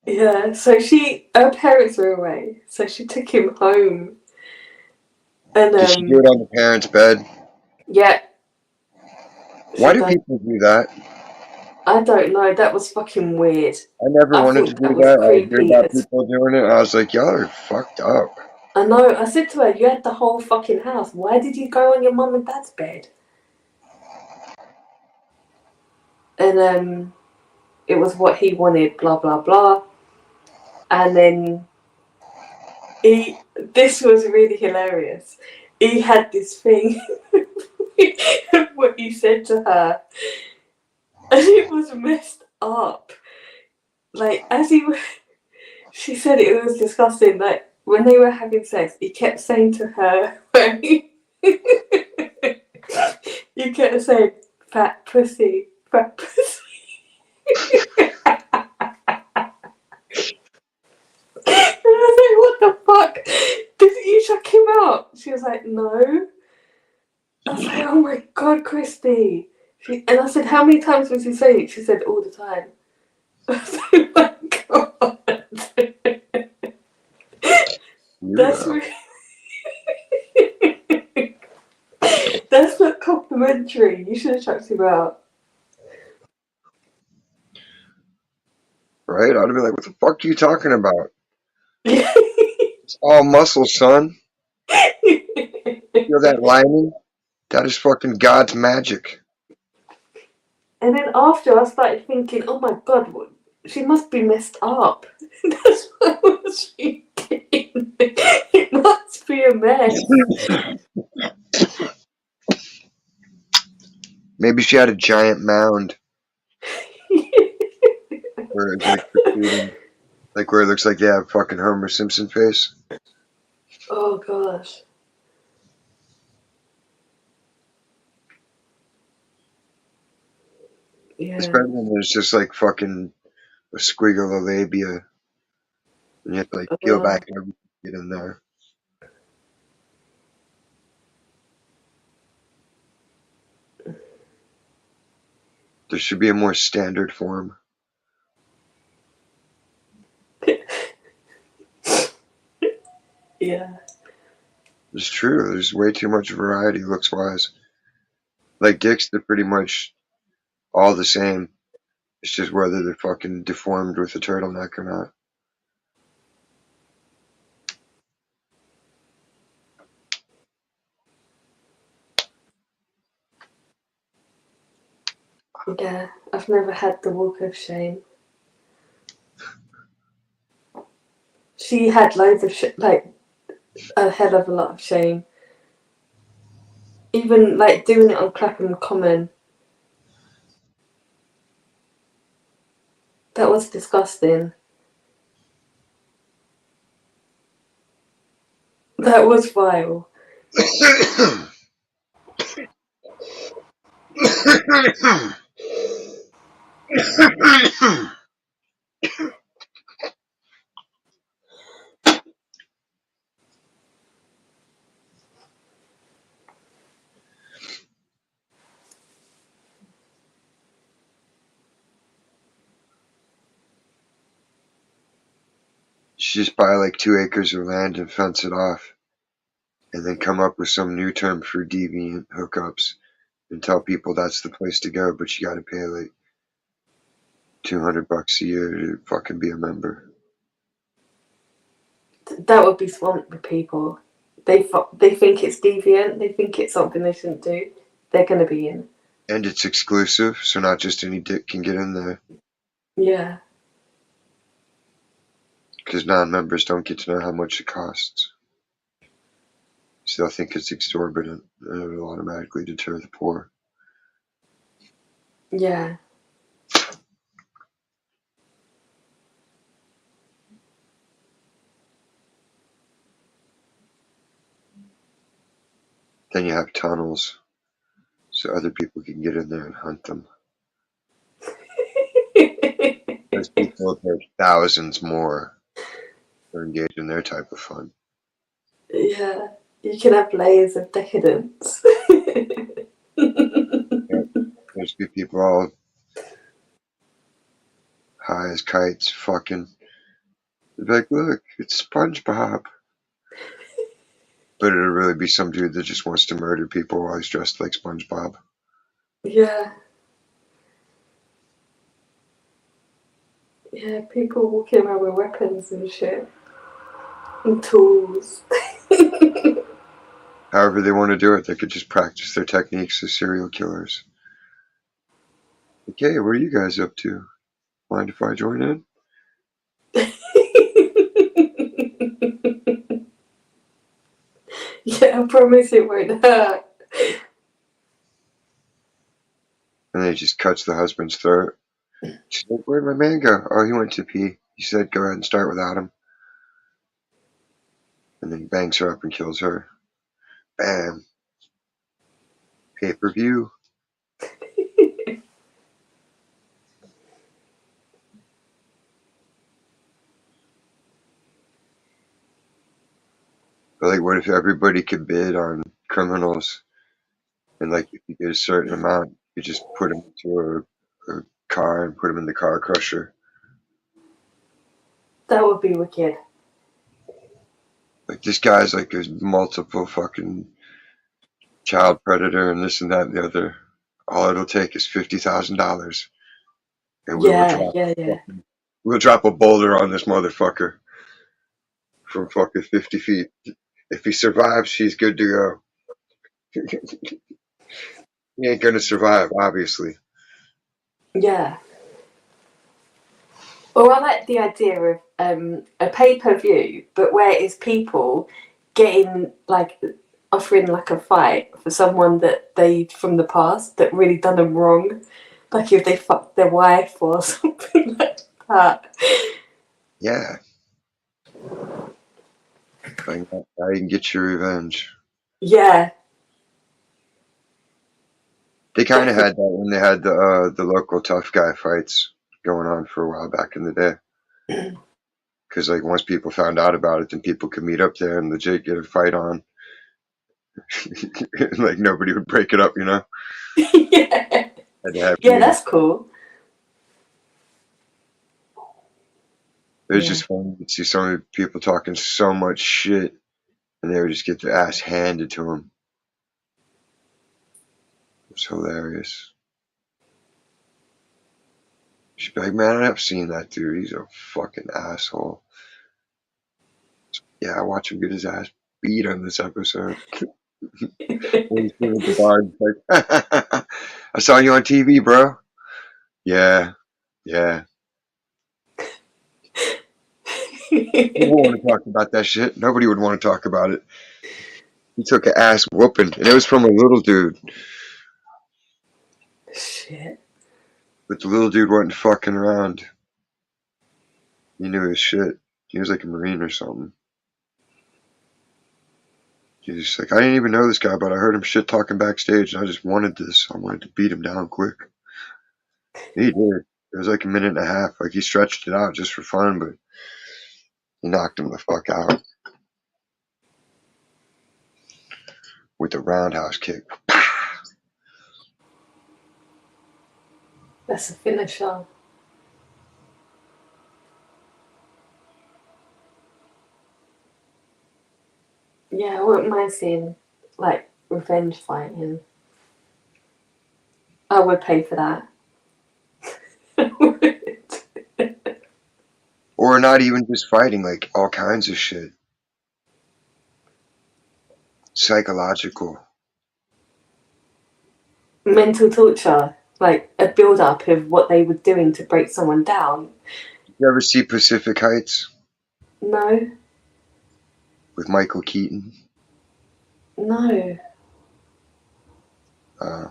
Yeah, so her parents were away, so she took him home. And did she do it on the parents' bed? Yeah. Why do people do that? I don't know. That was fucking weird. I never wanted to do that. I heard about people doing it. I was like, y'all are fucked up. I know. I said to her, you had the whole fucking house. Why did you go on your mum and dad's bed? And it was what he wanted, blah, blah, blah. And then this was really hilarious. He had this thing, what he said to her, and it was messed up. Like, she said it was disgusting. Like, when they were having sex, he kept saying to her, he kept saying, fat pussy, fat pussy. And I was like, what the fuck? Didn't you chuck him out? She was like, no. I was like, oh my god, Christy. And I said, how many times was he saying it? She said, all the time. Oh my god. That's Yeah. really... That's not complimentary. You should have checked him out. Right? I'd be like, what the fuck are you talking about? It's all muscle, son. Feel that lining? That is fucking God's magic. And then after I started thinking, oh my god, she must be messed up. That's what I was thinking. It must be a mess. Maybe she had a giant mound where it's like protruding, like where it looks like they have fucking Homer Simpson face. Oh gosh. It's Yeah. better when there's just like fucking a squiggle of labia, and you have to like peel Uh, back everything to get in there. There should be a more standard form. yeah. It's true. There's way too much variety looks wise. Like dicks, they're pretty much all the same. It's just whether they're fucking deformed with a turtleneck or not. Yeah. I've never had the walk of shame. She had loads of like a hell of a lot of shame. Even like doing it on Clapham Common. That was disgusting. That was vile. Just buy like 2 acres of land and fence it off, and then come up with some new term for deviant hookups and tell people that's the place to go, but you gotta pay like $200 a year to fucking be a member. That would be swamped with people. They think it's deviant. They think it's something they shouldn't do. They're gonna be in. And it's exclusive, so not just any dick can get in there, Yeah. because non-members don't get to know how much it costs. So they'll think it's exorbitant, and it'll automatically deter the poor. Yeah. Then you have tunnels, so other people can get in there and hunt them. Those people pay thousands more to engage in their type of fun. Yeah. You can have layers of decadence. There's people all high as kites, fucking. They're like, look, it's SpongeBob. But it'll really be some dude that just wants to murder people while he's dressed like SpongeBob. Yeah. Yeah, people walking around with weapons and shit. And tools. However they want to do it, they could just practice their techniques as serial killers. Like, hey, what are you guys up to? Mind if I join in? Yeah, I promise it won't hurt. And then he just cuts the husband's throat. She's like, where'd my man go? Oh, he went to pee. He said go ahead and start without him. And then he bangs her up and kills her. Bam. Pay-per-view. But like, what if everybody could bid on criminals? And like, if you get a certain amount, you just put them into a car and put them in the car crusher. That would be wicked. Like, this guy's like a multiple fucking child predator and this and that and the other. All it'll take is $50,000, and Yeah. we'll drop a boulder on this motherfucker from fucking 50 feet. If he survives, he's good to go. He ain't gonna survive, obviously. Yeah. Well, I like the idea of a pay-per-view, but where it's people getting like offering like a fight for someone that they from the past that really done them wrong, like if they fucked their wife or something like that. Yeah. Like, now you can get your revenge. Yeah, They kind of definitely. had that when they had the local tough guy fights going on for a while back in the day. Because like once people found out about it, then people could meet up there and legit get a fight on. Like nobody would break it up, you know. Yeah, Had to have yeah, unity. that's cool. It was Yeah, just funny to see so many people talking so much shit, and they would just get their ass handed to them. It was hilarious. She'd be like, "Man, I've seen that dude. He's a fucking asshole." Yeah, I watch him get his ass beat on this episode. When he's sitting at the bar, he's like, "I saw you on TV, bro." Yeah, yeah. People want to talk about that shit. Nobody would want to talk about it. He took an ass whooping, and it was from a little dude. shit. But the little dude wasn't fucking around. He knew his shit. He was like a Marine or something. He's just like, I didn't even know this guy, but I heard him shit talking backstage, and I just wanted this. I wanted to beat him down quick. He did. It was like a minute and a half. Like, he stretched it out just for fun, but he knocked him the fuck out with a roundhouse kick. That's a finisher. Yeah, I wouldn't mind seeing like revenge fighting. I would pay for that. Or not even just fighting, like all kinds of shit. Psychological. Mental torture, like a build up of what they were doing to break someone down. You ever see Pacific Heights No, with Michael Keaton? no. Uh,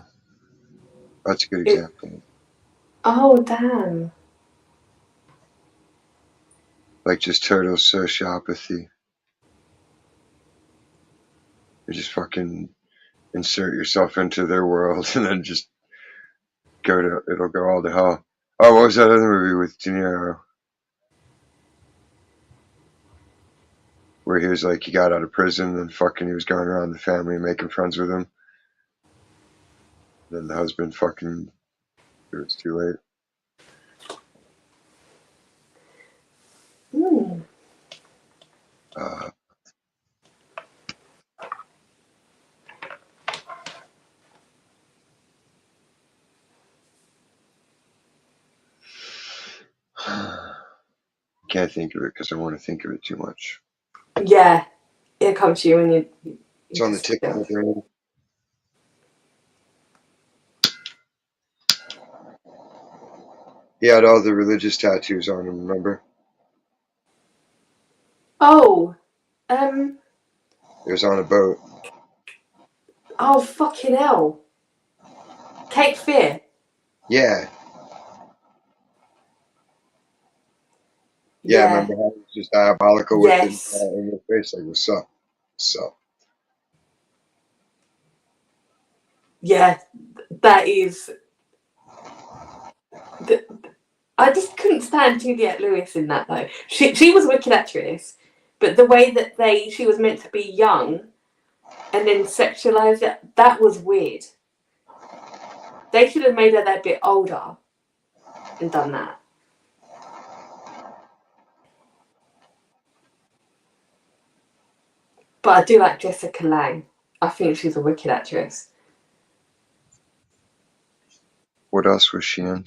that's a good It, example. oh, damn. Like just total sociopathy. You just fucking insert yourself into their world and then just it'll go all to hell. Oh, what was that other movie with De Niro? Where he was like, he got out of prison and fucking he was going around the family and making friends with him. Then the husband fucking, it was too late. Hmm. Uh, can't think of it because I want to think of it too much. Yeah, it comes to you when you It's on the just tip of my brain. He had all the religious tattoos on him, remember? Oh, It was on a boat. oh, fucking hell. Cape Fear. Yeah. Yeah, Yeah, remember how he was just diabolical with it yes. in your face? Like, what's up? What's up? Yeah, that is. I just couldn't stand Juliette Lewis in that though. She was a wicked actress, but the way that she was meant to be young and then sexualized it, that was weird. They should have made her that bit older and done that. But I do like Jessica Lange. I think she's a wicked actress. What else was she in?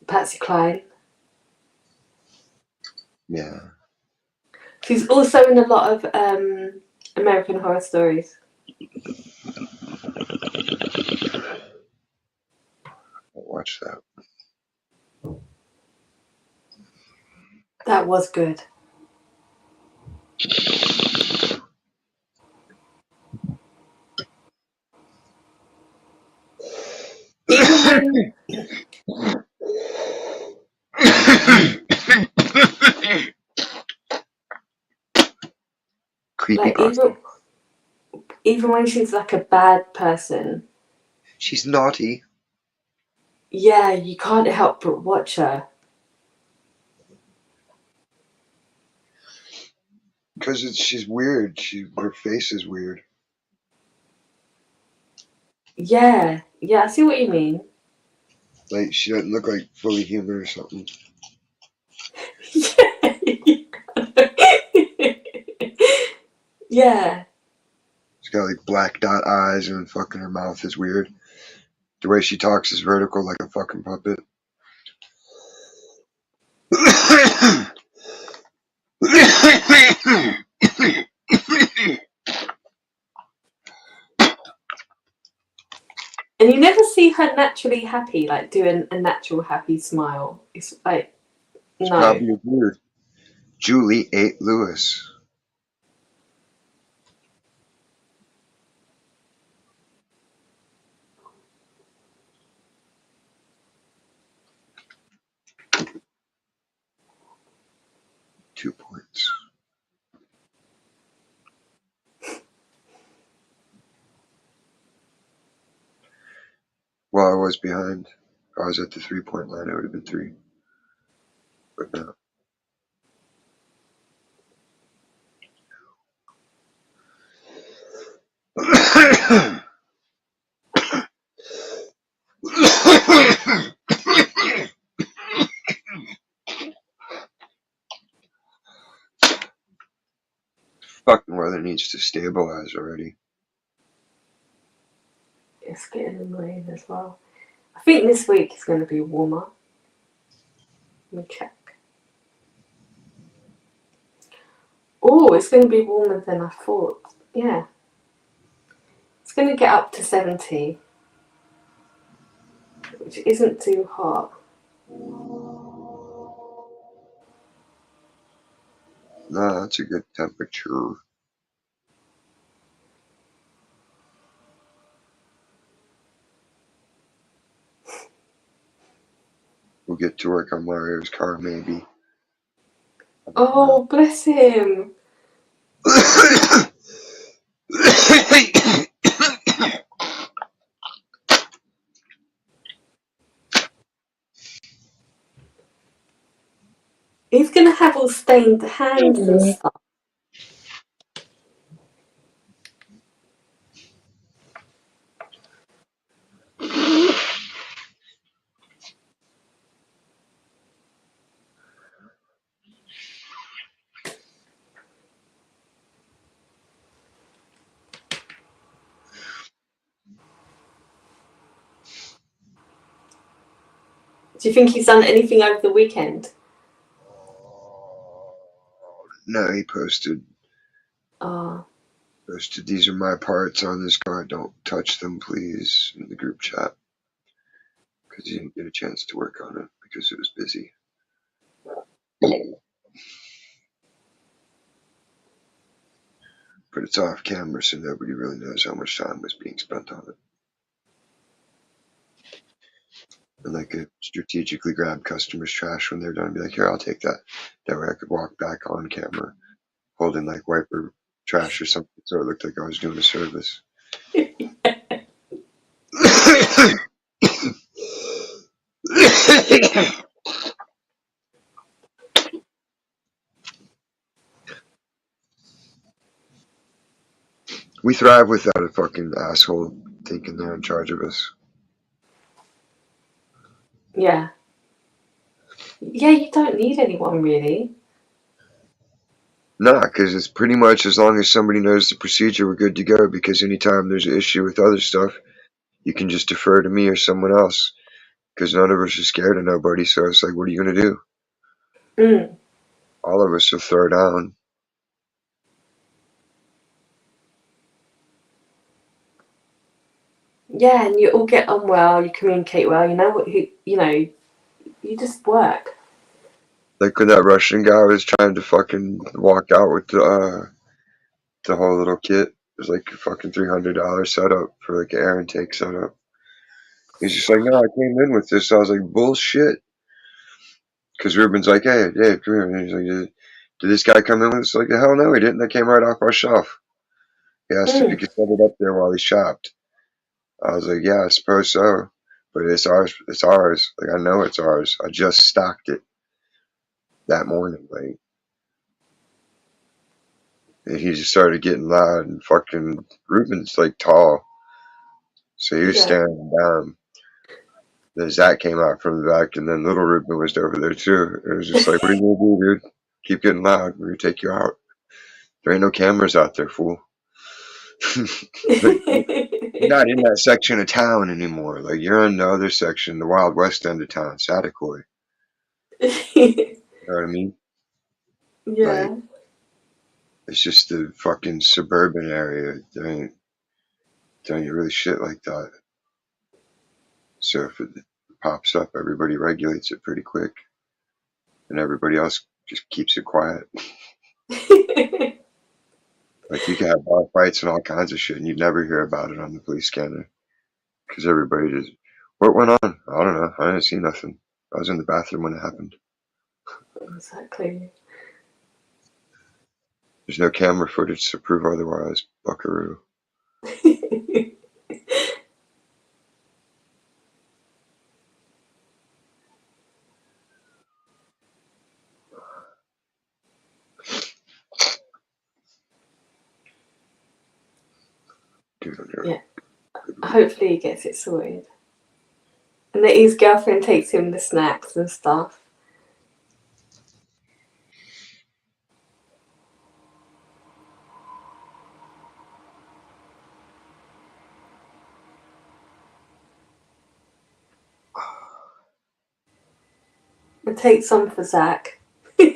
Patsy Cline. Yeah. She's also in a lot of American Horror Stories. I'll watch that. That was good. Even when, like, Creepypasta. even when she's like a bad person, She's naughty. yeah, you can't help but watch her. Because she's weird. Her face is weird. Yeah, I see what you mean. Like she doesn't look like fully human or something. Yeah. She's got like black dot eyes and fucking her mouth is weird. The way she talks is vertical like a fucking puppet. And you never see her naturally happy, like doing a natural happy smile. It's like, It's no. probably weird. Julie 8 Lewis. Two points. Well, I was behind. If I was at the 3-point line, it would have been 3. But no. Fucking weather needs to stabilize already. It's getting annoying as well. I think this week is going to be warmer. Let me check. Oh, it's going to be warmer than I thought. Yeah. It's going to get up to 70, which isn't too hot. Nah, that's a good temperature. We'll get to work on Mario's car, maybe. Oh, bless him. He's going to have all stained hands and stuff. Do you think he's done anything over the weekend? No, he posted, these are my parts on this car. Don't touch them, please, in the group chat. Because he didn't get a chance to work on it because it was busy. But it's off camera, so nobody really knows how much time was being spent on it. And I could strategically grab customers' trash when they're done and be like, here, I'll take that. That way I could walk back on camera holding like wiper trash or something so it looked like I was doing a service. We thrive without a fucking asshole thinking they're in charge of us. Yeah. Yeah, you don't need anyone really. Nah, because it's pretty much as long as somebody knows the procedure, we're good to go. Because anytime there's an issue with other stuff, you can just defer to me or someone else. Because none of us are scared of nobody. So it's like, what are you gonna do? Mm. All of us will throw down. Yeah, and you all get on well. You communicate well. You know what? You know. You just work. Like when that Russian guy was trying to fucking walk out with the whole little kit. It was like a fucking $300 setup for like an air intake setup. He's just like, no, I came in with this. I was like, bullshit. Because Ruben's like, hey, Dave, come here. And he's like, did this guy come in with this? Like, the hell no, he didn't. That came right off our shelf. He asked if he Mm. could set it up there while he shopped. I was like, yeah, I suppose so. But it's ours. It's ours. Like, I know it's ours. I just stocked it that morning. Like, and he just started getting loud and fucking Ruben's like tall. So he was Yeah. staring down. Then Zach came out from the back, and then little Ruben was over there too. It was just like, what are you gonna do, dude? Keep getting loud. We're gonna take you out. There ain't no cameras out there, fool. Like, you're not in that section of town anymore. Like, you're in the other section, the Wild West end of town, Saticoy. You know what I mean? Like, Yeah. it's just the fucking suburban area. There ain't really shit like that. So if it pops up, everybody regulates it pretty quick, and everybody else just keeps it quiet. Like, you can have bar fights and all kinds of shit, and you'd never hear about it on the police scanner because everybody just, what went on? I don't know. I didn't see nothing. I was in the bathroom when it happened. Exactly. There's no camera footage to prove otherwise, buckaroo. Dude, Yeah. Hopefully he gets it sorted. And that his girlfriend takes him the snacks and stuff. And take some for Zach. we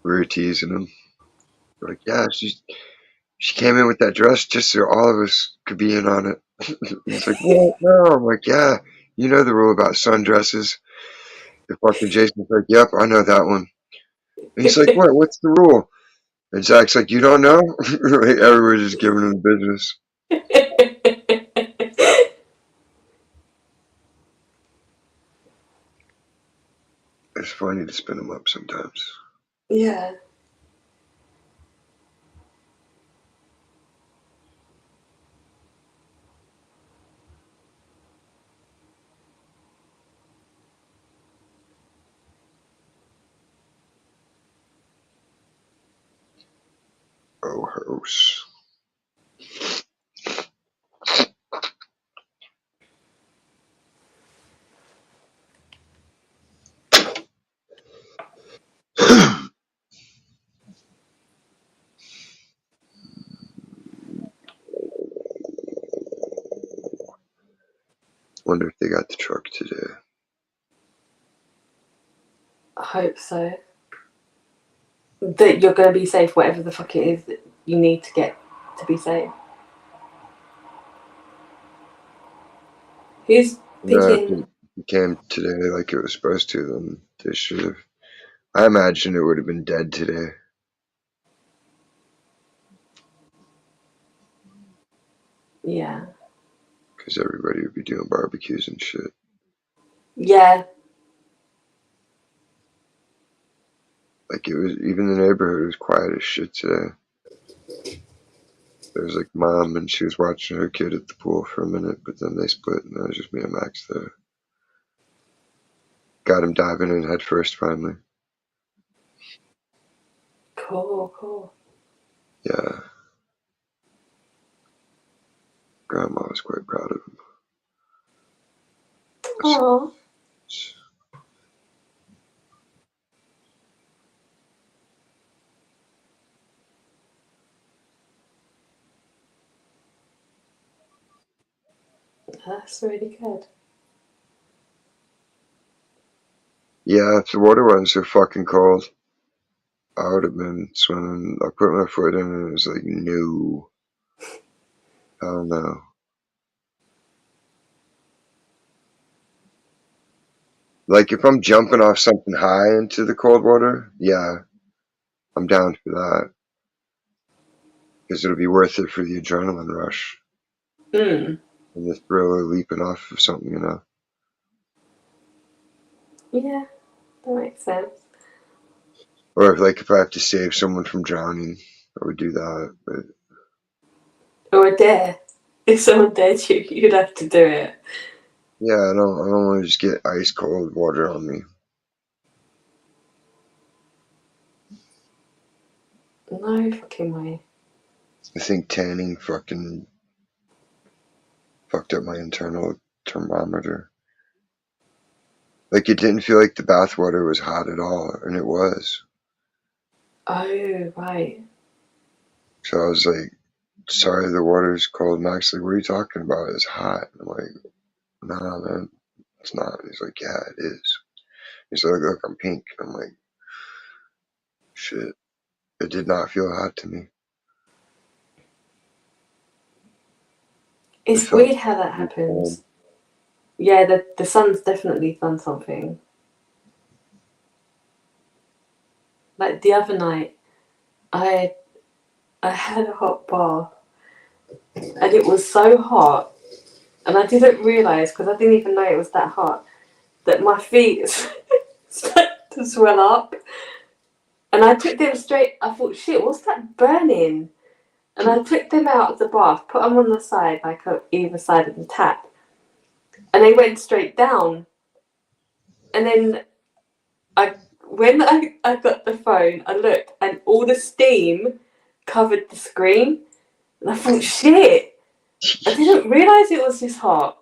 were teasing him. We're like, yeah, she came in with that dress just so all of us could be in on it. He's like, what? No. I'm like, yeah, you know the rule about sundresses. The fucking Jason's like, yep, I know that one. And he's like, what? What's the rule? And Zach's like, you don't know? Like, everybody's just giving him business. It's funny to spin him up sometimes. Yeah. Oh, house. Wonder if they got the truck today. I hope so. That you're going to be safe, whatever the fuck it is that you need to get to be safe. Who's No, if picking? it came today like it was supposed to, then they should have. I imagine it would have been dead today. Yeah. Because everybody would be doing barbecues and shit. Yeah. Like, it was, even the neighborhood was quiet as shit today. There was like mom and she was watching her kid at the pool for a minute, but then they split and it was just me and Max there. Got him diving in head first finally. Cool. Yeah. Grandma was quite proud of him. Oh. That's really good. Yeah, if the water wasn't so fucking cold, I would have been swimming. I put my foot in and it was like, no. Hell no. Like, if I'm jumping off something high into the cold water, yeah, I'm down for that. Because it'll be worth it for the adrenaline rush Mm. and the thrill of leaping off of something, you know? Yeah, that makes sense. Or if I have to save someone from drowning, I would do that. But Or a dare. If someone dared you, you'd have to do it. yeah, I don't want to just get ice cold water on me. No fucking way. I think tanning fucking fucked up my internal thermometer. Like, it didn't feel like the bath water was hot at all, and it was. Oh, right. So I was like, sorry, the water's cold. Max, like, what are you talking about? It's hot. I'm like, nah, man, it's not. He's like, yeah, it is. He's like, look, I'm pink. I'm like, shit. It did not feel hot to me. It It's felt weird how that really cold. happens. Yeah, the sun's definitely done something. Like the other night, I I had a hot bath and it was so hot, and I didn't realise because I didn't even know it was that hot that my feet started to swell up, and I took them straight. I thought, shit, what's that burning? And I took them out of the bath, put them on the side, like on either side of the tap, and they went straight down. And then when I got the phone, I looked, and all the steam covered the screen, and I thought, shit, I didn't realise it was this hot.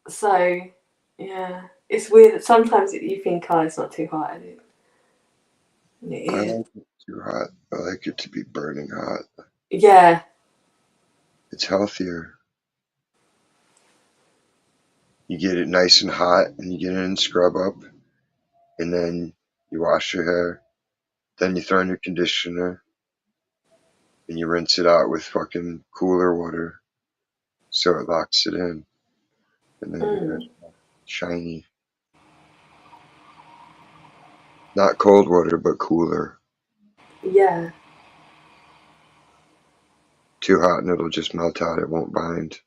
So, yeah, it's weird that sometimes you think, oh, it's not too hot, and it I is. like it too hot. I like it to be burning hot. Yeah, It's healthier. You get it nice and hot, and you get it in scrub up, and then you wash your hair. Then you throw in your conditioner, and you rinse it out with fucking cooler water, so it locks it in, and then your hair's mm, shiny. Not cold water, but cooler. yeah, Too hot, and it'll just melt out. It won't bind,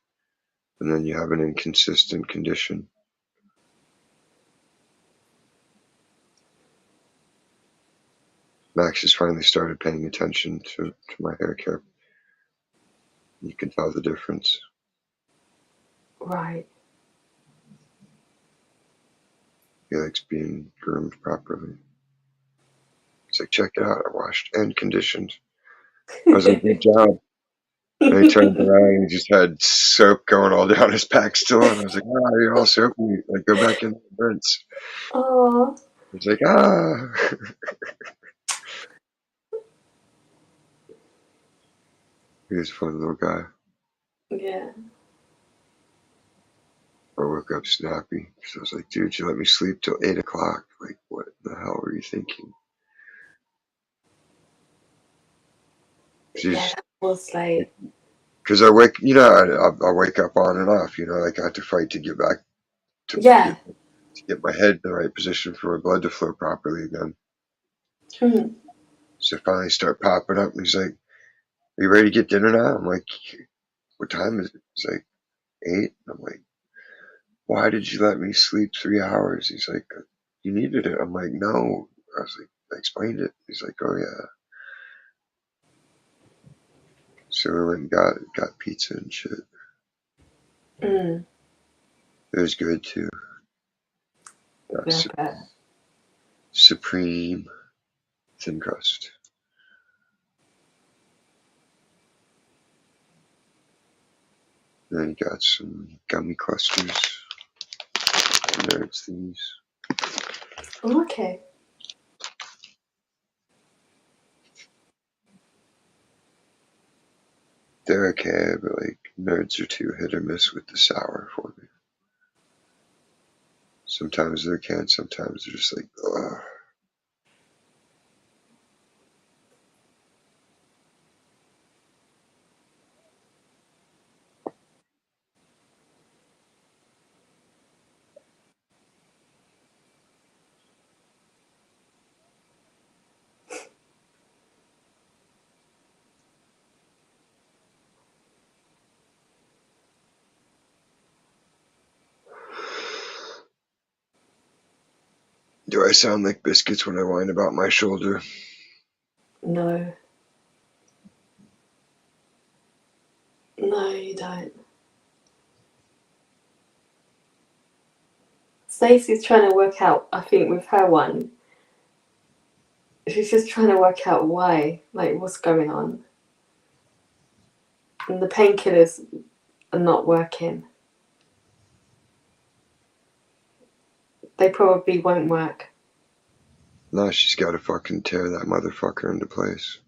and then you have an inconsistent condition. Max has finally started paying attention to my hair care. You can tell the difference. right. He likes being groomed properly. He's like, check it out. I washed and conditioned. I was like, good job. And he turned around and he just had soap going all down his back still. And I was like, ah, you're all soapy. Like, go back in the rinse. Oh, He's like, ah. He was a fun little guy. yeah. I woke up snappy. So I was like, dude, you let me sleep till 8 o'clock. Like, what the hell were you thinking? Yeah, She's, that was late. because I wake, you know, I wake up on and off, you know, like I have to fight to get back to Yeah. get my head in the right position for my blood to flow properly again. Mm. So I finally start popping up and he's like, are you ready to get dinner now? I'm like, what time is it? He's like, 8. And I'm like, why did you let me sleep 3 hours? He's like, you needed it. I'm like, no. I was like, I explained it. He's like, oh yeah. So we went and got pizza and shit. Mm. It was good too. Got Yeah, I bet. supreme thin crust. Then you got some gummy clusters. There's these. Okay. They're okay, but like nerds are too hit or miss with the sour for me. Sometimes they can, sometimes they're just like, ugh. Do I sound like biscuits when I whine about my shoulder? No. No, you don't. Stacey's trying to work out, I think, with her one. She's just trying to work out why, like, what's going on. And the painkillers are not working. They probably won't work. No, she's got to fucking tear that motherfucker into place.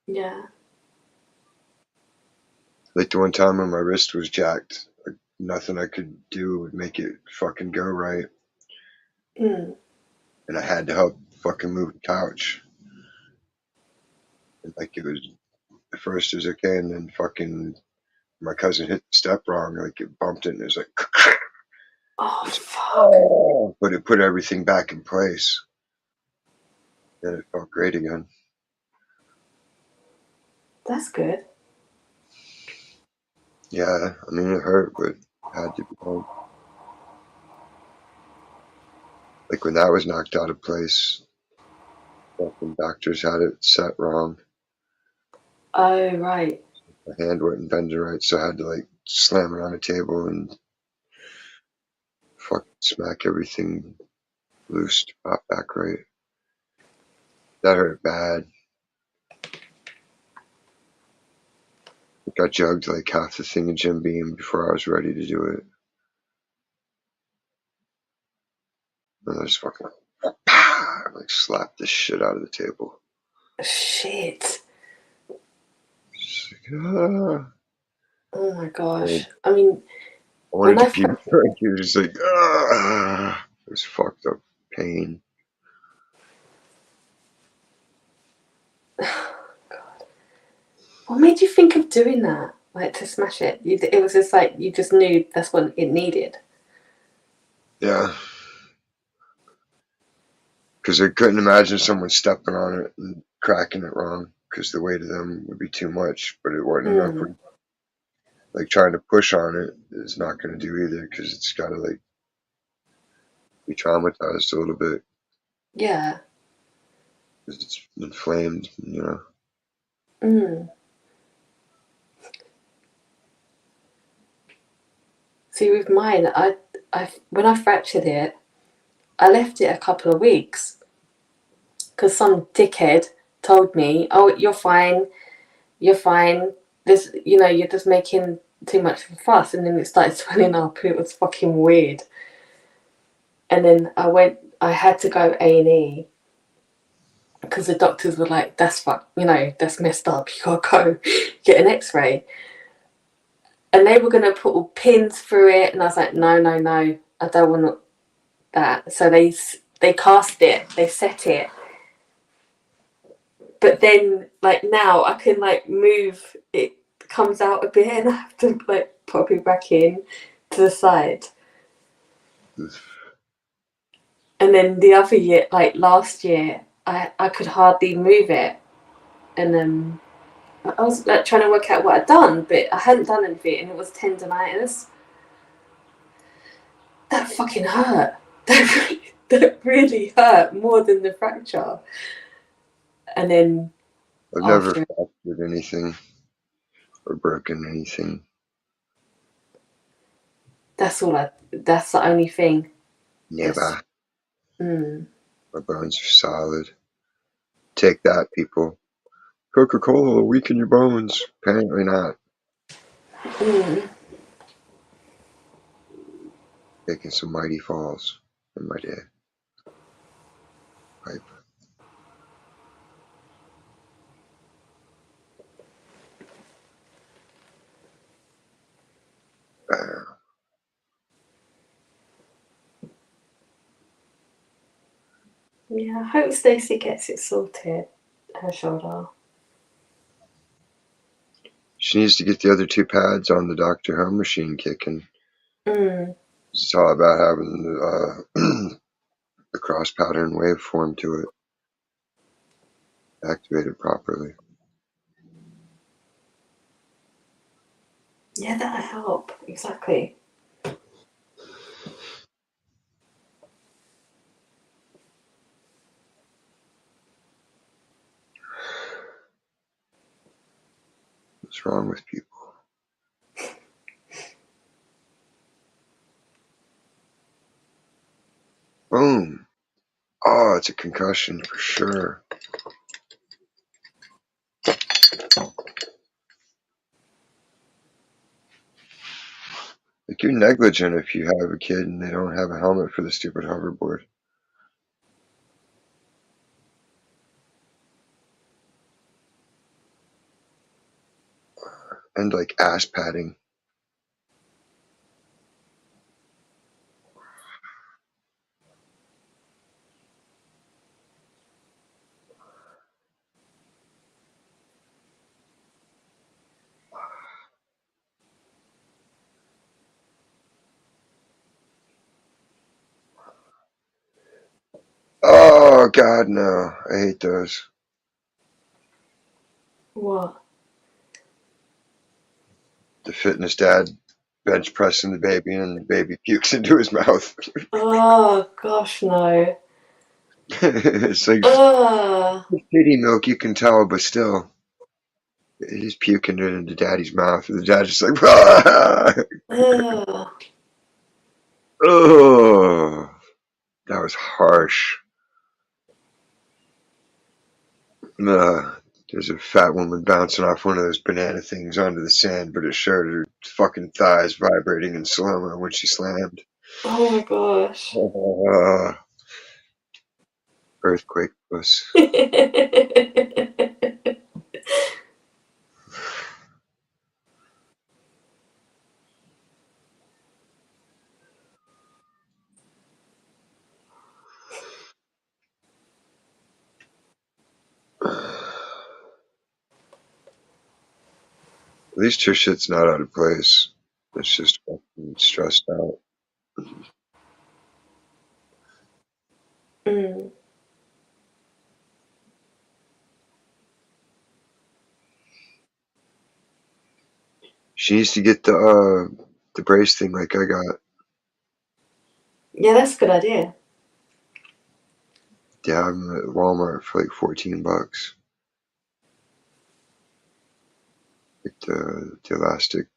Yeah. Like the one time when my wrist was jacked, like, nothing I could do would make it fucking go right. Mm. And I had to help fucking move the couch. And like it was, at first it was okay, and then fucking my cousin hit the step wrong, like it bumped it, and it was like, Oh, fuck. oh, but it put everything back in place. And it felt great again. That's good. Yeah, I mean, it hurt, but it had to be done. Like when that was knocked out of place, fucking doctors had it set wrong. Oh, right. My hand wasn't bending right, so I had to like slam it on a table and fucking smack everything loose to pop back right. That hurt bad. I got jugged like half the thing of Jim Beam before I was ready to do it. And I just fucking like slapped the shit out of the table. Shit. Just like, ah. Oh my gosh. Like, I mean, I wanted when to I puke. Like, it was just like, ah. It was fucked up pain. what made you think of doing that? Like to smash it? It was just like you just knew that's what it needed. Yeah. Because I couldn't imagine someone stepping on it and cracking it wrong, because the weight of them would be too much, but it wasn't enough. Like trying to push on it is not going to do either, because it's got to like be traumatized a little bit, Yeah. because it's inflamed, you know. Mm. See, with mine, I when I fractured it, I left it a couple of weeks because some dickhead told me, "Oh, you're fine. You're fine. This, you're just making too much of a fuss," and then it started swelling up. It was fucking weird. And then I had to go A&E because the doctors were like, "That's that's messed up. You gotta go get an X-ray." And they were gonna put all pins through it, and I was like, "No, no, no. I don't want that." So they cast it. They set it. But then, like now, I can like move. It comes out a bit, and I have to like pop it back in to the side. And then the other year, like last year, I could hardly move it, and I was like trying to work out what I'd done, but I hadn't done anything, and it was tendonitis. That fucking hurt. That really hurt more than the fracture. And then I've never after, fractured anything or broken anything. that's the only thing. Never. Mm. My bones are solid. Take that, people. Coca-Cola will weaken your bones. Apparently not. Mm. Taking some mighty falls in my day. Pipe. Yeah, I hope Stacey gets it sorted. Her shoulder. She needs to get the other 2 pads on the Dr. Home machine kicking. Mm. It's all about having the cross pattern waveform to it activated properly. Yeah, that'll help. Exactly. What's wrong with people? Boom. Oh, it's a concussion for sure. Like, you're negligent if you have a kid and they don't have a helmet for the stupid hoverboard. And like ass padding. Oh God, no. I hate those. What? The fitness dad bench pressing the baby and the baby pukes into his mouth. Oh gosh, no. It's like Ugh. titty milk, you can tell, but still. He's puking it into daddy's mouth, and the dad's just like, ah! Ugh. Oh, that was harsh. There's a fat woman bouncing off one of those banana things onto the sand, but it showed her fucking thighs vibrating in slow-mo when she slammed. Oh my gosh. Earthquake puss. At least her shit's not out of place. It's just fucking stressed out. Mm. She needs to get the brace thing like I got. Yeah, that's a good idea. Yeah, I'm at Walmart for like $14. Like the elastic,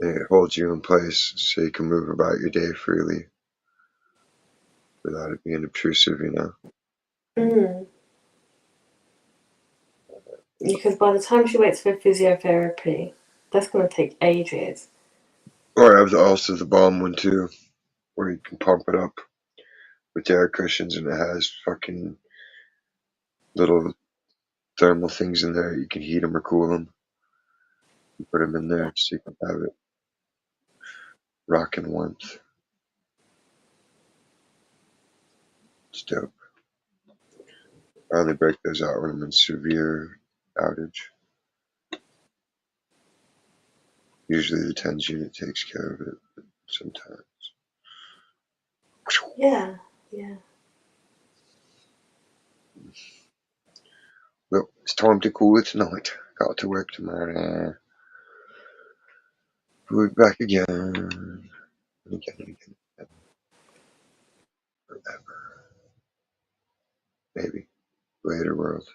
it holds you in place so you can move about your day freely without it being obtrusive, you know. Mm. Because by the time she waits for physiotherapy, that's going to take ages. Or I have also the balm one too, where you can pump it up with air cushions and it has fucking little thermal things in there. You can heat them or cool them. You put them in there so you can have it rocking warmth. It's dope. I only break those out when I'm in severe outage. Usually the TENS unit takes care of it, but sometimes. Yeah, yeah. Well, it's time to call it tonight. Got to work tomorrow. We'll be back again. And again and again. Forever. Maybe. Later, world.